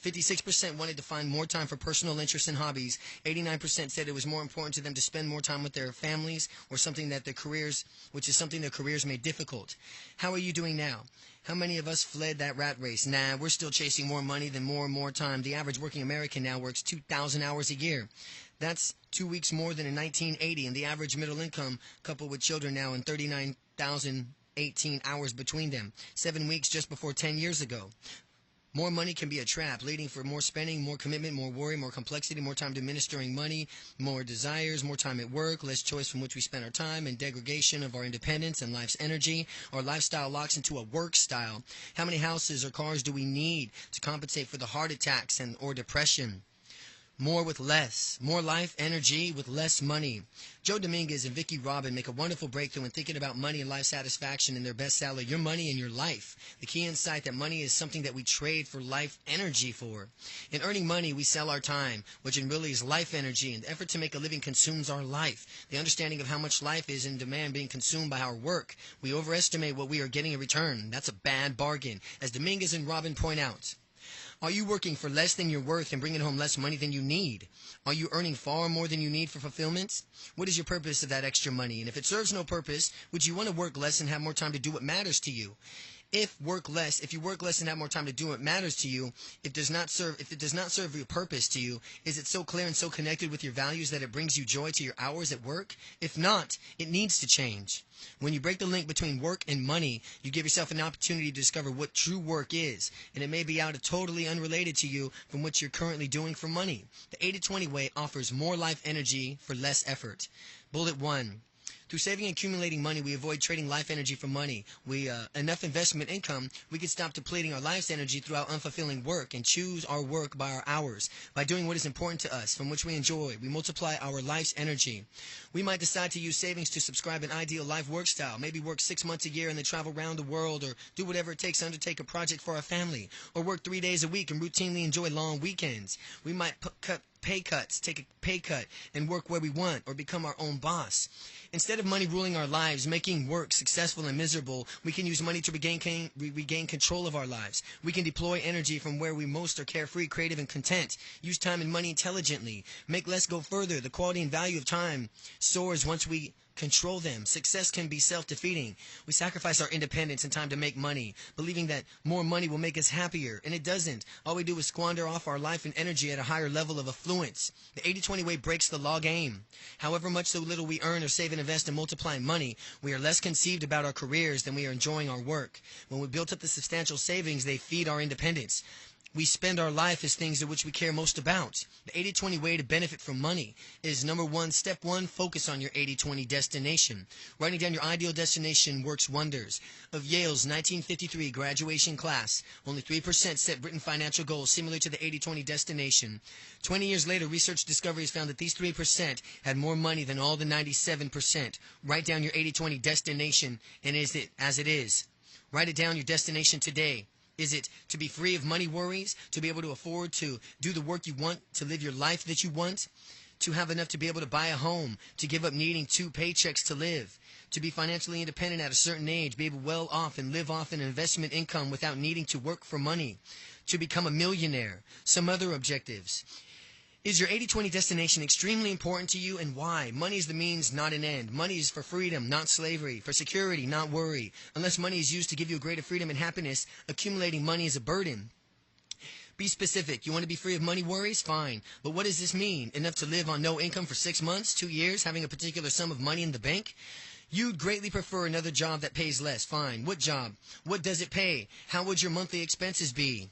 56% wanted to find more time for personal interests and hobbies. 89% said it was more important to them to spend more time with their families or something that their careers made difficult. How are you doing now? How many of us fled that rat race? Nah, we're still chasing more money than more and more time. The average working American now works 2,000 hours a year. That's 2 weeks more than in 1980, and the average middle income couple with children now in 39,018 hours between them. 7 weeks just before 10 years ago. More money can be a trap, leading for more spending, more commitment, more worry, more complexity, more time administering money, more desires, more time at work, less choice from which we spend our time, and degradation of our independence and life's energy. Our lifestyle locks into a work style. How many houses or cars do we need to compensate for the heart attacks or depression? More with less. More life energy with less money. Joe Dominguez and Vicki Robin make a wonderful breakthrough in thinking about money and life satisfaction in their bestseller, Your Money and Your Life. The key insight that money is something that we trade for life energy for. In earning money, we sell our time, which in really is life energy, and the effort to make a living consumes our life. The understanding of how much life is in demand being consumed by our work. We overestimate what we are getting in return. That's a bad bargain, as Dominguez and Robin point out. Are you working for less than you're worth and bringing home less money than you need? Are you earning far more than you need for fulfillment? What is your purpose of that extra money? And if it serves no purpose, would you want to work less and have more time to do what matters to you? If you work less and have more time to do what matters to you, if it does not serve your purpose to you, is it so clear and so connected with your values that it brings you joy to your hours at work? If not, it needs to change. When you break the link between work and money, you give yourself an opportunity to discover what true work is, and it may be totally unrelated to you from what you're currently doing for money. The 80-20 way offers more life energy for less effort. Bullet 1. Through saving and accumulating money, we avoid trading life energy for money. Enough investment income, we can stop depleting our life's energy throughout unfulfilling work and choose our work by our hours. By doing what is important to us, from which we enjoy, we multiply our life's energy. We might decide to use savings to subscribe an ideal life work style, maybe work 6 months a year and then travel around the world, or do whatever it takes to undertake a project for our family, or work 3 days a week and routinely enjoy long weekends. We might take a pay cut and work where we want, or become our own boss. Instead of money ruling our lives, making work successful and miserable, we can use money to regain control of our lives. We can deploy energy from where we most are carefree, creative, and content. Use time and money intelligently. Make less go further. The quality and value of time soars once we Control them. Success can be self-defeating. We sacrifice our independence and time to make money, believing that more money will make us happier, and it doesn't. All we do is squander off our life and energy at a higher level of affluence. The 80-20 way breaks the law game. However much or little we earn or save and invest and multiply money, we are less conceived about our careers than we are enjoying our work. When we built up the substantial savings, they feed our independence. We spend our life as things in which we care most about. The 80-20 way to benefit from money is number one, step one, focus on your 80-20 destination. Writing down your ideal destination works wonders. Of Yale's 1953 graduation class, only 3% set written financial goals similar to the 80-20 destination. 20 years later, research discoveries found that these 3% had more money than all the 97%. Write down your 80-20 destination and is it as it is. Write it down, your destination today. Is it to be free of money worries, to be able to afford to do the work you want, to live your life that you want, to have enough to be able to buy a home, to give up needing 2 paychecks to live, to be financially independent at a certain age, be able well off and live off an investment income without needing to work for money, to become a millionaire, some other objectives. Is your 80-20 destination extremely important to you, and why? Money is the means, not an end. Money is for freedom, not slavery, for security, not worry. Unless money is used to give you greater freedom and happiness, accumulating money is a burden. Be specific. You want to be free of money worries? Fine. But what does this mean? Enough to live on no income for 6 months, 2 years, having a particular sum of money in the bank? You'd greatly prefer another job that pays less. Fine. What job? What does it pay? How would your monthly expenses be?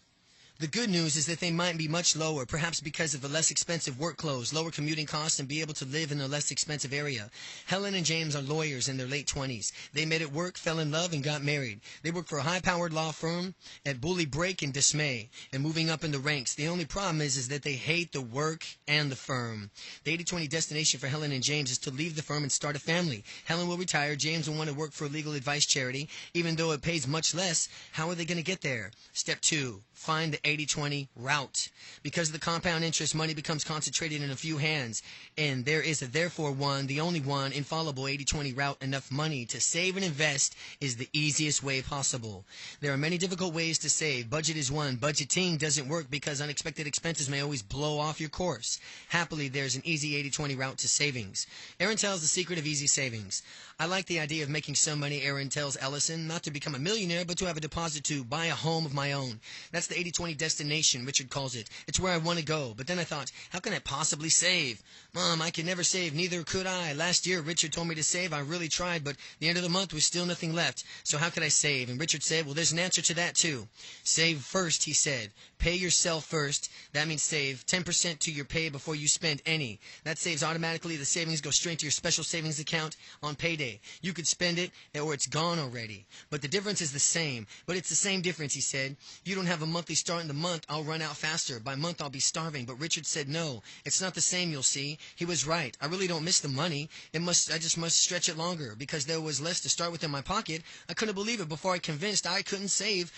The good news is that they might be much lower, perhaps because of the less expensive work clothes, lower commuting costs, and be able to live in a less expensive area. Helen and James are lawyers in their late 20s. They met at work, fell in love, and got married. They work for a high-powered law firm at Bully Break and Dismay, and moving up in the ranks. The only problem is that they hate the work and the firm. The 80-20 destination for Helen and James is to leave the firm and start a family. Helen will retire. James will want to work for a legal advice charity. Even though it pays much less, how are they going to get there? Step 2. Find the 80-20 route. Because of the compound interest, money becomes concentrated in a few hands, and there is a therefore one, the only one, infallible 80-20 route. Enough money to save and invest is the easiest way possible. There are many difficult ways to save. Budget is one. Budgeting doesn't work because unexpected expenses may always blow off your course. Happily, there's an easy 80-20 route to savings. Aaron tells the secret of easy savings. I like the idea of making some money, Aaron tells Ellison, not to become a millionaire, but to have a deposit to buy a home of my own. That's the 80-20 destination, Richard calls it. It's where I want to go. But then I thought, how can I possibly save? Mom, I can never save. Neither could I. Last year, Richard told me to save. I really tried, but the end of the month was still nothing left. So how could I save? And Richard said, well, there's an answer to that, too. Save first, he said. Pay yourself first. That means save 10% to your pay before you spend any. That saves automatically. The savings go straight to your special savings account on payday. You could spend it, or it's gone already. But the difference is the same. But it's the same difference, he said. You don't have a monthly start in the month. I'll run out faster. By month, I'll be starving. But Richard said, no, it's not the same, you'll see. He was right. I really don't miss the money. I just must stretch it longer. Because there was less to start with in my pocket. I couldn't believe it before I was convinced I couldn't save.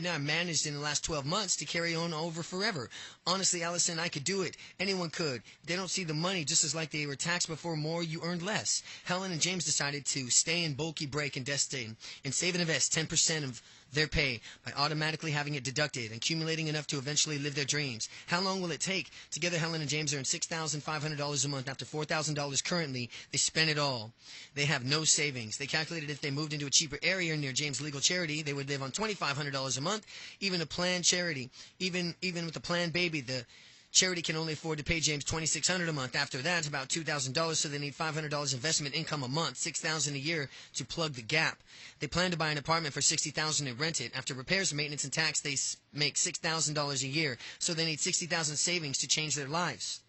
Now I managed in the last 12 months to carry on over forever. Honestly, Allison, I could do it. Anyone could. They don't see the money just as like they were taxed before more, you earned less. Helen and James decided to stay in Bulky Break and Destin and save and invest 10% of their pay by automatically having it deducted and accumulating enough to eventually live their dreams. How long will it take? Together, Helen and James earn $6,500 a month. After $4,000 currently, they spent it all. They have no savings. They calculated if they moved into a cheaper area near James' legal charity, they would live on $2,500 a month. Even a planned charity, even with a planned baby, the charity can only afford to pay James $2,600 a month. After that, about $2,000, so they need $500 investment income a month, $6,000 a year to plug the gap. They plan to buy an apartment for $60,000 and rent it. After repairs, maintenance, and tax, they make $6,000 a year, so they need $60,000 savings to change their lives.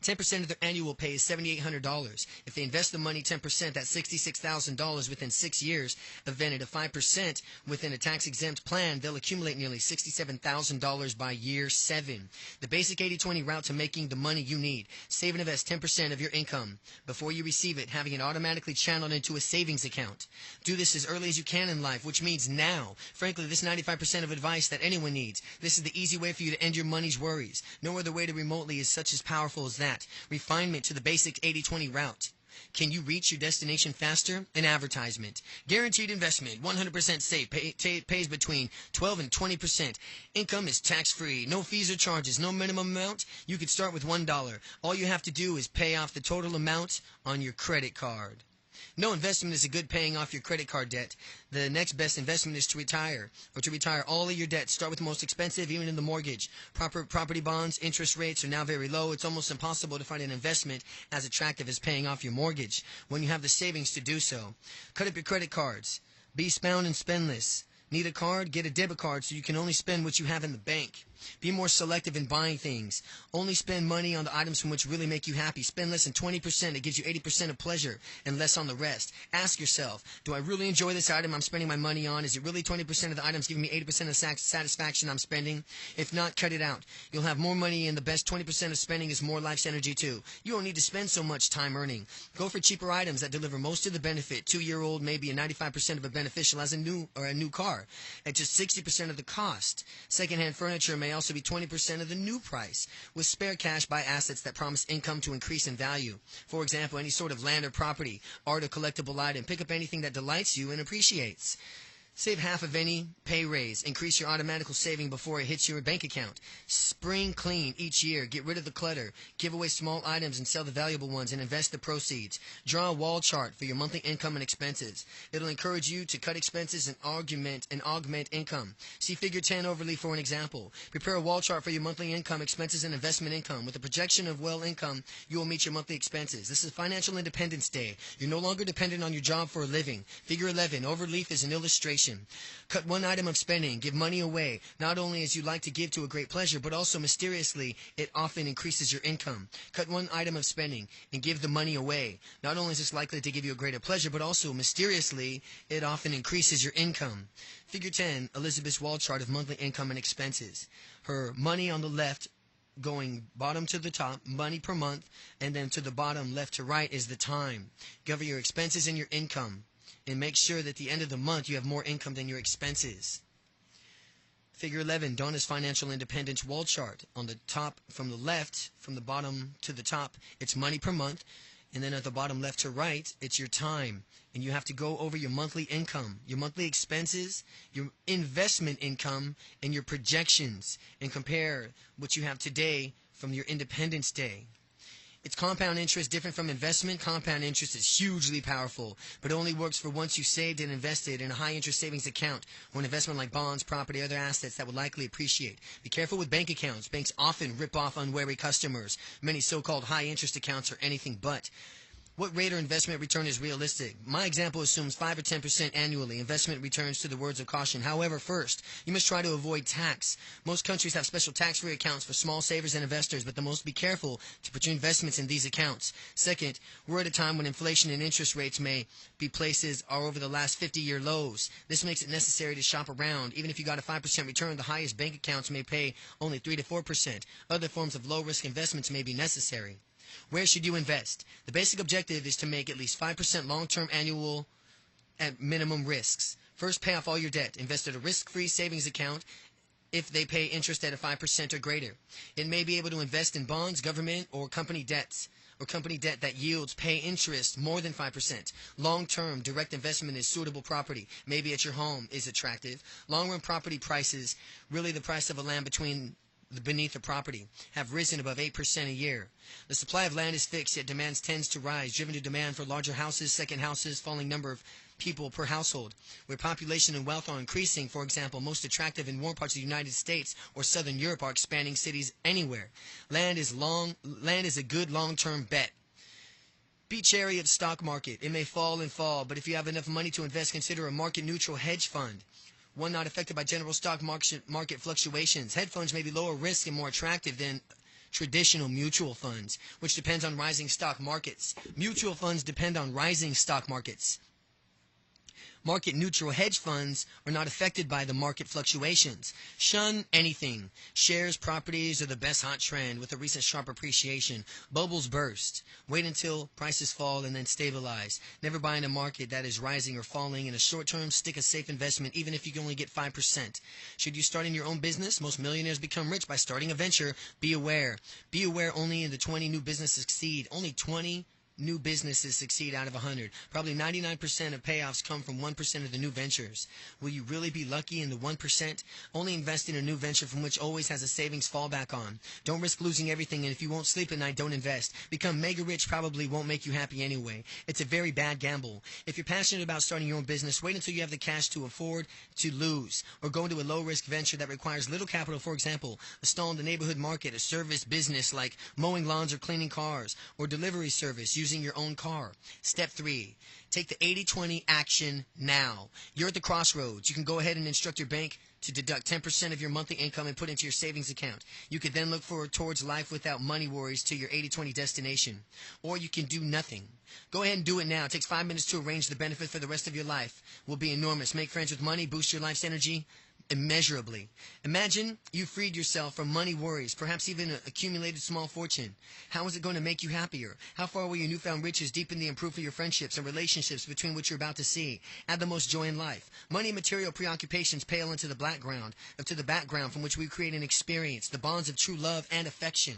10% of their annual pay is $7,800. If they invest the money 10%, that's $66,000 within 6 years. If then at a 5% within a tax-exempt plan, they'll accumulate nearly $67,000 by year 7. The basic 80-20 route to making the money you need. Save and invest 10% of your income before you receive it, having it automatically channeled into a savings account. Do this as early as you can in life, which means now. Frankly, this is 95% of advice that anyone needs. This is the easy way for you to end your money's worries. No other way to remotely is such as powerful as that. Refinement to the basic 80-20 route. Can you reach your destination faster? An advertisement. Guaranteed investment, 100% safe, pays between 12 and 20%. Income is tax-free, no fees or charges, no minimum amount. You could start with $1. All you have to do is pay off the total amount on your credit card. No investment is a good paying off your credit card debt. The next best investment is to retire, or to retire all of your debt. Start with the most expensive, even in the mortgage. Property bonds, interest rates are now very low. It's almost impossible to find an investment as attractive as paying off your mortgage when you have the savings to do so. Cut up your credit cards. Be spound and spendless. Need a card? Get a debit card so you can only spend what you have in the bank. Be more selective in buying things. Only spend money on the items from which really make you happy. Spend less than 20%. It gives you 80% of pleasure and less on the rest. Ask yourself, do I really enjoy this item I'm spending my money on? Is it really 20% of the items giving me 80% of the satisfaction I'm spending? If not, cut it out. You'll have more money, and the best 20% of spending is more life's energy too. You don't need to spend so much time earning. Go for cheaper items that deliver most of the benefit. 2-year-old may be a 95% of a beneficial as a new car at just 60% of the cost. Secondhand furniture may also be 20% of the new price. With spare cash, buy assets that promise income to increase in value. For example, any sort of land or property, art or collectible item. Pick up anything that delights you and appreciates. Save half of any pay raise. Increase your automatical saving before it hits your bank account. Spring clean each year. Get rid of the clutter. Give away small items and sell the valuable ones and invest the proceeds. Draw a wall chart for your monthly income and expenses. It'll encourage you to cut expenses and augment income. See Figure 10 overlay for an example. Prepare a wall chart for your monthly income, expenses, and investment income. With a projection of income, you will meet your monthly expenses. This is Financial Independence Day. You're no longer dependent on your job for a living. Figure 11 overleaf is an illustration. Cut one item of spending. Give money away. Not only as you like to give to a great pleasure, but also mysteriously, it often increases your income. Cut one item of spending and give the money away. Not only is this likely to give you a greater pleasure, but also mysteriously, it often increases your income. Figure 10, Elizabeth's wall chart of monthly income and expenses. Her money on the left going bottom to the top, money per month, and then to the bottom left to right is the time. Cover your expenses and your income, and make sure that at the end of the month you have more income than your expenses. Figure 11, Donna's financial independence wall chart. On the top, from the left, from the bottom to the top, it's money per month. And then at the bottom left to right, it's your time. And you have to go over your monthly income, your monthly expenses, your investment income, and your projections, and compare what you have today from your Independence Day. It's compound interest, different from investment. Compound interest is hugely powerful, but only works for once you saved and invested in a high-interest savings account or an investment like bonds, property, other assets that would likely appreciate. Be careful with bank accounts. Banks often rip off unwary customers. Many so-called high-interest accounts are anything but. What rate or investment return is realistic? My example assumes 5 or 10% annually. Investment returns to the words of caution. However, first, you must try to avoid tax. Most countries have special tax-free accounts for small savers and investors, but the most be careful to put your investments in these accounts. Second, we're at a time when inflation and interest rates may be places are over the last 50-year lows. This makes it necessary to shop around. Even if you got a 5% return, the highest bank accounts may pay only 3 to 4%. Other forms of low-risk investments may be necessary. Where should you invest? The basic objective is to make at least 5% long-term annual at minimum risks. First, pay off all your debt. Invest in a risk-free savings account if they pay interest at a 5% or greater. It may be able to invest in bonds, government, or company debts, or company debt that yields pay interest more than 5%. Long-term direct investment is suitable property. Maybe at your home is attractive. Long-run property prices, really the price of a land beneath the property, have risen above 8% a year. The supply of land is fixed, yet demand tends to rise, driven to demand for larger houses, second houses, falling number of people per household. Where population and wealth are increasing, for example, most attractive in warm parts of the United States or Southern Europe are expanding cities anywhere. Land is a good long-term bet. Be chary of stock market. It may fall and fall, but if you have enough money to invest, consider a market-neutral hedge fund. One not affected by general stock market fluctuations. Hedge funds may be lower risk and more attractive than traditional mutual funds, which depends on rising stock markets. Mutual funds depend on rising stock markets. Market-neutral hedge funds are not affected by the market fluctuations. Shun anything. Shares, properties are the best hot trend with a recent sharp appreciation. Bubbles burst. Wait until prices fall and then stabilize. Never buy in a market that is rising or falling. In a short term, stick a safe investment even if you can only get 5%. Should you start in your own business? Most millionaires become rich by starting a venture. Be aware. Be aware only in the 20 new businesses succeed. Only 20 new businesses succeed out of 100. Probably 99% of payoffs come from 1% of the new ventures. Will you really be lucky in the 1%? Only invest in a new venture from which always has a savings fallback on. Don't risk losing everything, and if you won't sleep at night, don't invest. Become mega rich probably won't make you happy anyway. It's a very bad gamble. If you're passionate about starting your own business, wait until you have the cash to afford to lose, or go into a low-risk venture that requires little capital. For example, a stall in the neighborhood market, a service business like mowing lawns or cleaning cars, or delivery service using your own car. Step 3. Take the 80-20 action now. You're at the crossroads. You can go ahead and instruct your bank to deduct 10% of your monthly income and put into your savings account. You could then look forward towards life without money worries to your 80-20 destination. Or you can do nothing. Go ahead and do it now. It takes 5 minutes to arrange the benefit for the rest of your life. Will be enormous. Make friends with money, boost your life's energy immeasurably. Imagine you freed yourself from money worries, perhaps even an accumulated small fortune. How is it going to make you happier? How far will your newfound riches deepen the improve of your friendships and relationships between which you're about to see? Add the most joy in life. Money and material preoccupations pale into the background from which we create an experience, the bonds of true love and affection.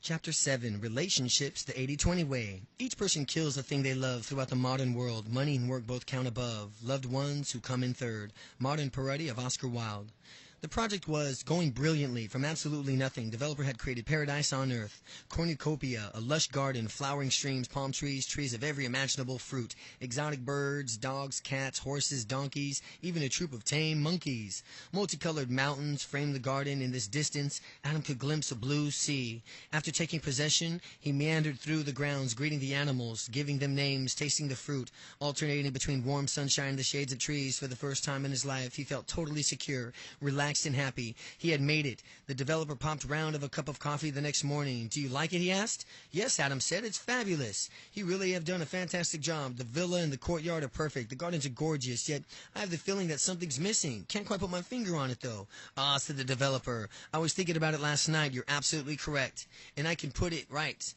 Chapter 7. Relationships, the 80-20 way. Each person kills the thing they love throughout the modern world. Money and work both count above. Loved ones who come in third. Modern parody of Oscar Wilde. The project was going brilliantly from absolutely nothing. Developer had created paradise on earth. Cornucopia, a lush garden, flowering streams, palm trees, trees of every imaginable fruit, exotic birds, dogs, cats, horses, donkeys, even a troop of tame monkeys. Multicolored mountains framed the garden. In this distance, Adam could glimpse a blue sea. After taking possession, he meandered through the grounds, greeting the animals, giving them names, tasting the fruit, alternating between warm sunshine and the shades of trees. For the first time in his life, he felt totally secure, relaxed, and happy. He had made it. The developer popped round of a cup of coffee the next morning. "Do you like it?" he asked. "Yes," Adam said. "It's fabulous. You really have done a fantastic job. The villa and the courtyard are perfect. The gardens are gorgeous, yet I have the feeling that something's missing. Can't quite put my finger on it, though." "Ah," said the developer. "I was thinking about it last night. You're absolutely correct. And I can put it right."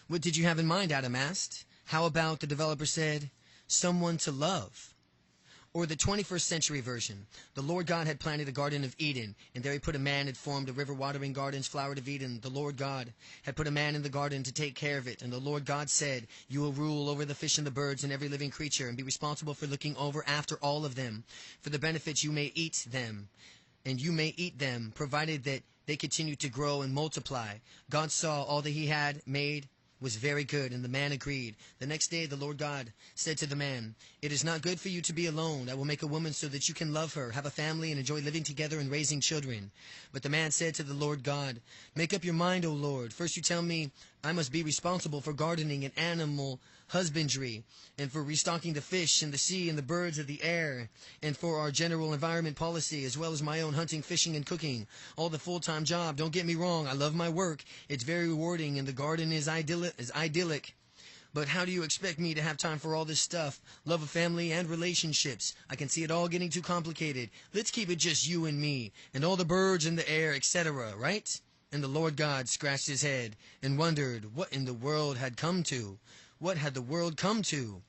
"What did you have in mind?" Adam asked. "How about," the developer said, "someone to love?" Or the 21st century version. The Lord God had planted a Garden of Eden, and there he put a man, had formed a river watering gardens, flower of Eden. The Lord God had put a man in the garden to take care of it. And the Lord God said, "You will rule over the fish and the birds and every living creature, and be responsible for looking over after all of them. For the benefit you may eat them, and you may eat them, provided that they continue to grow and multiply." God saw all that he had made was very good, and the man agreed. The next day the Lord God said to the man, "It is not good for you to be alone. I will make a woman so that you can love her, have a family, and enjoy living together and raising children." But the man said to the Lord God, "Make up your mind, O Lord. First you tell me I must be responsible for gardening and animal husbandry, and for restocking the fish and the sea and the birds of the air, and for our general environment policy, as well as my own hunting, fishing, and cooking. All the full-time job. Don't get me wrong. I love my work. It's very rewarding, and the garden is idyllic. But how do you expect me to have time for all this stuff? Love of family and relationships. I can see it all getting too complicated. Let's keep it just you and me, and all the birds in the air, etc., right?" And the Lord God scratched his head and wondered what in the world had come to. What had the world come to?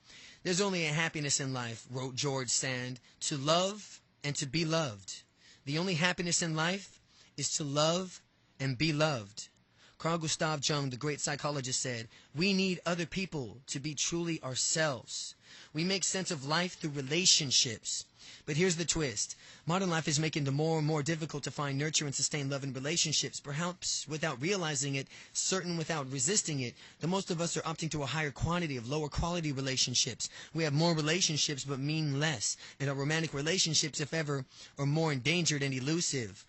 "There's only a happiness in life," wrote George Sand, "to love and to be loved. The only happiness in life is to love and be loved." Carl Gustav Jung, the great psychologist, said, "We need other people to be truly ourselves. We make sense of life through relationships." But here's the twist. Modern life is making it more and more difficult to find, nurture, and sustain love in relationships. Perhaps without realizing it, certain without resisting it, the most of us are opting to a higher quantity of lower quality relationships. We have more relationships but mean less, and our romantic relationships, if ever, are more endangered and elusive.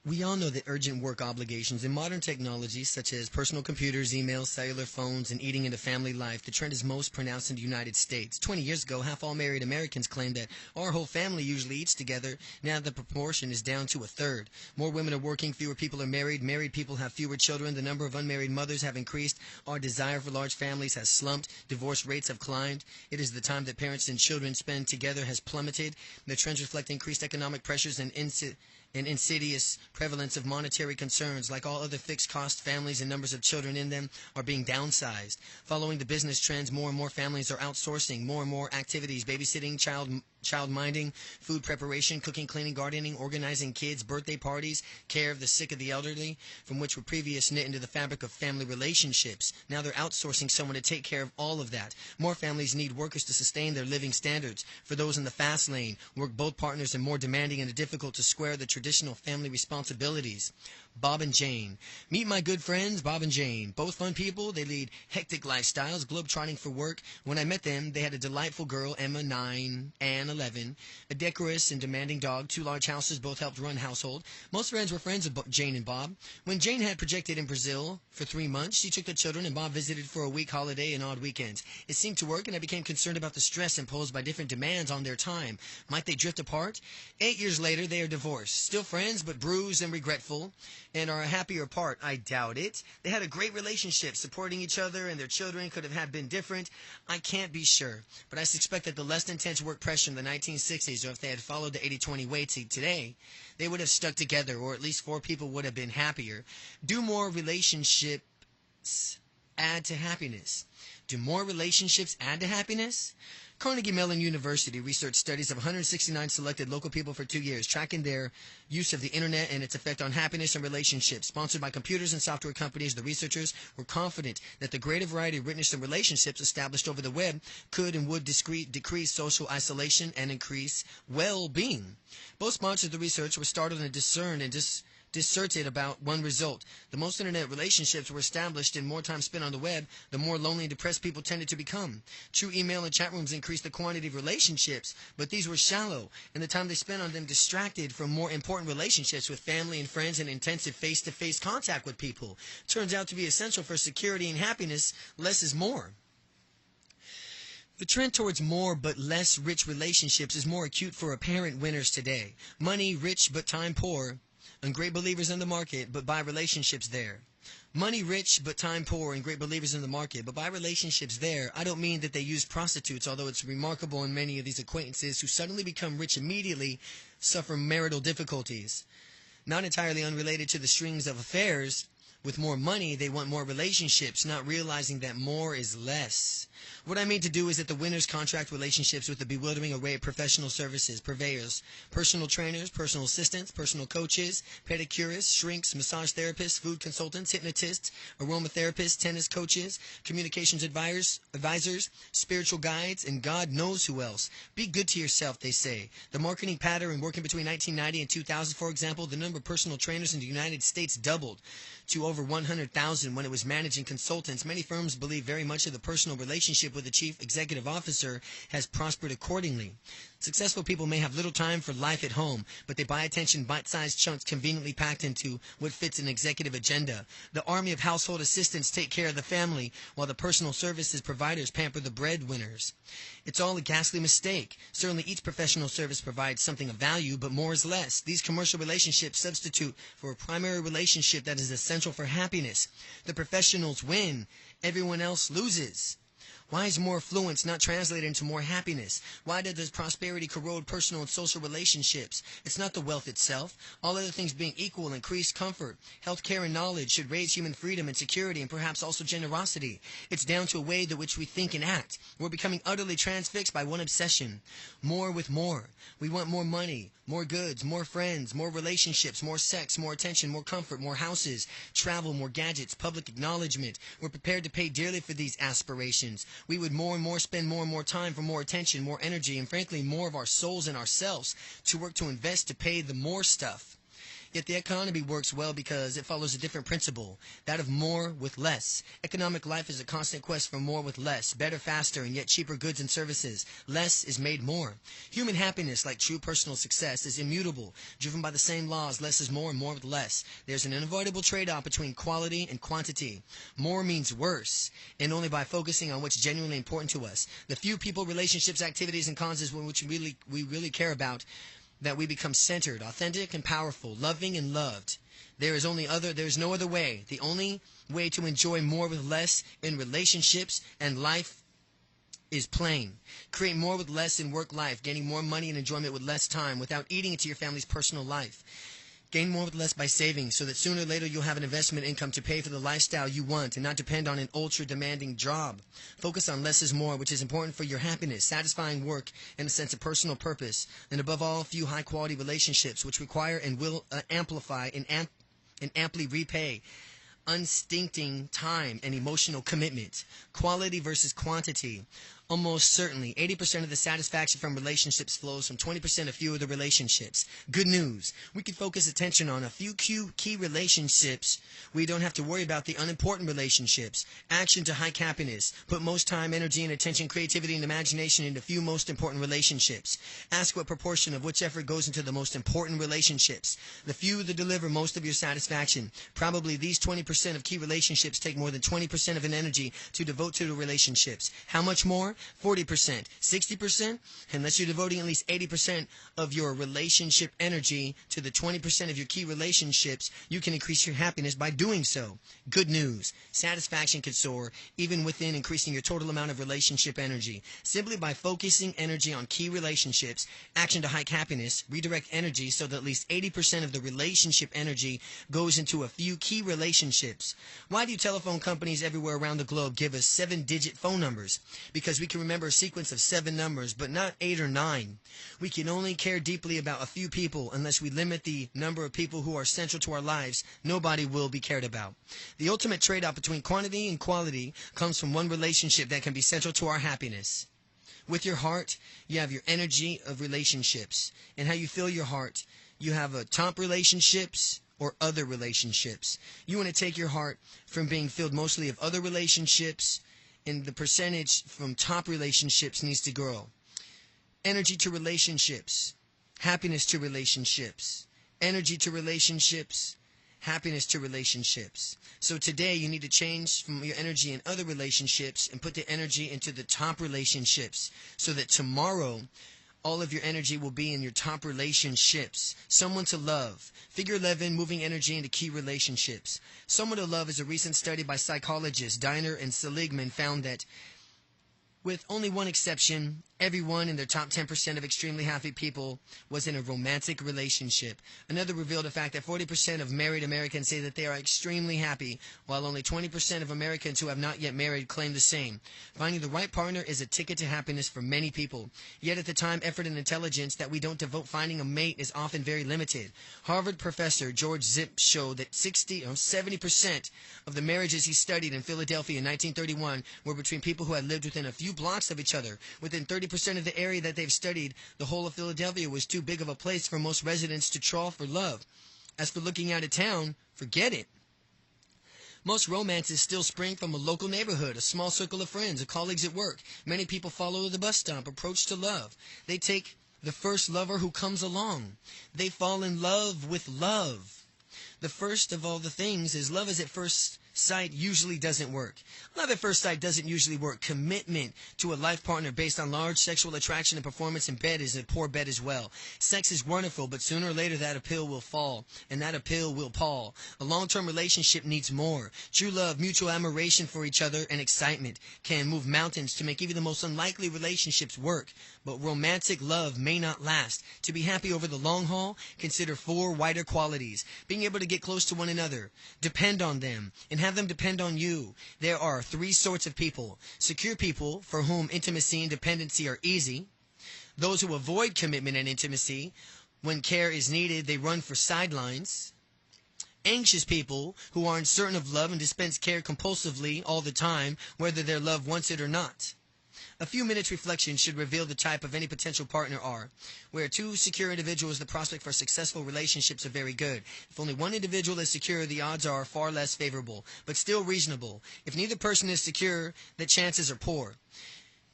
We all know that urgent work obligations and modern technologies such as personal computers, emails, cellular phones, and eating into family life, the trend is most pronounced in the United States. 20 years ago, half all married Americans claimed that our whole family usually eats together. Now the proportion is down to a third. More women are working, fewer people are married. Married people have fewer children. The number of unmarried mothers have increased. Our desire for large families has slumped. Divorce rates have climbed. It is the time that parents and children spend together has plummeted. The trends reflect increased economic pressures and An insidious prevalence of monetary concerns, like all other fixed cost families and numbers of children in them, are being downsized. Following the business trends, more and more families are outsourcing more and more activities: babysitting, child minding, food preparation, cooking, cleaning, gardening, organizing kids, birthday parties, care of the sick, of the elderly, from which were previous knit into the fabric of family relationships. Now they're outsourcing someone to take care of all of that. More families need workers to sustain their living standards. For those in the fast lane, work both partners are more demanding and difficult to square the traditional family responsibilities. Bob and Jane. Meet my good friends, Bob and Jane. Both fun people. They lead hectic lifestyles, globe-trotting for work. When I met them, they had a delightful girl, Emma, 9, Anne, 11, a decorous and demanding dog, 2 large houses, both helped run household. Most friends were friends of Jane and Bob. When Jane had projected in Brazil for 3 months, she took the children and Bob visited for a week holiday and odd weekends. It seemed to work, and I became concerned about the stress imposed by different demands on their time. Might they drift apart? 8 years later, they are divorced. Still friends, but bruised and regretful, and are happier apart. I doubt it. They had a great relationship, supporting each other, and their children could have been different. I can't be sure, but I suspect that the less intense work pressure in the 1960s, or if they had followed the 80-20 way to today, they would have stuck together, or at least 4 people would have been happier. Do more relationships add to happiness? Do more relationships add to happiness? Carnegie Mellon University researched studies of 169 selected local people for 2 years, tracking their use of the internet and its effect on happiness and relationships. Sponsored by computers and software companies, the researchers were confident that the greater variety of richness and relationships established over the web could and would decrease social isolation and increase well-being. Both sponsors of the research were startled and discerted about one result. The most internet relationships were established and more time spent on the web, the more lonely and depressed people tended to become. True email and chat rooms increased the quantity of relationships, but these were shallow, and the time they spent on them distracted from more important relationships with family and friends and intensive face-to-face contact with people. Turns out to be essential for security and happiness. Less is more. The trend towards more but less rich relationships is more acute for apparent winners today. Money rich but time poor, and great believers in the market, but buy relationships there. Money rich, but time poor, and great believers in the market, but buy relationships there. I don't mean that they use prostitutes, although it's remarkable in many of these acquaintances who suddenly become rich immediately suffer marital difficulties. Not entirely unrelated to the strings of affairs. With more money, they want more relationships, not realizing that more is less. What I mean to do is that the winners contract relationships with a bewildering array of professional services, purveyors, personal trainers, personal assistants, personal coaches, pedicurists, shrinks, massage therapists, food consultants, hypnotists, aromatherapists, tennis coaches, communications advisors, spiritual guides, and God knows who else. Be good to yourself, they say. The marketing pattern working between 1990 and 2000, for example, the number of personal trainers in the United States doubled to over 100,000 when it was managing consultants. Many firms believe very much of the personal relationship with the chief executive officer has prospered accordingly. Successful people may have little time for life at home, but they buy attention bite-sized chunks conveniently packed into what fits an executive agenda. The army of household assistants take care of the family, while the personal services providers pamper the breadwinners. It's all a ghastly mistake. Certainly each professional service provides something of value, but more is less. These commercial relationships substitute for a primary relationship that is essential for happiness. The professionals win. Everyone else loses. Why is more affluence not translated into more happiness? Why does prosperity corrode personal and social relationships? It's not the wealth itself. All other things being equal, increased comfort, health care, and knowledge should raise human freedom and security, and perhaps also generosity. It's down to a way in which we think and act. We're becoming utterly transfixed by one obsession: more with more. We want more money, more goods, more friends, more relationships, more sex, more attention, more comfort, more houses, travel, more gadgets, public acknowledgement. We're prepared to pay dearly for these aspirations. We would more and more spend more and more time for more attention, more energy, and frankly more of our souls and ourselves to work to invest to pay the more stuff. Yet the economy works well because it follows a different principle, that of more with less. Economic life is a constant quest for more with less, better, faster, and yet cheaper goods and services. Less is made more. Human happiness, like true personal success, is immutable, driven by the same laws: less is more and more with less. There's an unavoidable trade-off between quality and quantity. More means worse, and only by focusing on what's genuinely important to us. The few people, relationships, activities, and causes which we really care about, that we become centered, authentic, and powerful, loving and loved. There is no other way. The only way to enjoy more with less in relationships and life is plain. Create more with less in work life, gaining more money and enjoyment with less time, without eating into your family's personal life. Gain more with less by saving so that sooner or later you'll have an investment income to pay for the lifestyle you want and not depend on an ultra-demanding job. Focus on less is more, which is important for your happiness, satisfying work, and a sense of personal purpose. And above all, few high-quality relationships which require and will amplify and amply repay unstinting time and emotional commitment. Quality versus quantity. Almost certainly, 80% of the satisfaction from relationships flows from 20% of few of the relationships. Good news. We can focus attention on a few key relationships. We don't have to worry about the unimportant relationships. Action to high happiness. Put most time, energy, and attention, creativity, and imagination into few most important relationships. Ask what proportion of which effort goes into the most important relationships. The few that deliver most of your satisfaction. Probably these 20% of key relationships take more than 20% of an energy to devote to the relationships. How much more? 40%, 60%, unless you're devoting at least 80% of your relationship energy to the 20% of your key relationships, you can increase your happiness by doing so. Good news. Satisfaction can soar even within increasing your total amount of relationship energy. Simply by focusing energy on key relationships, action to hike happiness, redirect energy so that at least 80% of the relationship energy goes into a few key relationships. Why do telephone companies everywhere around the globe give us 7-digit phone numbers? Because we can remember a sequence of 7 numbers, but not 8 or 9. We can only care deeply about a few people. Unless we limit the number of people who are central to our lives, nobody will be cared about. The ultimate trade-off between quantity and quality comes from one relationship that can be central to our happiness. With your heart, you have your energy of relationships. And how you fill your heart, you have top relationships or other relationships. You want to take your heart from being filled mostly of other relationships, and the percentage from top relationships needs to grow. Energy to relationships, happiness to relationships, energy to relationships, happiness to relationships. So today you need to change from your energy in other relationships and put the energy into the top relationships so that tomorrow all of your energy will be in your top relationships. Someone to love. Figure 11, moving energy into key relationships. Someone to love is a recent study by psychologists Diner and Seligman found that, with only one exception, everyone in their top 10% of extremely happy people was in a romantic relationship. Another revealed the fact that 40% of married Americans say that they are extremely happy, while only 20% of Americans who have not yet married claim the same. Finding the right partner is a ticket to happiness for many people. Yet at the time, effort and intelligence that we don't devote finding a mate is often very limited. Harvard professor George Zips showed that 70% of the marriages he studied in Philadelphia in 1931 were between people who had lived within a few blocks of each other. Within 30% of the area that they've studied, the whole of Philadelphia was too big of a place for most residents to trawl for love. As for looking out of town, forget it. Most romances still spring from a local neighborhood, a small circle of friends, or colleagues at work. Many people follow the bus stop approach to love. They take the first lover who comes along. They fall in love with love. The first of all the things is love is at first sight usually doesn't work. Love at first sight doesn't usually work. Commitment to a life partner based on large sexual attraction and performance in bed is a poor bet as well. Sex is wonderful, but sooner or later that appeal will fall, and that appeal will pall. A long-term relationship needs more. True love, mutual admiration for each other, and excitement can move mountains to make even the most unlikely relationships work. But romantic love may not last. To be happy over the long haul, consider 4 wider qualities. Being able to get close to one another, depend on them, and have them depend on you. There are 3 sorts of people. Secure people, for whom intimacy and dependency are easy. Those who avoid commitment and intimacy. When care is needed, they run for sidelines. Anxious people, who are uncertain of love and dispense care compulsively all the time, whether their love wants it or not. A few minutes reflection should reveal the type of any potential partner are. Where 2 secure individuals, the prospect for successful relationships are very good. If only one individual is secure, the odds are far less favorable, but still reasonable. If neither person is secure, the chances are poor.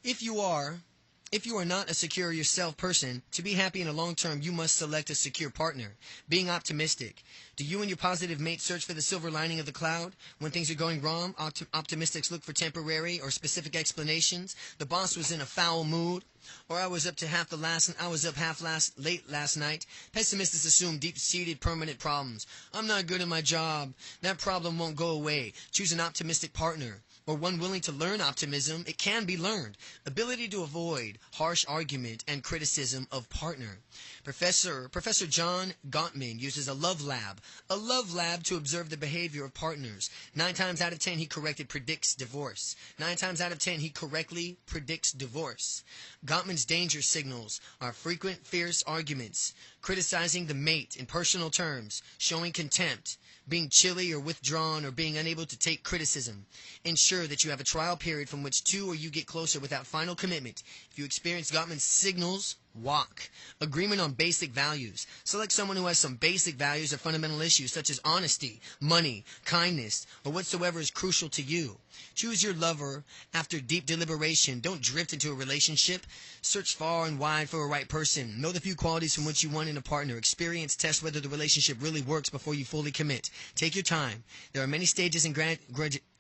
If you are not a secure yourself person, to be happy in the long term, you must select a secure partner. Being optimistic. Do you and your positive mate search for the silver lining of the cloud? When things are going wrong, optimistics look for temporary or specific explanations. The boss was in a foul mood. Or I was up half late last night. Pessimists assume deep-seated permanent problems. I'm not good at my job. That problem won't go away. Choose an optimistic partner. Or one willing to learn optimism. It can be learned. Ability to avoid harsh argument and criticism of partner. Professor John Gottman uses a love lab to observe the behavior of partners. 9 times out of 10 he predicts divorce. 9 times out of 10 he correctly predicts divorce. Gottman's danger signals are frequent fierce arguments, criticizing the mate in personal terms, showing contempt, being chilly or withdrawn, or being unable to take criticism. Ensure that you have a trial period from which two or you get closer without final commitment. If you experience Gottman's signals, walk. Agreement on basic values. Select someone who has some basic values or fundamental issues such as honesty, money, kindness, or whatsoever is crucial to you. Choose your lover after deep deliberation. Don't drift into a relationship. Search far and wide for a right person. Know the few qualities from which you want in a partner. Experience, test whether the relationship really works before you fully commit. Take your time. There are many stages and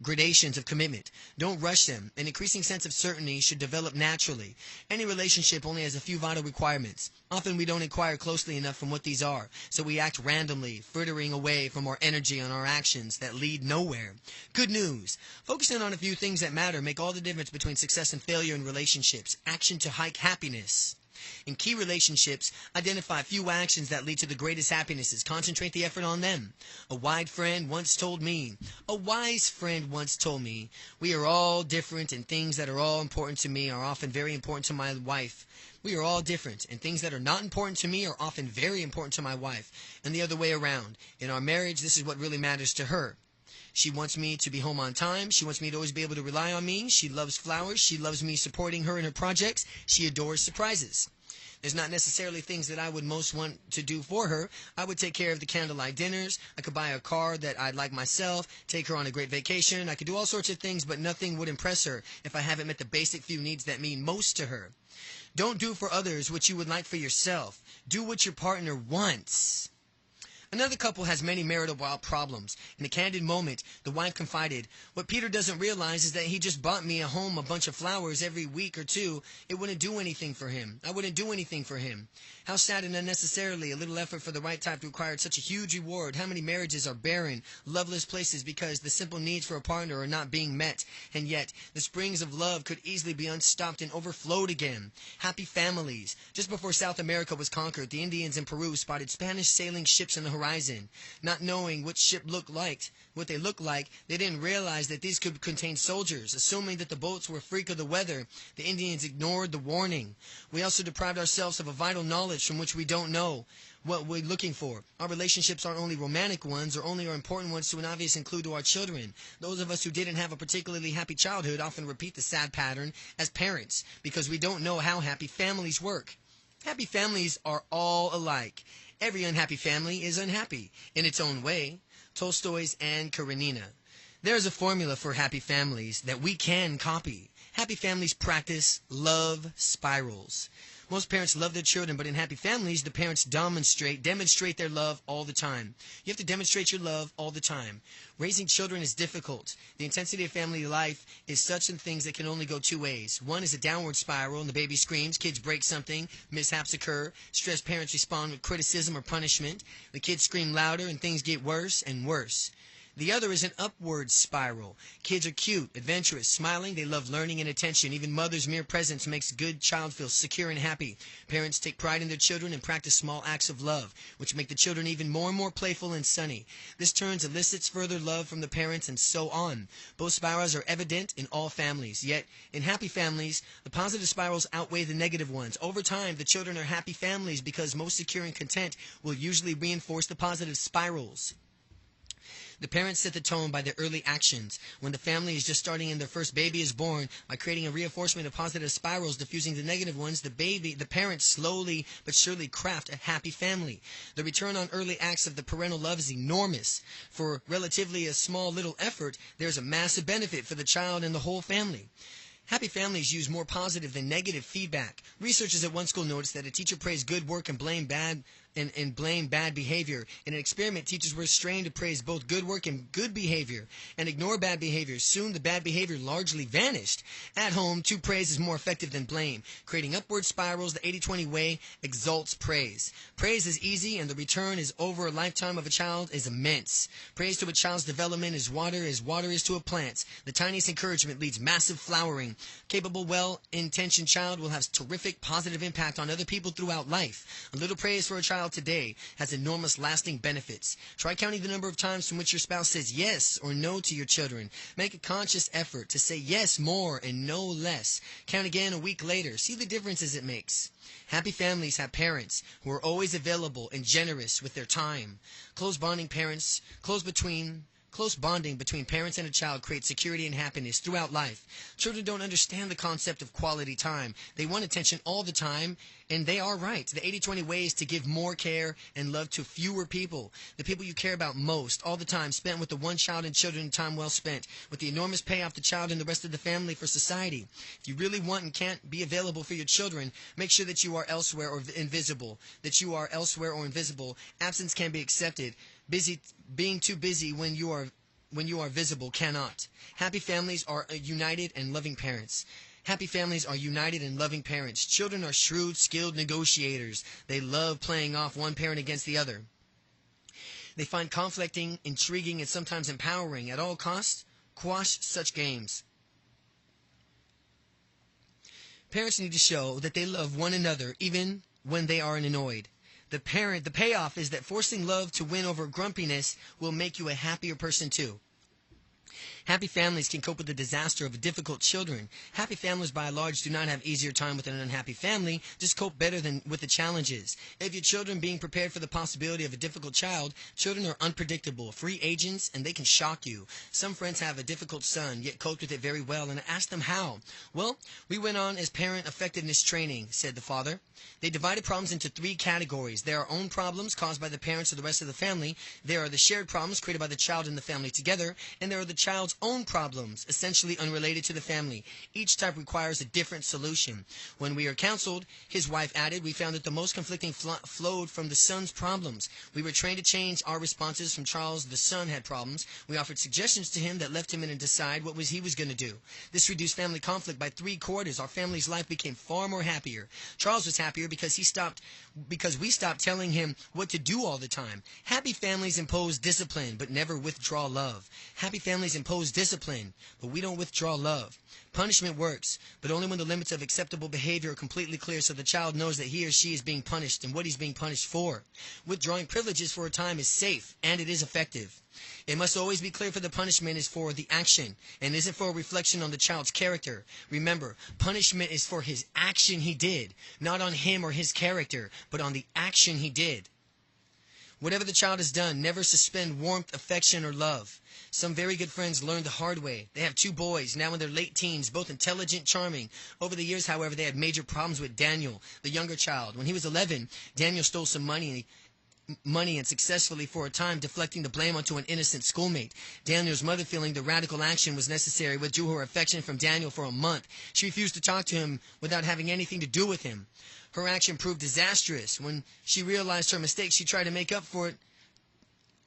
gradations of commitment. Don't rush them. An increasing sense of certainty should develop naturally. Any relationship only has a few vital requirements. Often we don't inquire closely enough from what these are, so we act randomly, frittering away from our energy on our actions that lead nowhere. Good news. Focusing on a few things that matter make all the difference between success and failure in relationships. Action to hike happiness. In key relationships, identify a few actions that lead to the greatest happinesses. Concentrate the effort on them. A wise friend once told me, we are all different, and things that are all important to me are often very important to my wife. We are all different, and things that are not important to me are often very important to my wife. And the other way around. In our marriage, this is what really matters to her. She wants me to be home on time. She wants me to always be able to rely on me. She loves flowers. She loves me supporting her in her projects. She adores surprises. There's not necessarily things that I would most want to do for her. I would take care of the candlelight dinners. I could buy a car that I'd like myself, take her on a great vacation. I could do all sorts of things, but nothing would impress her if I haven't met the basic few needs that mean most to her. Don't do for others what you would like for yourself. Do what your partner wants. Another couple has many marital problems. In a candid moment, the wife confided, "What Peter doesn't realize is that he just bought me a bunch of flowers every week or two. It wouldn't do anything for him. I wouldn't do anything for him." How sad and unnecessarily a little effort for the right type required such a huge reward. How many marriages are barren, loveless places because the simple needs for a partner are not being met. And yet, the springs of love could easily be unstopped and overflowed again. Happy families. Just before South America was conquered, the Indians in Peru spotted Spanish sailing ships in the horizon. Not knowing what they looked like, they didn't realize that these could contain soldiers. Assuming that the boats were a freak of the weather, the Indians ignored the warning. We also deprived ourselves of a vital knowledge from which we don't know what we're looking for. Our relationships aren't only romantic ones or only are important ones to an obvious include to our children. Those of us who didn't have a particularly happy childhood often repeat the sad pattern as parents because we don't know how happy families work. Happy families are all alike. Every unhappy family is unhappy in its own way. Tolstoy's Anne Karenina. There is a formula for happy families that we can copy. Happy families practice love spirals. Most parents love their children, but in happy families, the parents demonstrate their love all the time. You have to demonstrate your love all the time. Raising children is difficult. The intensity of family life is such in things that can only go two ways. One is a downward spiral, and the baby screams, kids break something, mishaps occur, stressed parents respond with criticism or punishment. The kids scream louder, and things get worse and worse. The other is an upward spiral. Kids are cute, adventurous, smiling. They love learning and attention. Even mother's mere presence makes a good child feel secure and happy. Parents take pride in their children and practice small acts of love, which make the children even more and more playful and sunny. This turns elicits further love from the parents and so on. Both spirals are evident in all families. Yet, in happy families, the positive spirals outweigh the negative ones. Over time, the children are happy families because most secure and content will usually reinforce the positive spirals. The parents set the tone by their early actions. When the family is just starting and their first baby is born, by creating a reinforcement of positive spirals diffusing the negative ones, the parents slowly but surely craft a happy family. The return on early acts of the parental love is enormous. For relatively a small little effort, there's a massive benefit for the child and the whole family. Happy families use more positive than negative feedback. Researchers at one school noticed that a teacher praised good work and blamed bad and blame bad behavior. In an experiment, teachers were trained to praise both good work and good behavior and ignore bad behavior. Soon the bad behavior largely vanished. At home, too, praise is more effective than blame. Creating upward spirals, the 80-20 way exalts praise. Praise is easy, and the return is over a lifetime of a child is immense. Praise to a child's development is water is to a plant. The tiniest encouragement leads massive flowering. Capable, well-intentioned child will have terrific positive impact on other people throughout life. A little praise for a child today has enormous lasting benefits. Try counting the number of times in which your spouse says yes or no to your children. Make a conscious effort to say yes more and no less. Count again a week later. See the differences it makes. Happy families have parents who are always available and generous with their time. Close bonding between parents and a child creates security and happiness throughout life. Children don't understand the concept of quality time. They want attention all the time, and they are right. The 80-20 way is to give more care and love to fewer people. The people you care about most, all the time, spent with the one child and children, time well spent, with the enormous payoff the child and the rest of the family for society. If you really want and can't be available for your children, make sure that you are elsewhere or invisible. Absence can be accepted. Being too busy when you are visible cannot. Happy families are united and loving parents. Children are shrewd, skilled negotiators. They love playing off one parent against the other. They find conflicting, intriguing, and sometimes empowering. At all costs, quash such games. Parents need to show that they love one another even when they are annoyed. The payoff is that forcing love to win over grumpiness will make you a happier person too. Happy families can cope with the disaster of difficult children. Happy families, by and large, do not have easier time with an unhappy family, just cope better than with the challenges. If your children being prepared for the possibility of a difficult child, children are unpredictable, free agents, and they can shock you. Some friends have a difficult son, yet coped with it very well, and I asked them how. Well, we went on as parent effectiveness training, said the father. They divided problems into 3 categories. There are own problems caused by the parents or the rest of the family. There are the shared problems created by the child and the family together. And there are the child's own problems, essentially unrelated to the family. Each type requires a different solution. When we are counseled, his wife added, we found that the most conflicting flowed from the son's problems. We were trained to change our responses from Charles. The son had problems. We offered suggestions to him that left him in to decide what he was going to do. This reduced family conflict by 3/4. Our family's life became far more happier. Charles was happier because we stopped telling him what to do all the time. Happy families impose discipline, but never withdraw love. Happy families impose discipline, but we don't withdraw love. Punishment works, but only when the limits of acceptable behavior are completely clear so the child knows that he or she is being punished and what he's being punished for. Withdrawing privileges for a time is safe, and it is effective. It must always be clear for the punishment is for the action and isn't for a reflection on the child's character. Remember, punishment is for his action he did, not on him or his character, but on the action he did. Whatever the child has done, never suspend warmth, affection, or love. Some very good friends learned the hard way. They have 2 boys, now in their late teens, both intelligent, charming. Over the years, however, they had major problems with Daniel, the younger child. When he was 11, Daniel stole some money and successfully for a time deflecting the blame onto an innocent schoolmate. Daniel's mother, feeling the radical action was necessary, withdrew her affection from Daniel for a month. She refused to talk to him without having anything to do with him. Her action proved disastrous. When she realized her mistake, she tried to make up for it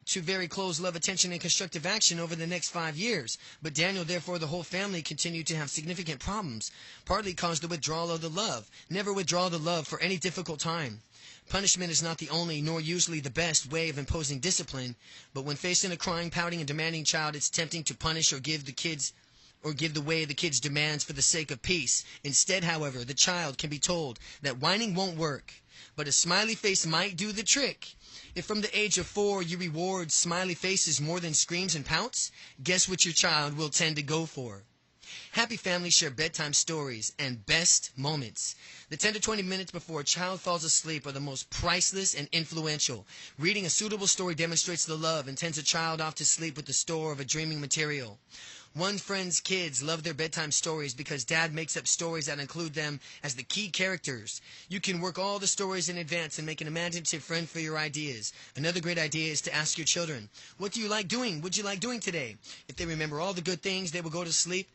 to very close love, attention, and constructive action over the next 5 years. But Daniel, therefore, the whole family continued to have significant problems, partly caused the withdrawal of the love. Never withdraw the love for any difficult time. Punishment is not the only, nor usually the best, way of imposing discipline, but when facing a crying, pouting, and demanding child, it's tempting to punish or give the way the kid's demands for the sake of peace. Instead, however, the child can be told that whining won't work, but a smiley face might do the trick. If from the age of 4 you reward smiley faces more than screams and pouts, guess what your child will tend to go for? Happy families share bedtime stories and best moments. The 10 to 20 minutes before a child falls asleep are the most priceless and influential. Reading a suitable story demonstrates the love and sends a child off to sleep with the store of a dreaming material. One friend's kids love their bedtime stories because dad makes up stories that include them as the key characters. You can work all the stories in advance and make an imaginative friend for your ideas. Another great idea is to ask your children, what do you like doing? What do you like doing today? If they remember all the good things, they will go to sleep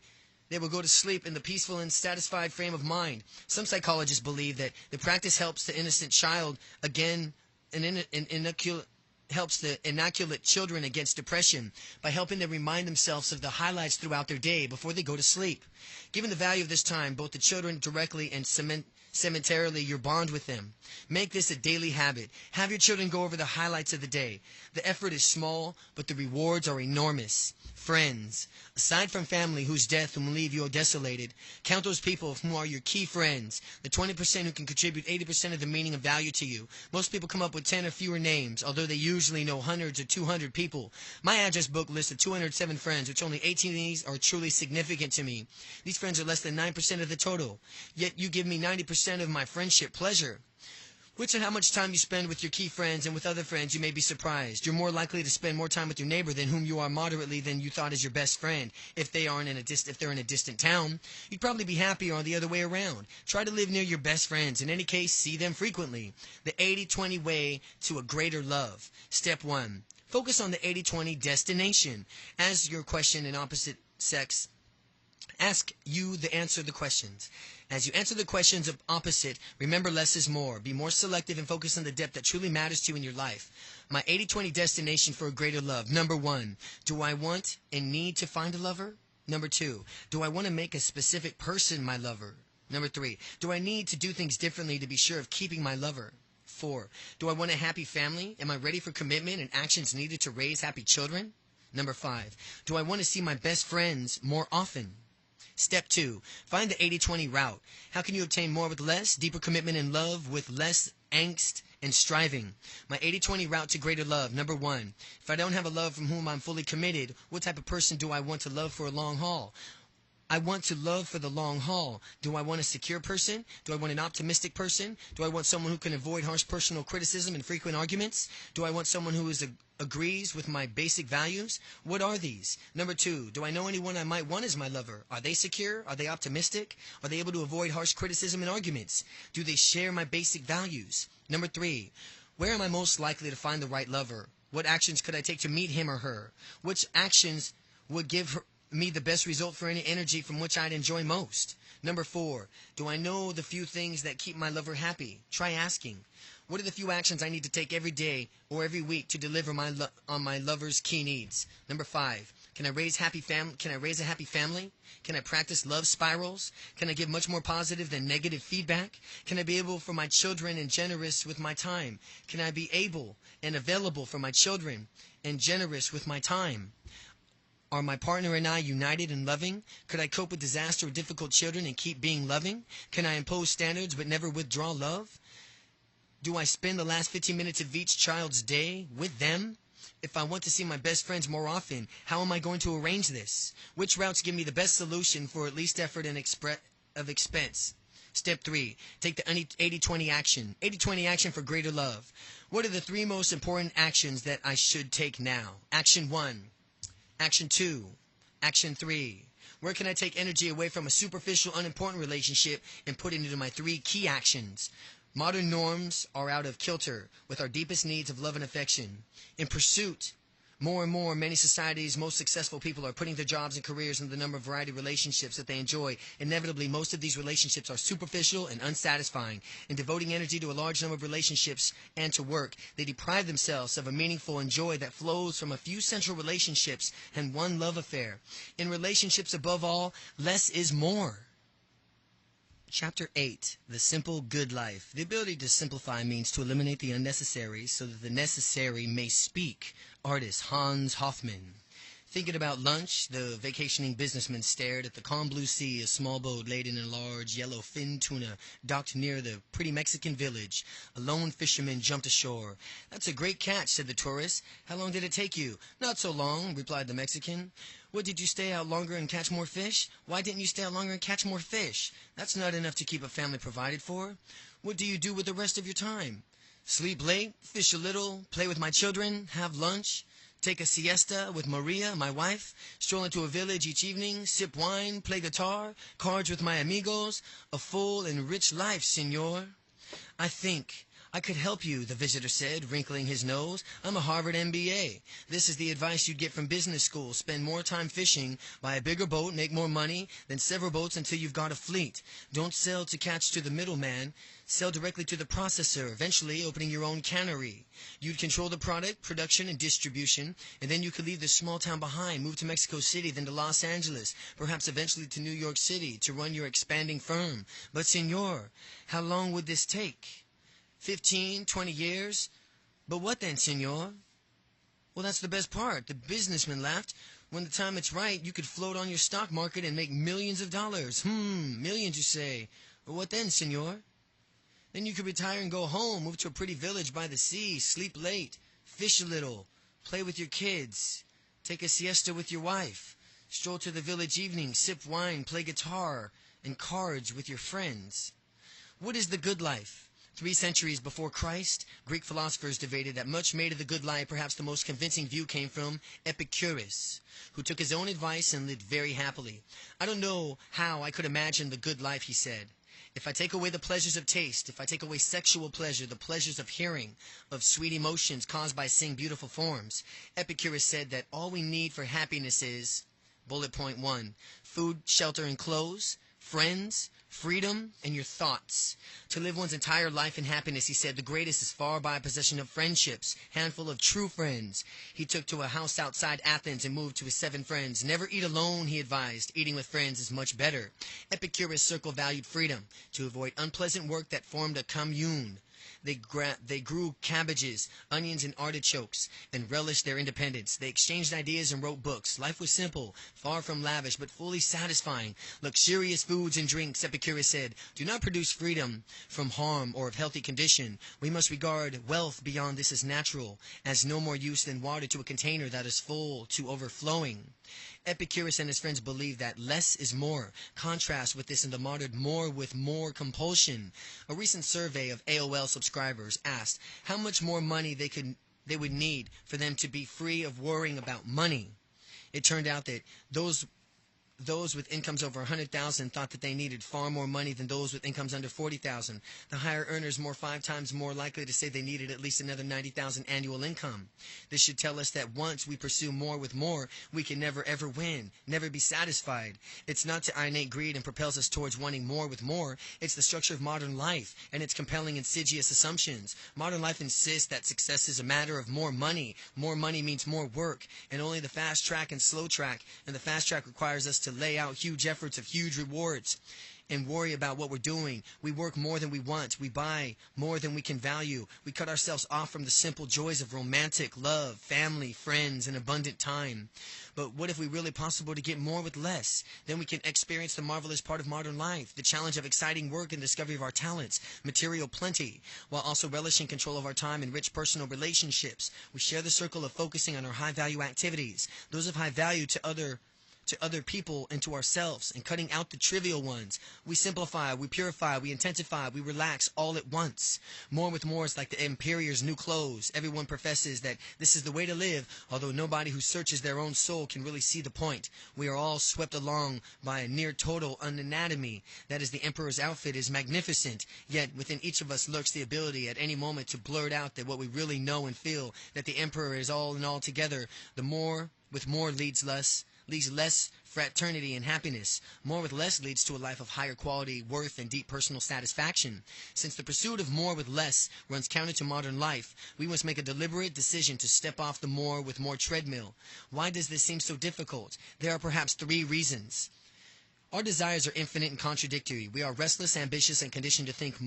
in the peaceful and satisfied frame of mind. Some psychologists believe that the practice helps the innocent child again helps the inoculate children against depression by helping them remind themselves of the highlights throughout their day before they go to sleep. Given the value of this time, both the children directly and cementarily your bond with them. Make this a daily habit. Have your children go over the highlights of the day. The effort is small, but the rewards are enormous. Friends. Aside from family whose death will leave you desolated, count those people who are your key friends, the 20% who can contribute 80% of the meaning and value to you. Most people come up with 10 or fewer names, although they usually know hundreds or 200 people. My address book lists 207 friends, which only 18 of these are truly significant to me. These friends are less than 9% of the total, yet you give me 90% of my friendship pleasure. Which and how much time you spend with your key friends and with other friends, you may be surprised. You're more likely to spend more time with your neighbor than whom you are moderately than you thought is your best friend. If they're in a distant town, you'd probably be happier on the other way around. Try to live near your best friends. In any case, see them frequently. The 80-20 way to a greater love. Step 1. Focus on the 80-20 destination. As your question in opposite sex, ask you the answer the questions. As you answer the questions of opposite, remember less is more. Be more selective and focus on the depth that truly matters to you in your life. My 80-20 destination for a greater love. Number 1, do I want and need to find a lover? Number 2, do I want to make a specific person my lover? Number 3, do I need to do things differently to be sure of keeping my lover? 4, do I want a happy family? Am I ready for commitment and actions needed to raise happy children? Number 5, do I want to see my best friends more often? Step 2. Find the 80-20 route. How can you obtain more with less? Deeper commitment and love with less angst and striving. My 80-20 route to greater love. Number 1. If I don't have a love from whom I'm fully committed, what type of person do I want to love for a long haul? I want to love for the long haul. Do I want a secure person? Do I want an optimistic person? Do I want someone who can avoid harsh personal criticism and frequent arguments? Do I want someone who agrees with my basic values? What are these? Number 2, do I know anyone I might want as my lover? Are they secure? Are they optimistic? Are they able to avoid harsh criticism and arguments? Do they share my basic values? Number 3, where am I most likely to find the right lover? What actions could I take to meet him or her? Which actions would give me the best result for any energy from which I'd enjoy most? Number 4, do I know the few things that keep my lover happy? Try asking. What are the few actions I need to take every day or every week to deliver on my lover's key needs? Number 5, can I raise a happy family? Can I practice love spirals? Can I give much more positive than negative feedback? Can I be able for my children and generous with my time? Can I be able and available for my children and generous with my time? Are my partner and I united and loving? Could I cope with disaster or difficult children and keep being loving? Can I impose standards but never withdraw love? Do I spend the last 15 minutes of each child's day with them? If I want to see my best friends more often, how am I going to arrange this? Which routes give me the best solution for at least effort and expense? Step 3, take the 80-20 action. 80-20 action for greater love. What are the 3 most important actions that I should take now? Action 1. Action 2. Action 3. Where can I take energy away from a superficial, unimportant relationship and put it into my 3 key actions? Modern norms are out of kilter with our deepest needs of love and affection. In pursuit, more and more, many societies' most successful people are putting their jobs and careers into the number of variety of relationships that they enjoy. Inevitably, most of these relationships are superficial and unsatisfying. In devoting energy to a large number of relationships and to work, they deprive themselves of a meaningful and joy that flows from a few central relationships and one love affair. In relationships, above all, less is more. Chapter 8, The Simple Good Life. The ability to simplify means to eliminate the unnecessary so that the necessary may speak. Artist Hans Hofmann. Thinking about lunch, the vacationing businessman stared at the calm blue sea. A small boat laden in a large yellow fin tuna docked near the pretty Mexican village. A lone fisherman jumped ashore. "That's a great catch," said the tourist. "How long did it take you?" "Not so long," replied the Mexican. "What, did you stay out longer and catch more fish?" "Why didn't you stay out longer and catch more fish?" "That's not enough to keep a family provided for." "What do you do with the rest of your time?" "Sleep late, fish a little, play with my children, have lunch, take a siesta with Maria, my wife, stroll into a village each evening, sip wine, play guitar, cards with my amigos. A full and rich life, senor." I think "I could help you," the visitor said, wrinkling his nose. "I'm a Harvard MBA. This is the advice you'd get from business school. Spend more time fishing, buy a bigger boat, make more money, then several boats until you've got a fleet. Don't sell to catch to the middleman. Sell directly to the processor, eventually opening your own cannery. You'd control the product, production, and distribution, and then you could leave this small town behind, move to Mexico City, then to Los Angeles, perhaps eventually to New York City to run your expanding firm. But, senor, how long would this take? 15, 20 years? But what then, senor?" "Well, that's the best part," the businessman laughed. "When the time it's right, you could float on your stock market and make millions of dollars." Millions, you say. "But what then, senor?" "Then you could retire and go home, move to a pretty village by the sea, sleep late, fish a little, play with your kids, take a siesta with your wife, stroll to the village evening, sip wine, play guitar and cards with your friends." What is the good life? 3 centuries before Christ, Greek philosophers debated that much made of the good life. Perhaps the most convincing view came from Epicurus, who took his own advice and lived very happily. "I don't know how I could imagine the good life," he said. "If I take away the pleasures of taste, if I take away sexual pleasure, the pleasures of hearing, of sweet emotions caused by seeing beautiful forms." Epicurus said that all we need for happiness is, bullet point 1, food, shelter, and clothes, friends, freedom, and your thoughts. To live one's entire life in happiness, he said, the greatest is far by possession of friendships, handful of true friends. He took to a house outside Athens and moved to his 7 friends. Never eat alone, he advised. Eating with friends is much better. Epicurus' circle valued freedom, to avoid unpleasant work that formed a commune. They grew cabbages, onions, and artichokes, and relished their independence. They exchanged ideas and wrote books. Life was simple, far from lavish, but fully satisfying. Luxurious foods and drinks, Epicurus said, do not produce freedom from harm or of healthy condition. We must regard wealth beyond this as natural, as no more use than water to a container that is full to overflowing. Epicurus and his friends believed that less is more. Contrast with this in the modern more with more compulsion. A recent survey of AOL subscribers asked how much more money they would need for them to be free of worrying about money. It turned out that those with incomes over 100,000 thought that they needed far more money than those with incomes under 40,000. The higher earners were 5 times more likely to say they needed at least another 90,000 annual income. This should tell us that once we pursue more with more, we can never ever win, never be satisfied. It's not to our innate greed and propels us towards wanting more with more. It's the structure of modern life and its compelling insidious assumptions. Modern life insists that success is a matter of more money. More money means more work, and only the fast track and slow track, and the fast track requires us to lay out huge efforts of huge rewards and worry about what we're doing. We work more than we want. We buy more than we can value. We cut ourselves off from the simple joys of romantic love, family, friends, and abundant time. But what if we really possible to get more with less? Then we can experience the marvelous part of modern life, the challenge of exciting work and discovery of our talents, material plenty, while also relishing control of our time and rich personal relationships. We share the circle of focusing on our high-value activities, those of high value to other people and to ourselves, and cutting out the trivial ones. We simplify, we purify, we intensify, we relax all at once. More with more is like the emperor's new clothes. Everyone professes that this is the way to live, although nobody who searches their own soul can really see the point. We are all swept along by a near total anatomy. That is, the emperor's outfit is magnificent, yet within each of us lurks the ability at any moment to blurt out that what we really know and feel, that the emperor is all in all together. The more with more leads less fraternity and happiness. More with less leads to a life of higher quality, worth, and deep personal satisfaction. Since the pursuit of more with less runs counter to modern life, we must make a deliberate decision to step off the more with more treadmill. Why does this seem so difficult? There are perhaps 3 reasons. Our desires are infinite and contradictory. We are restless, ambitious, and conditioned to think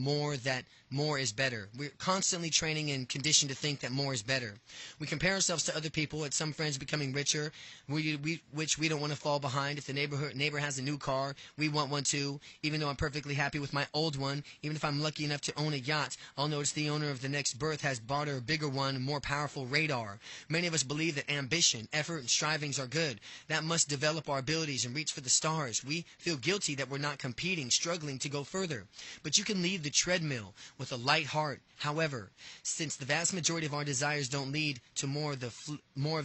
that more is better. We're constantly training and conditioned to think that more is better. We compare ourselves to other people, at some friends becoming richer, which we don't want to fall behind. If the neighbor has a new car, we want one too. Even though I'm perfectly happy with my old one, even if I'm lucky enough to own a yacht, I'll notice the owner of the next berth has bought a bigger one, more powerful radar. Many of us believe that ambition, effort, and strivings are good. That must develop our abilities and reach for the stars. We feel guilty that we're not competing, struggling to go further. But you can leave the treadmill with a light heart. However, since the vast majority of our desires don't lead to more of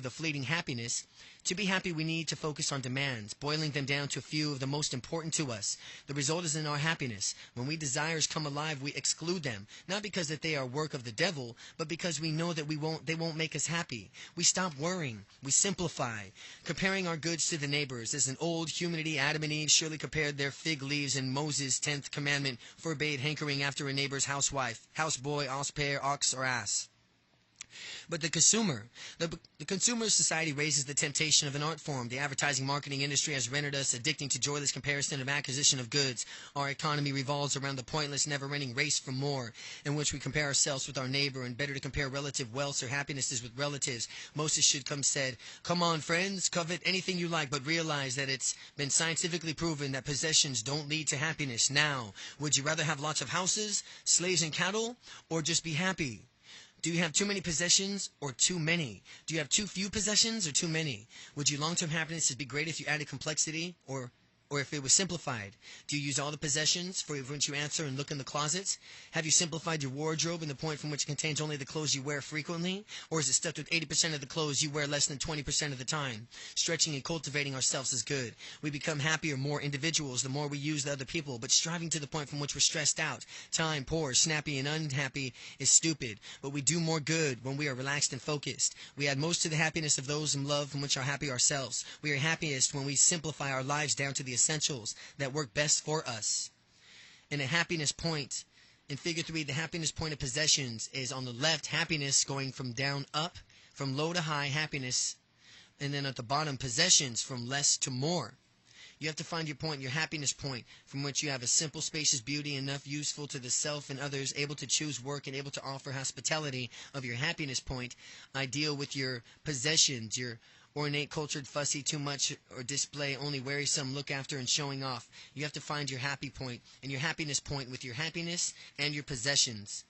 the fleeting happiness, To be happy, we need to focus on demands, boiling them down to a few of the most important to us. The result is in our happiness. When we desires come alive, we exclude them, not because that they are work of the devil, but because we know that they won't make us happy. We stop worrying. We simplify. Comparing our goods to the neighbors. As an old humanity, Adam and Eve surely compared their fig leaves, and Moses' 10th commandment forbade hankering after a neighbor's housewife, houseboy, ox pair, ox, or ass. But the consumer society raises the temptation of an art form. The advertising marketing industry has rendered us addicting to joyless comparison of acquisition of goods. Our economy revolves around the pointless, never-ending race for more, in which we compare ourselves with our neighbor, and better to compare relative wealths or happinesses with relatives. Moses should come said, "Come on, friends, covet anything you like, but realize that it's been scientifically proven that possessions don't lead to happiness." Now, would you rather have lots of houses, slaves, and cattle, or just be happy? Do you have too many possessions or too many? Do you have too few possessions or too many? Would your long-term happiness be great if you added complexity or if it was simplified? Do you use all the possessions for which you answer and look in the closets? Have you simplified your wardrobe in the point from which it contains only the clothes you wear frequently? Or is it stuffed with 80% of the clothes you wear less than 20% of the time? Stretching and cultivating ourselves is good. We become happier, more individuals the more we use the other people, but striving to the point from which we're stressed out, time, poor, snappy, and unhappy is stupid. But we do more good when we are relaxed and focused. We add most to the happiness of those in love from which are happy ourselves. We are happiest when we simplify our lives down to the essentials that work best for us. And a happiness point in figure 3, the happiness point of possessions is on the left, happiness going from down up, from low to high, happiness, and then at the bottom, possessions from less to more. You have to find your point, your happiness point, from which you have a simple, spacious beauty, enough useful to the self and others, able to choose work and able to offer hospitality of your happiness point, ideal with your possessions, your ornate, cultured, fussy, too much, or display, only wearisome, look after, and showing off. You have to find your happy point and your happiness point with your happiness and your possessions.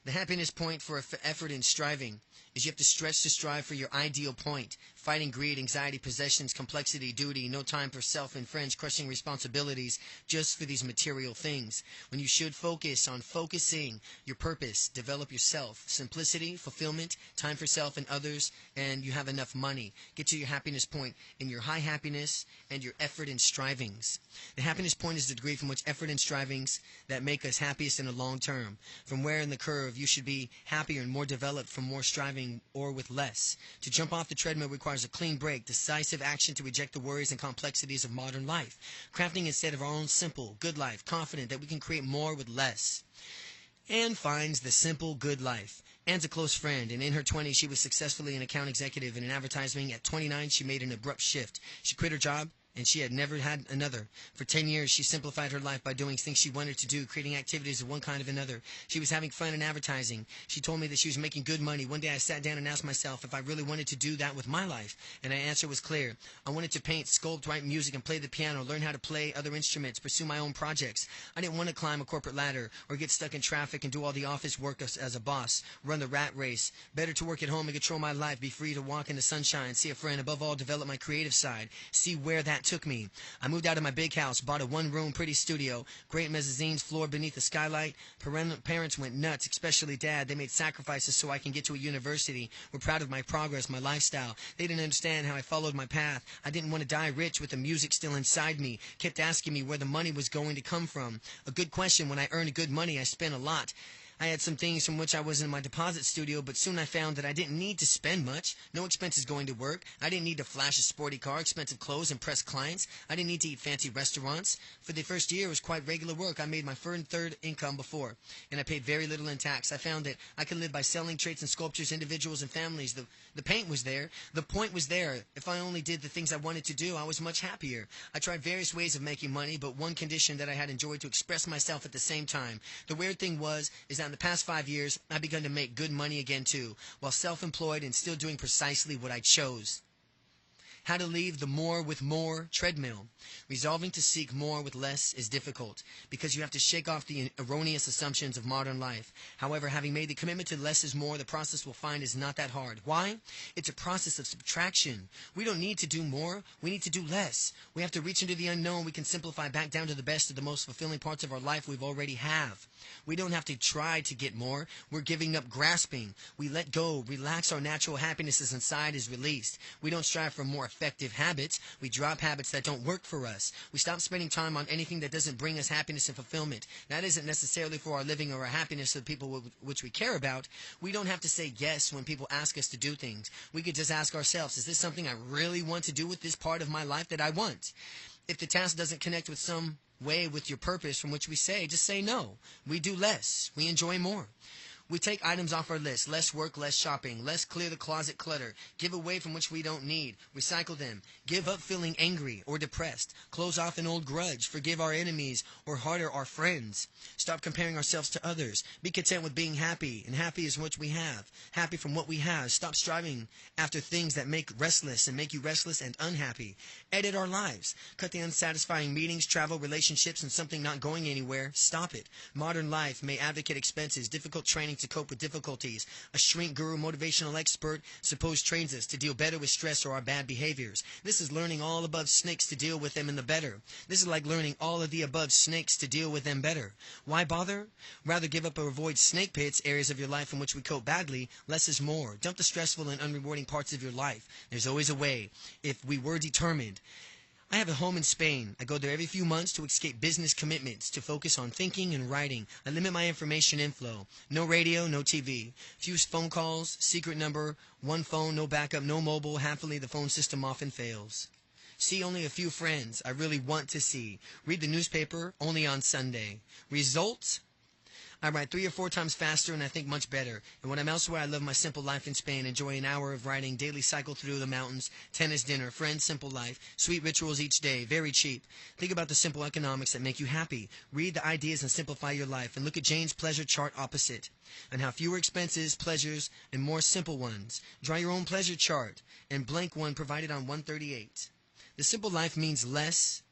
The happiness point for effort and striving is you have to stretch to strive for your ideal point. Fighting greed, anxiety, possessions, complexity, duty, no time for self and friends, crushing responsibilities just for these material things. When you should focus on focusing your purpose, develop yourself, simplicity, fulfillment, time for self and others, and you have enough money. Get to your happiness point in your high happiness and your effort and strivings. The happiness point is the degree from which effort and strivings that make us happiest in the long term. From where in the curve you should be happier and more developed from more striving or with less. To jump off the treadmill requires a clean break, decisive action to reject the worries and complexities of modern life. Crafting instead of our own simple, good life, confident that we can create more with less. Anne finds the simple, good life. Anne's a close friend, and in her 20s she was successfully an account executive in an advertising. At 29 she made an abrupt shift. She quit her job, and she had never had another. For 10 years, she simplified her life by doing things she wanted to do, creating activities of one kind of another. She was having fun in advertising. She told me that she was making good money. One day I sat down and asked myself if I really wanted to do that with my life, and my answer was clear. I wanted to paint, sculpt, write music, and play the piano, learn how to play other instruments, pursue my own projects. I didn't want to climb a corporate ladder or get stuck in traffic and do all the office work as a boss, run the rat race. Better to work at home and control my life, be free to walk in the sunshine, see a friend, above all, develop my creative side, see where that took me. I moved out of my big house, bought a one-room pretty studio, great mezzanines, floor beneath the skylight. Parents went nuts, especially Dad. They made sacrifices so I can get to a university. Were proud of my progress, my lifestyle. They didn't understand how I followed my path. I didn't want to die rich with the music still inside me. Kept asking me where the money was going to come from. A good question. When I earned good money, I spent a lot. I had some things from which I was in my deposit studio, but soon I found that I didn't need to spend much. No expenses going to work. I didn't need to flash a sporty car, expensive clothes, impress clients. I didn't need to eat fancy restaurants. For the first year, it was quite regular work. I made my first and third income before, and I paid very little in tax. I found that I could live by selling traits and sculptures, individuals and families. The paint was there. The point was there. If I only did the things I wanted to do, I was much happier. I tried various ways of making money, but one condition that I had enjoyed to express myself at the same time. The weird thing is that in the past 5 years, I've begun to make good money again too, while self-employed and still doing precisely what I chose. How to leave the more with more treadmill. Resolving to seek more with less is difficult because you have to shake off the erroneous assumptions of modern life. However, having made the commitment to less is more, the process we'll find is not that hard. Why? It's a process of subtraction. We don't need to do more. We need to do less. We have to reach into the unknown. We can simplify back down to the best of the most fulfilling parts of our life we've already have. We don't have to try to get more. We're giving up grasping. We let go, relax. Our natural happiness is inside is released. We don't strive for more effective habits. We drop habits that don't work for us. We stop spending time on anything that doesn't bring us happiness and fulfillment. That isn't necessarily for our living or our happiness of the people which we care about. We don't have to say yes when people ask us to do things. We could just ask ourselves, is this something I really want to do with this part of my life that I want? If the task doesn't connect with some way with your purpose from which we say, just say no. We do less. We enjoy more. We take items off our list. Less work, less shopping. Less clear the closet clutter. Give away from which we don't need. Recycle them. Give up feeling angry or depressed. Close off an old grudge. Forgive our enemies or harder our friends. Stop comparing ourselves to others. Be content with being happy, and happy is what we have. Happy from what we have. Stop striving after things that make restless and make you restless and unhappy. Edit our lives. Cut the unsatisfying meetings, travel, relationships, and something not going anywhere. Stop it. Modern life may advocate expenses, difficult training to cope with difficulties. A shrink guru, motivational expert, suppose trains us to deal better with stress or our bad behaviors. This is learning all above snakes to deal with them in the better. This is like learning all of the above snakes to deal with them better. Why bother? Rather give up or avoid snake pits, areas of your life in which we cope badly. Less is more. Dump the stressful and unrewarding parts of your life. There's always a way, if we were determined. I have a home in Spain. I go there every few months to escape business commitments, to focus on thinking and writing. I limit my information inflow. No radio, no TV. Few phone calls, secret number, one phone, no backup, no mobile. Happily, the phone system often fails. See only a few friends I really want to see. Read the newspaper only on Sunday. Results? I write 3 or 4 times faster and I think much better. And when I'm elsewhere, I live my simple life in Spain. Enjoy an hour of writing, daily cycle through the mountains, tennis dinner, friends, simple life, sweet rituals each day, very cheap. Think about the simple economics that make you happy. Read the ideas and simplify your life. And look at Jane's pleasure chart opposite. And how fewer expenses, pleasures, and more simple ones. Draw your own pleasure chart and blank one provided on 138. The simple life means less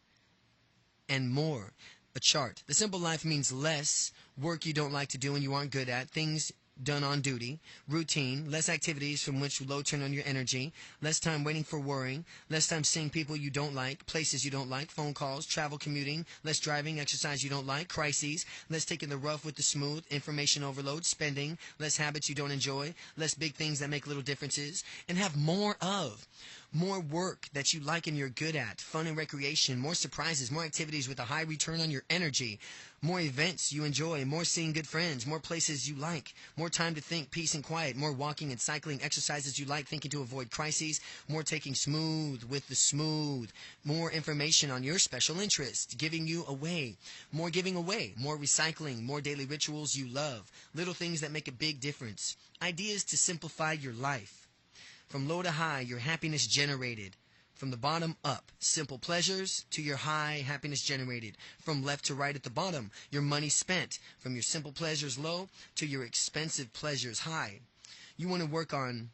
and more. A chart. The simple life means less work you don't like to do and you aren't good at, things done on duty, routine, less activities from which low turn on your energy, less time waiting for worrying, less time seeing people you don't like, places you don't like, phone calls, travel, commuting, less driving, exercise you don't like, crises, less taking the rough with the smooth, information overload, spending, less habits you don't enjoy, less big things that make little differences, and have more of. More work that you like and you're good at, fun and recreation, more surprises, more activities with a high return on your energy, more events you enjoy, more seeing good friends, more places you like, more time to think, peace and quiet, more walking and cycling, exercises you like, thinking to avoid crises, more taking smooth with the smooth, more information on your special interest, giving away, more recycling, more daily rituals you love, little things that make a big difference, ideas to simplify your life. From low to high, your happiness generated. From the bottom up, simple pleasures to your high happiness generated. From left to right at the bottom, your money spent. From your simple pleasures low to your expensive pleasures high. You want to work on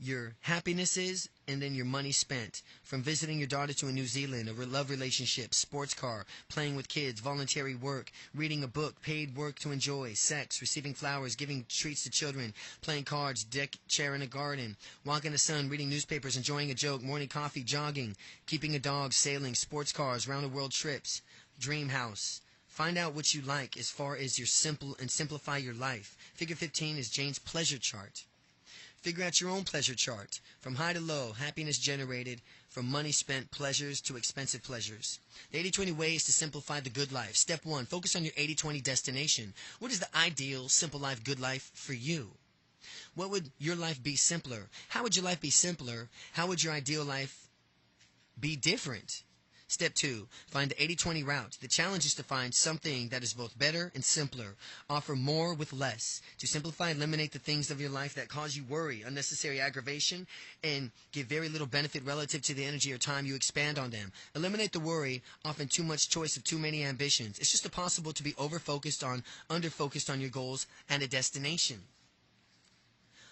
your happinesses and then your money spent. From visiting your daughter to New Zealand, a love relationship, sports car, playing with kids, voluntary work, reading a book, paid work to enjoy, sex, receiving flowers, giving treats to children, playing cards, deck chair in a garden, walking the sun, reading newspapers, enjoying a joke, morning coffee, jogging, keeping a dog, sailing, sports cars, round the world trips, dream house. Find out what you like as far as your simple and simplify your life. Figure 15 is Jane's pleasure chart. Figure out your own pleasure chart. From high to low, happiness generated. From money spent, pleasures to expensive pleasures. The 80-20 way is to simplify the good life. Step 1, focus on your 80-20 destination. What is the ideal, simple life, good life for you? What would your life be simpler? How would your life be simpler? How would your ideal life be different? Step 2, find the 80-20 route. The challenge is to find something that is both better and simpler. Offer more with less. To simplify, eliminate the things of your life that cause you worry, unnecessary aggravation, and give very little benefit relative to the energy or time you expand on them. Eliminate the worry, often too much choice of too many ambitions. It's just impossible to be over-focused on, under-focused on your goals and a destination.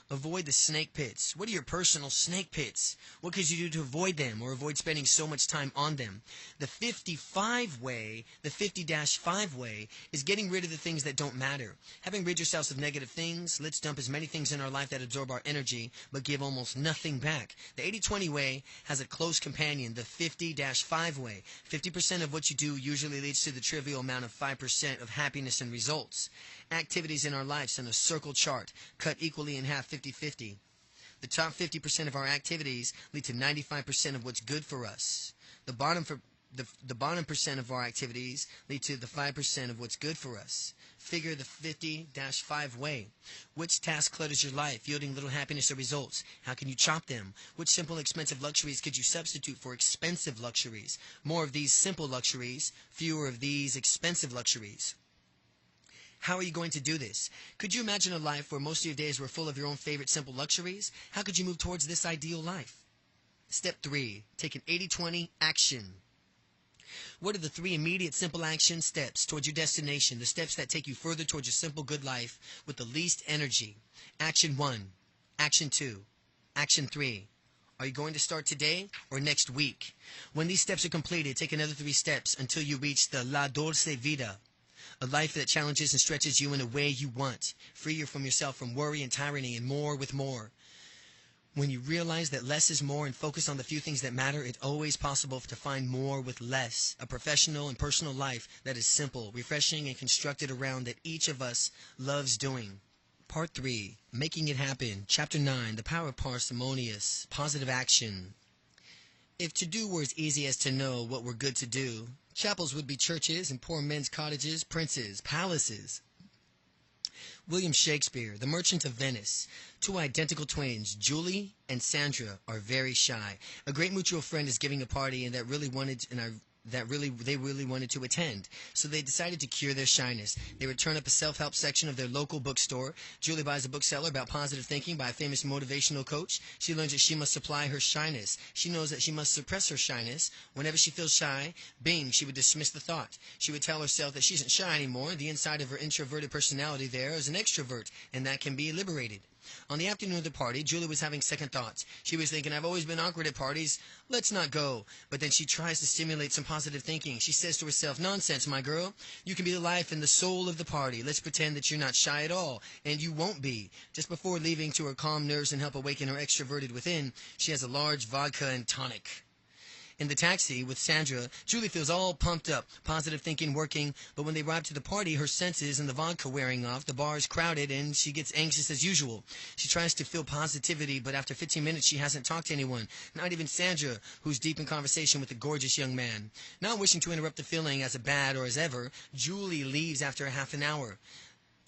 Avoid the snake pits. What are your personal snake pits? What could you do to avoid them or avoid spending so much time on them? The 55 way, the 50-5 way, is getting rid of the things that don't matter. Having rid yourselves of negative things, let's dump as many things in our life that absorb our energy but give almost nothing back. The 80-20 way has a close companion, the 50-5 way. 50% of what you do usually leads to the trivial amount of 5% of happiness and results. Activities in our lives on a circle chart, cut equally in half 50-50. The top 50% of our activities lead to 95% of what's good for us. The bottom percent of our activities lead to the 5% of what's good for us. Figure the 50-5 way. Which task clutters your life, yielding little happiness or results? How can you chop them? Which simple, expensive luxuries could you substitute for expensive luxuries? More of these simple luxuries, fewer of these expensive luxuries. How are you going to do this? Could you imagine a life where most of your days were full of your own favorite simple luxuries? How could you move towards this ideal life? Step 3. Take an 80-20 action. What are the 3 immediate simple action steps towards your destination, the steps that take you further towards your simple good life with the least energy? Action 1, Action 2, Action 3. Are you going to start today or next week? When these steps are completed, take another 3 steps until you reach the La Dolce Vida, a life that challenges and stretches you in a way you want, free you from yourself from worry and tyranny, and more with more. When you realize that less is more and focus on the few things that matter, it's always possible to find more with less. A professional and personal life that is simple, refreshing, and constructed around that each of us loves doing. Part 3. Making it happen. Chapter 9. The power of parsimonious, positive action. If to do were as easy as to know what were good to do, chapels would be churches and poor men's cottages, princes, palaces. William Shakespeare, The Merchant of Venice. 2 identical twins, Julie and Sandra, are very shy. A great mutual friend is giving a party and they really wanted to attend. So they decided to cure their shyness. They would turn up a self-help section of their local bookstore. Julie buys a bookseller about positive thinking by a famous motivational coach. She learns that she must supply her shyness. She knows that she must suppress her shyness. Whenever she feels shy, bing, she would dismiss the thought. She would tell herself that she isn't shy anymore. The inside of her introverted personality there is an extrovert, and that can be liberated. On the afternoon of the party, Julie was having second thoughts. She was thinking, I've always been awkward at parties. Let's not go. But then she tries to stimulate some positive thinking. She says to herself, nonsense, my girl. You can be the life and the soul of the party. Let's pretend that you're not shy at all. And you won't be. Just before leaving to her calm nerves and help awaken her extroverted within, she has a large vodka and tonic. In the taxi with Sandra, Julie feels all pumped up, positive thinking working, but when they arrive to the party, her senses and the vodka wearing off, the bar is crowded, and she gets anxious as usual. She tries to feel positivity, but after 15 minutes, she hasn't talked to anyone, not even Sandra, who's deep in conversation with a gorgeous young man. Not wishing to interrupt the feeling as bad or as ever, Julie leaves after a half an hour.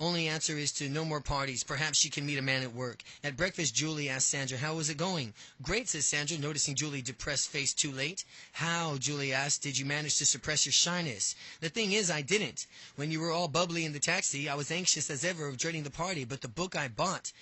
Only answer is to no more parties. Perhaps she can meet a man at work. At breakfast, Julie asks Sandra, how was it going? Great, says Sandra, noticing Julie's depressed face too late. How, Julie asked, did you manage to suppress your shyness? The thing is, I didn't. When you were all bubbly in the taxi, I was anxious as ever of dreading the party, but the book I bought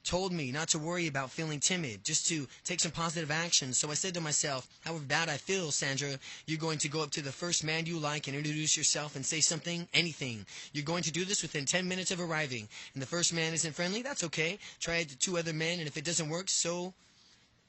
told me not to worry about feeling timid, just to take some positive action. So I said to myself, however bad I feel, Sandra, you're going to go up to the first man you like and introduce yourself and say something, anything. You're going to do this within 10 minutes of arriving. And the first man isn't friendly, that's okay. Try it to 2 other men, and if it doesn't work, so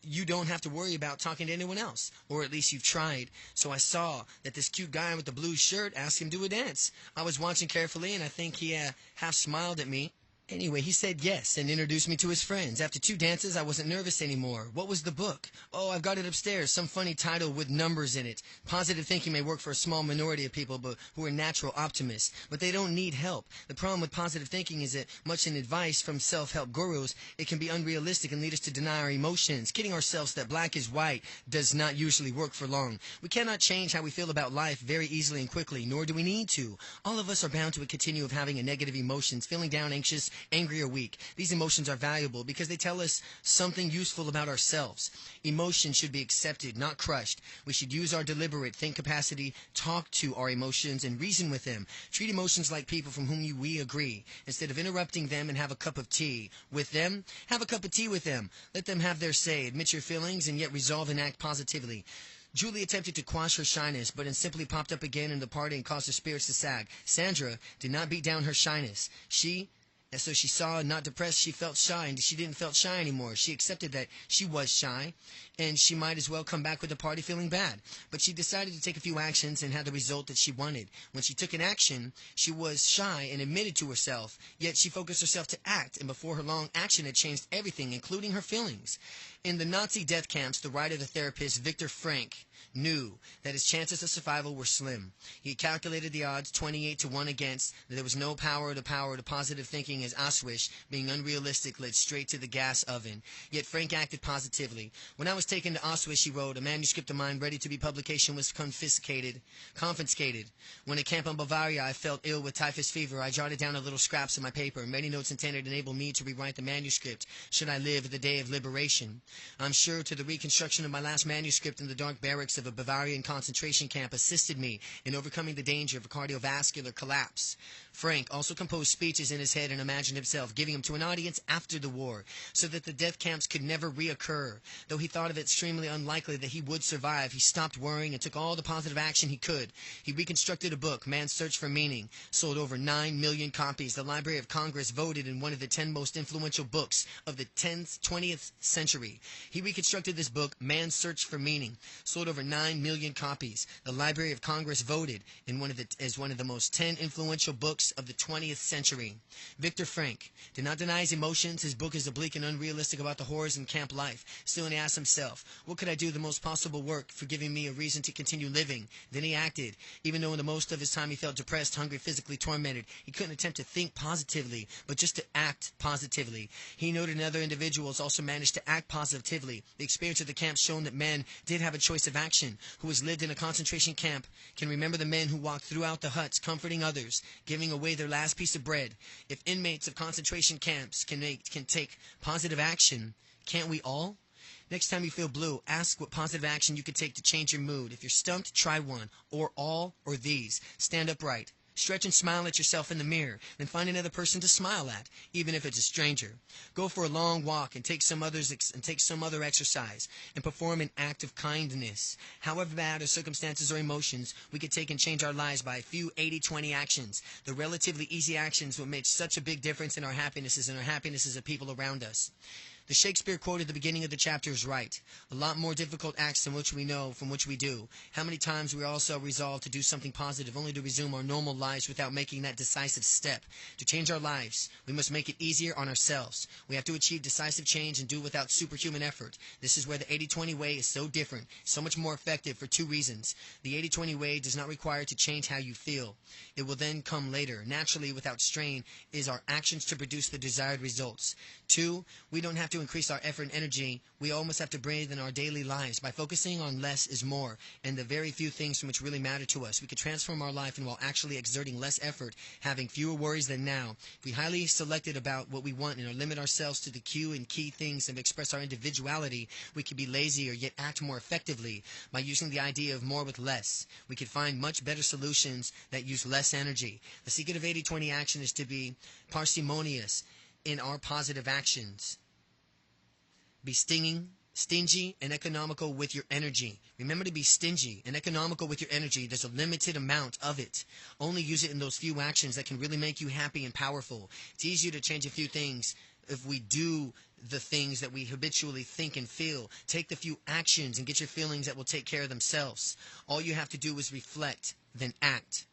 you don't have to worry about talking to anyone else. Or at least you've tried. So I saw that this cute guy with the blue shirt asked him to a dance. I was watching carefully, and I think he half smiled at me. Anyway, he said yes and introduced me to his friends. After 2 dances, I wasn't nervous anymore. What was the book? Oh, I've got it upstairs. Some funny title with numbers in it. Positive thinking may work for a small minority of people who are natural optimists, but they don't need help. The problem with positive thinking is that, much in advice from self-help gurus, it can be unrealistic and lead us to deny our emotions. Kidding ourselves that black is white does not usually work for long. We cannot change how we feel about life very easily and quickly, nor do we need to. All of us are bound to continue of having a negative emotions, feeling down, anxious, angry, or weak. These emotions are valuable because they tell us something useful about ourselves. Emotions should be accepted, not crushed. We should use our deliberate think capacity, talk to our emotions, and reason with them. Treat emotions like people from whom we agree. Instead of interrupting them and have a cup of tea with them, have a cup of tea with them. Let them have their say. Admit your feelings and yet resolve and act positively. Julie attempted to quash her shyness, but it simply popped up again in the party and caused her spirits to sag. Sandra did not beat down her shyness. She And so she saw, not depressed, she felt shy, and she didn't feel shy anymore. She accepted that she was shy, and she might as well come back with the party feeling bad. But she decided to take a few actions and had the result that she wanted. When she took an action, she was shy and admitted to herself, yet she focused herself to act, and before her long action had changed everything, including her feelings. In the Nazi death camps, the writer, the therapist, Viktor Frankl, knew that his chances of survival were slim. He calculated the odds 28 to 1 against, that there was no power to positive thinking, as Auschwitz, being unrealistic, led straight to the gas oven. Yet Frank acted positively. When I was taken to Auschwitz, he wrote, a manuscript of mine ready to be publication was confiscated. When at camp in Bavaria I felt ill with typhus fever, I jotted down a little scraps of my paper, many notes intended to enable me to rewrite the manuscript should I live the day of liberation. I'm sure to the reconstruction of my last manuscript in the dark barracks of a Bavarian concentration camp assisted me in overcoming the danger of a cardiovascular collapse. Frank also composed speeches in his head and imagined himself giving them to an audience after the war, so that the death camps could never reoccur. Though he thought it extremely unlikely that he would survive, he stopped worrying and took all the positive action he could. He reconstructed a book, Man's Search for Meaning, sold over 9 million copies. The Library of Congress voted in one of the 10 most influential books of the 20th century. He reconstructed this book, Man's Search for Meaning, sold over 9 million copies. The Library of Congress voted in as one of the most 10 influential books of the 20th century. Viktor Frankl did not deny his emotions. His book is oblique and unrealistic about the horrors in camp life. Still, he asked himself, what could I do the most possible work for giving me a reason to continue living? Then he acted. Even though in the most of his time he felt depressed, hungry, physically tormented, he couldn't attempt to think positively, but just to act positively. He noted that other individuals also managed to act positively. The experience of the camp shown that men did have a choice of action. Who has lived in a concentration camp can remember the men who walked throughout the huts, comforting others, giving away their last piece of bread. If inmates of concentration camps can take positive action, can't we all? Next time you feel blue, ask what positive action you could take to change your mood. If you're stumped, try one, or all, or these. Stand upright. Stretch and smile at yourself in the mirror, then find another person to smile at, even if it's a stranger. Go for a long walk and take some other exercise, and perform an act of kindness. However bad our circumstances or emotions, we could take and change our lives by a few 80-20 actions. The relatively easy actions will make such a big difference in our happinesses and our happinesses of people around us. The Shakespeare quote at the beginning of the chapter is right. A lot more difficult acts than which we know from which we do. How many times we also resolve to do something positive only to resume our normal lives without making that decisive step. To change our lives, we must make it easier on ourselves. We have to achieve decisive change and do it without superhuman effort. This is where the 80-20 way is so different, so much more effective for two reasons. The 80-20 way does not require to change how you feel. It will then come later. Naturally, without strain, is our actions to produce the desired results. 2, we don't have to increase our effort and energy. We almost have to breathe in our daily lives. By focusing on less is more, and the very few things from which really matter to us, we could transform our life, and while actually exerting less effort, having fewer worries than now. If we highly selected about what we want and limit ourselves to the few and key things and express our individuality, we could be lazier yet act more effectively. By using the idea of more with less, we could find much better solutions that use less energy. The secret of 80-20 action is to be parsimonious in our positive actions. Be stingy, and economical with your energy. Remember to be stingy and economical with your energy. There's a limited amount of it. Only use it in those few actions that can really make you happy and powerful. It's easier to change a few things if we do the things that we habitually think and feel. Take the few actions and get your feelings that will take care of themselves. All you have to do is reflect, then act.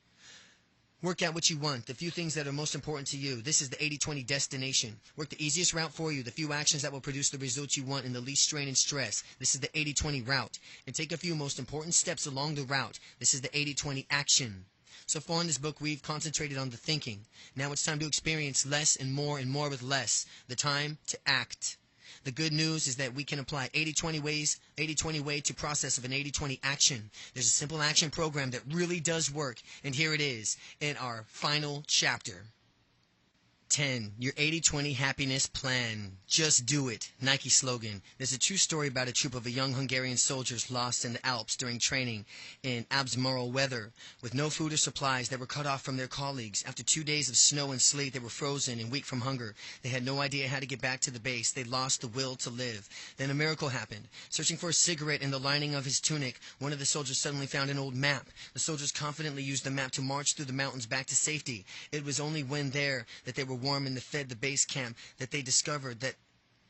Work out what you want, the few things that are most important to you. This is the 80-20 destination. Work the easiest route for you, the few actions that will produce the results you want in the least strain and stress. This is the 80-20 route. And take a few most important steps along the route. This is the 80-20 action. So far in this book, we've concentrated on the thinking. Now it's time to experience less and more with less. The time to act. The good news is that we can apply 80-20 way to process of an 80-20 action. There's a simple action program that really does work, and here it is in our final chapter. 10. Your 80-20 happiness plan. Just do it. Nike slogan. There's a true story about a troop of young Hungarian soldiers lost in the Alps during training in abnormal weather. With no food or supplies, they were cut off from their colleagues. After 2 days of snow and sleet, they were frozen and weak from hunger. They had no idea how to get back to the base. They lost the will to live. Then a miracle happened. Searching for a cigarette in the lining of his tunic, one of the soldiers suddenly found an old map. The soldiers confidently used the map to march through the mountains back to safety. It was only when there that they were warm and fed the base camp that they discovered that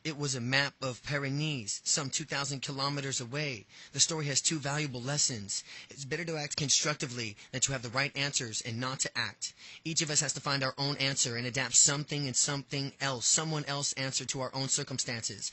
it was a map of Pyrenees, some 2,000 kilometers away. The story has two valuable lessons. It's better to act constructively than to have the right answers and not to act. Each of us has to find our own answer and adapt something and something else, someone else's answer to our own circumstances.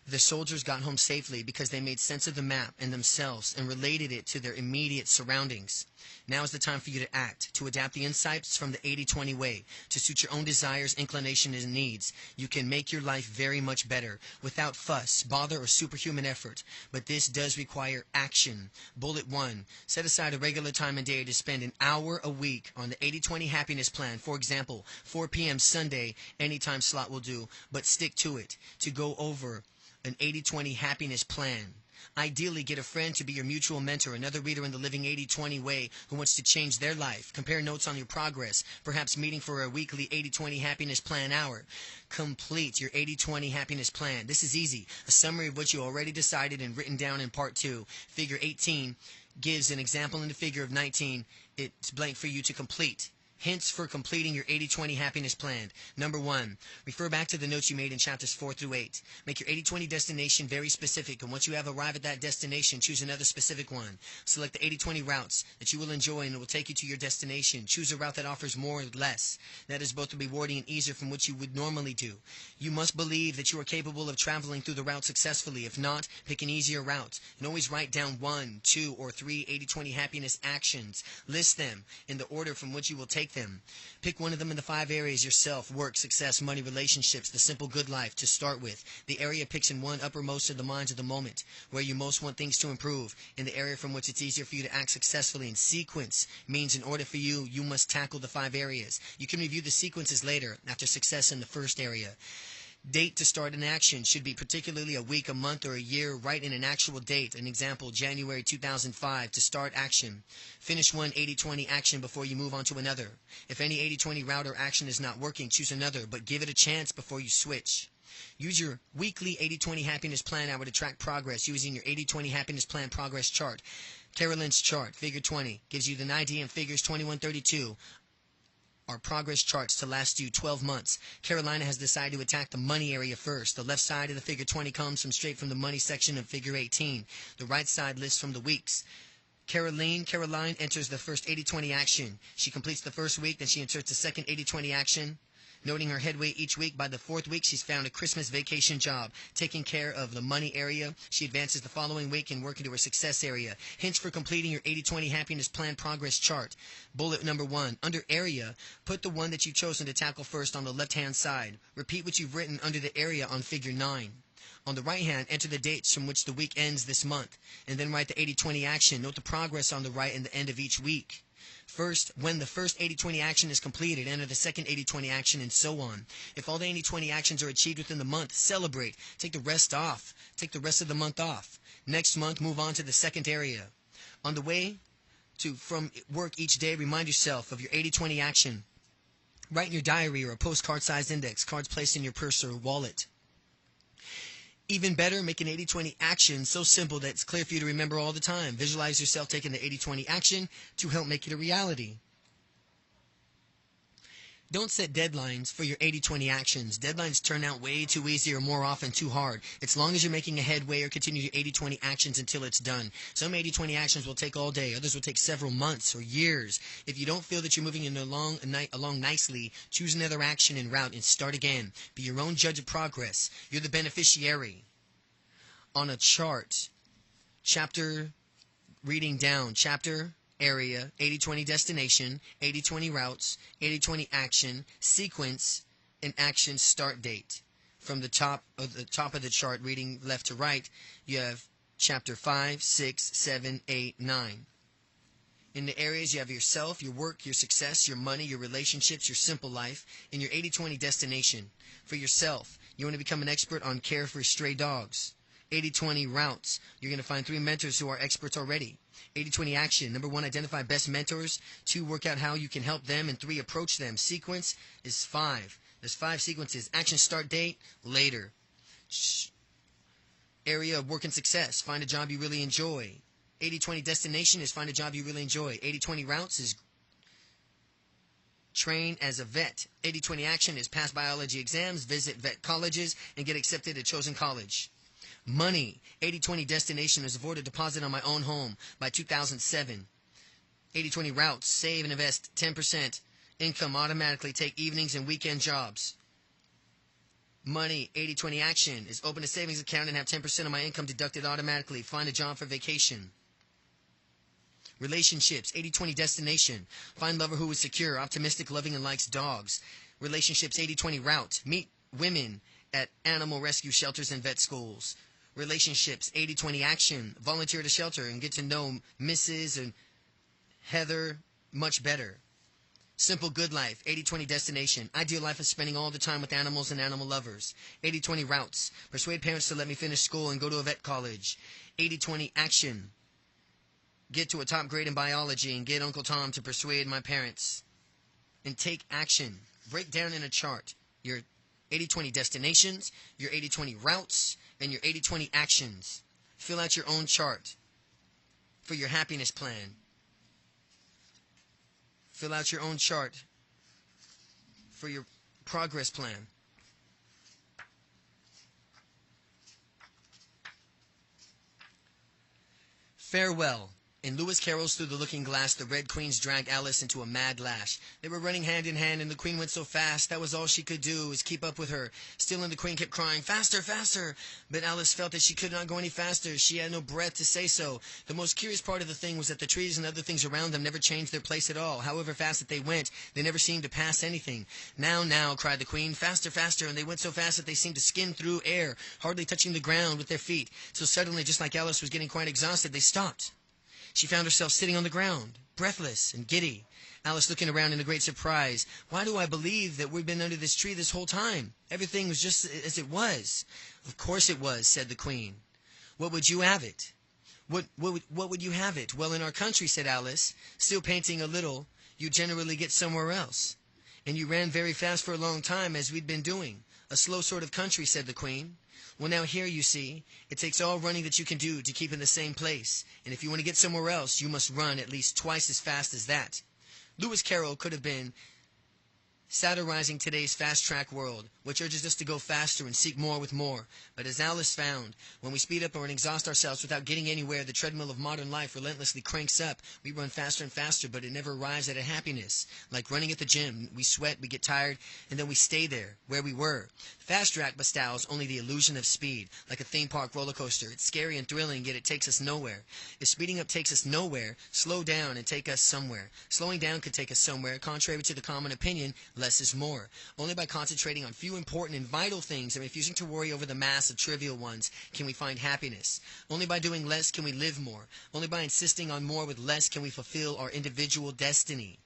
The soldiers got home safely because they made sense of the map and themselves and related it to their immediate surroundings. Now is the time for you to act, to adapt the insights from the 80-20 way, to suit your own desires, inclinations, and needs. You can make your life very much better without fuss, bother, or superhuman effort. But this does require action. Bullet 1. Set aside a regular time and day to spend an hour a week on the 80-20 happiness plan. For example, 4 p.m. Sunday, anytime slot will do, but stick to it. To go over an 80-20 happiness plan. Ideally, get a friend to be your mutual mentor, another reader in the Living 80-20 way who wants to change their life. Compare notes on your progress, perhaps meeting for a weekly 80-20 happiness plan hour. Complete your 80-20 happiness plan. This is easy. A summary of what you already decided and written down in part 2. Figure 18 gives an example in the figure of 19. It's blank for you to complete. Hints for completing your 80-20 happiness plan. Number 1, refer back to the notes you made in chapters 4 through 8. Make your 80-20 destination very specific, and once you have arrived at that destination, choose another specific one. Select the 80-20 routes that you will enjoy and it will take you to your destination. Choose a route that offers more or less. That is both rewarding and easier from what you would normally do. You must believe that you are capable of traveling through the route successfully. If not, pick an easier route. And always write down 1, 2, or 3 80-20 happiness actions. List them in the order from which you will take them. Pick one of them in the 5 areas: yourself, work, success, money, relationships, the simple good life to start with. The area picks in one uppermost of the minds of the moment, where you most want things to improve, in the area from which it's easier for you to act successfully. And sequence means in order for you, you must tackle the 5 areas. You can review the sequences later after success in the first area. Date to start an action should be particularly a week, a month, or a year. Write in an actual date. An example, January 2005, to start action. Finish one 80-20 action before you move on to another. If any 80-20 route or action is not working, choose another, but give it a chance before you switch. Use your weekly 80-20 happiness plan hour to track progress using your 80-20 happiness plan progress chart. Carolyn's chart, figure 20, gives you the idea in figures 21-32. Our progress charts to last you 12 months. Carolina has decided to attack the money area first. The left side of the figure 20 comes straight from the money section of figure 18. The right side lists from the weeks. Caroline enters the first 80-20 action. She completes the first week, then she inserts the second 80-20 action. Noting her headway each week, by the 4th week, she's found a Christmas vacation job. Taking care of the money area, she advances the following week and work into her success area. Hints for completing your 80-20 happiness plan progress chart. Bullet number 1. Under area, put the one that you've chosen to tackle first on the left-hand side. Repeat what you've written under the area on figure 9. On the right hand, enter the dates from which the week ends this month, and then write the 80-20 action. Note the progress on the right and the end of each week. First, when the first 80-20 action is completed, enter the second 80-20 action, and so on. If all the 80-20 actions are achieved within the month, celebrate. Take the rest off. Take the rest of the month off. Next month, move on to the second area. On the way from work each day, remind yourself of your 80-20 action. Write in your diary or a postcard-sized index, cards placed in your purse or wallet. Even better, make an 80-20 action so simple that it's clear for you to remember all the time. Visualize yourself taking the 80-20 action to help make it a reality. Don't set deadlines for your 80-20 actions. Deadlines turn out way too easy or more often too hard. As long as you're making a headway or continue your 80-20 actions until it's done. Some 80-20 actions will take all day. Others will take several months or years. If you don't feel that you're moving along nicely, choose another action and route and start again. Be your own judge of progress. You're the beneficiary. On a chart, reading down, chapter, area, 80-20 destination, 80-20 routes, 80-20 action, sequence, and action start date. From the top of the chart, reading left to right, you have chapter 5, 6, 7, 8, 9. In the areas, you have yourself, your work, your success, your money, your relationships, your simple life, and your 80-20 destination. For yourself, you want to become an expert on care for stray dogs. 80-20 routes, you're going to find 3 mentors who are experts already. 80-20 action. Number 1, identify best mentors. 2, work out how you can help them. And 3, approach them. Sequence is 5. There's 5 sequences. Action start date, later. Area of work and success. Find a job you really enjoy. 80-20 destination is find a job you really enjoy. 80-20 routes is Train as a vet. 80-20 action is pass biology exams, visit vet colleges, and get accepted at chosen college. Money. 80-20 destination is avoid a deposit on my own home by 2007. 80-20 routes. Save and invest 10%. Income automatically take evenings and weekend jobs. Money. 80-20 action is open a savings account and have 10% of my income deducted automatically. Find a job for vacation. Relationships. 80-20 destination. Find lover who is secure, optimistic, loving, and likes dogs. Relationships. 80-20 route. Meet women at animal rescue shelters and vet schools. Relationships. 80-20 action. Volunteer at a shelter and get to know Mrs. and Heather much better. Simple good life. 80-20 destination. Ideal life is spending all the time with animals and animal lovers. 80-20 routes. Persuade parents to let me finish school and go to a vet college. 80-20 action. Get to a top grade in biology and get Uncle Tom to persuade my parents. And take action. Break down in a chart your 80-20 destinations, your 80-20 routes, and your 80-20 actions. Fill out your own chart for your happiness plan. Fill out your own chart for your progress plan. Farewell. In Lewis Carroll's Through the Looking Glass, the Red Queens dragged Alice into a mad lash. They were running hand in hand, and the Queen went so fast, that was all she could do, was keep up with her. Still, and the Queen kept crying, "Faster, faster!" But Alice felt that she could not go any faster. She had no breath to say so. The most curious part of the thing was that the trees and other things around them never changed their place at all. However fast that they went, they never seemed to pass anything. "Now, now," cried the Queen, "faster, faster!" And they went so fast that they seemed to skim through air, hardly touching the ground with their feet. So suddenly, just like Alice was getting quite exhausted, they stopped. She found herself sitting on the ground, breathless and giddy. Alice looking around in a great surprise. "Why do I believe that we've been under this tree this whole time? Everything was just as it was." "Of course it was," said the Queen. "What would you have it?" What would you have it?" "Well, in our country," said Alice, still painting a little, "you generally get somewhere else." "And you ran very fast for a long time, as we'd been doing." "A slow sort of country," said the Queen. "Well, now here, you see, it takes all running that you can do to keep in the same place. And if you want to get somewhere else, you must run at least twice as fast as that." Lewis Carroll could have been satirizing today's fast-track world, which urges us to go faster and seek more with more. But as Alice found, when we speed up or exhaust ourselves without getting anywhere, the treadmill of modern life relentlessly cranks up. We run faster and faster, but it never arrives at a happiness. Like running at the gym, we sweat, we get tired, and then we stay there, where we were. Fast track bestows only the illusion of speed, like a theme park roller coaster. It's scary and thrilling, yet it takes us nowhere. If speeding up takes us nowhere, slow down and take us somewhere. Slowing down could take us somewhere. Contrary to the common opinion, less is more. Only by concentrating on few important and vital things and refusing to worry over the mass of trivial ones can we find happiness. Only by doing less can we live more. Only by insisting on more with less can we fulfill our individual destiny.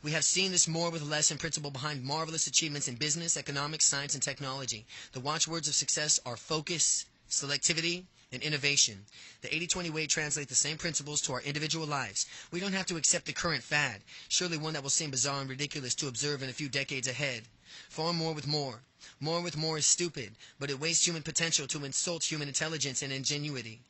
We have seen this more with less in principle behind marvelous achievements in business, economics, science, and technology. The watchwords of success are focus, selectivity, and innovation. The 80-20 way translates the same principles to our individual lives. We don't have to accept the current fad, surely one that will seem bizarre and ridiculous to observe in a few decades ahead. Far more with more. More with more is stupid, but it wastes human potential to insult human intelligence and ingenuity.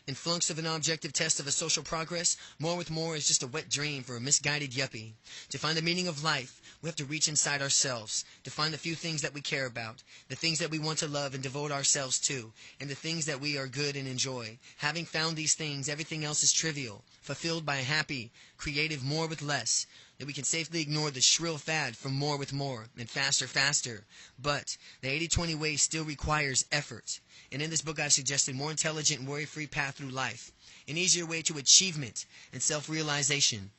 In flunks of an objective test of a social progress, more with more is just a wet dream for a misguided yuppie. To find the meaning of life, we have to reach inside ourselves, to find the few things that we care about, the things that we want to love and devote ourselves to, and the things that we are good and enjoy. Having found these things, everything else is trivial, fulfilled by a happy, creative more with less, that we can safely ignore the shrill fad from more with more and faster, faster. But the 80-20 way still requires effort. And in this book, I've suggested a more intelligent and worry-free path through life, an easier way to achievement and self-realization.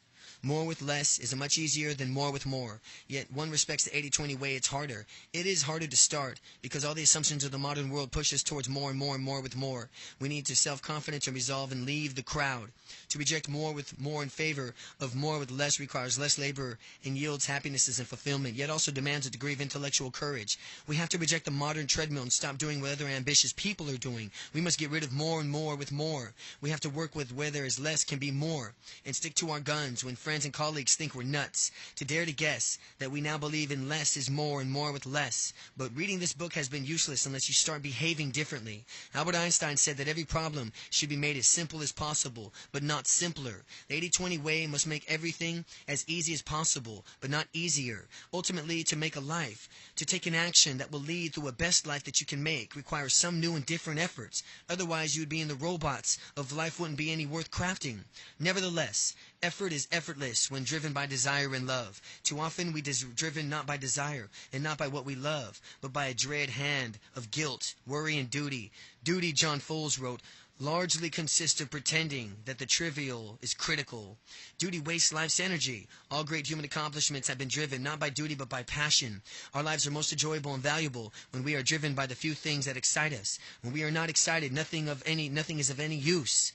More with less is much easier than more with more. Yet one respects the 80-20 way, it's harder. It is harder to start because all the assumptions of the modern world push us towards more and more and more with more. We need to self-confidence and resolve and leave the crowd. To reject more with more in favor of more with less requires less labor and yields happinesses and fulfillment, yet also demands a degree of intellectual courage. We have to reject the modern treadmill and stop doing what other ambitious people are doing. We must get rid of more and more with more. We have to work with where there is less can be more and stick to our guns when friends and colleagues think we're nuts to dare to guess that we now believe in less is more and more with less. But reading this book has been useless unless you start behaving differently. Albert Einstein said that every problem should be made as simple as possible, but not simpler. The 80-20 way must make everything as easy as possible, but not easier. Ultimately, to make a life, to take an action that will lead to a best life that you can make, requires some new and different efforts. Otherwise, you would be in the robots of life, wouldn't be any worth crafting. Nevertheless, effort is effortless when driven by desire and love. Too often we driven not by desire and not by what we love, but by a dread hand of guilt, worry, and duty. Duty, John Foles wrote, largely consists of pretending that the trivial is critical. Duty wastes life's energy. All great human accomplishments have been driven not by duty but by passion. Our lives are most enjoyable and valuable when we are driven by the few things that excite us. When we are not excited, nothing is of any use.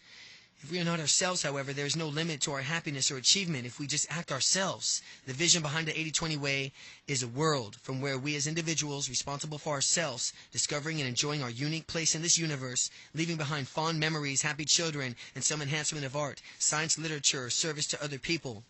If we are not ourselves, however, there is no limit to our happiness or achievement if we just act ourselves. The vision behind the 80-20 way is a world from where we as individuals responsible for ourselves, discovering and enjoying our unique place in this universe, leaving behind fond memories, happy children, and some enhancement of art, science, literature, service to other people.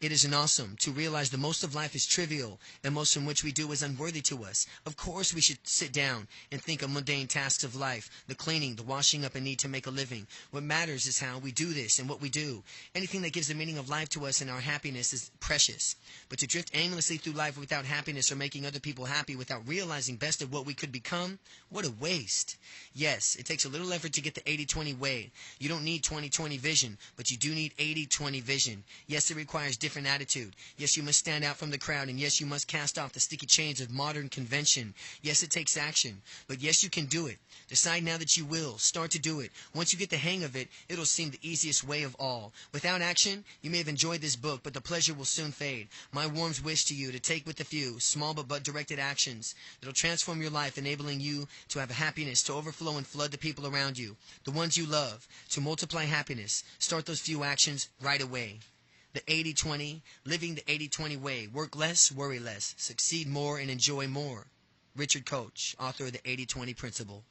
It is awesome to realize that most of life is trivial and most in which we do is unworthy to us. Of course we should sit down and think of mundane tasks of life, the cleaning, the washing up and need to make a living. What matters is how we do this and what we do. Anything that gives the meaning of life to us and our happiness is precious. But to drift aimlessly through life without happiness or making other people happy without realizing best of what we could become, what a waste. Yes, it takes a little effort to get the 80-20 way. You don't need 20-20 vision, but you do need 80-20 vision. Yes, it requires different attitude. Yes, you must stand out from the crowd, and yes, you must cast off the sticky chains of modern convention. Yes, it takes action, but yes, you can do it. Decide now that you will. Start to do it. Once you get the hang of it, it'll seem the easiest way of all. Without action, you may have enjoyed this book, but the pleasure will soon fade. My warm wish to you to take with a few, small but directed actions that'll transform your life, enabling you to have happiness to overflow and flood the people around you, the ones you love, to multiply happiness. Start those few actions right away. The 80-20, living the 80-20 way. Work less, worry less. Succeed more, and enjoy more. Richard Koch, author of the 80-20 Principle.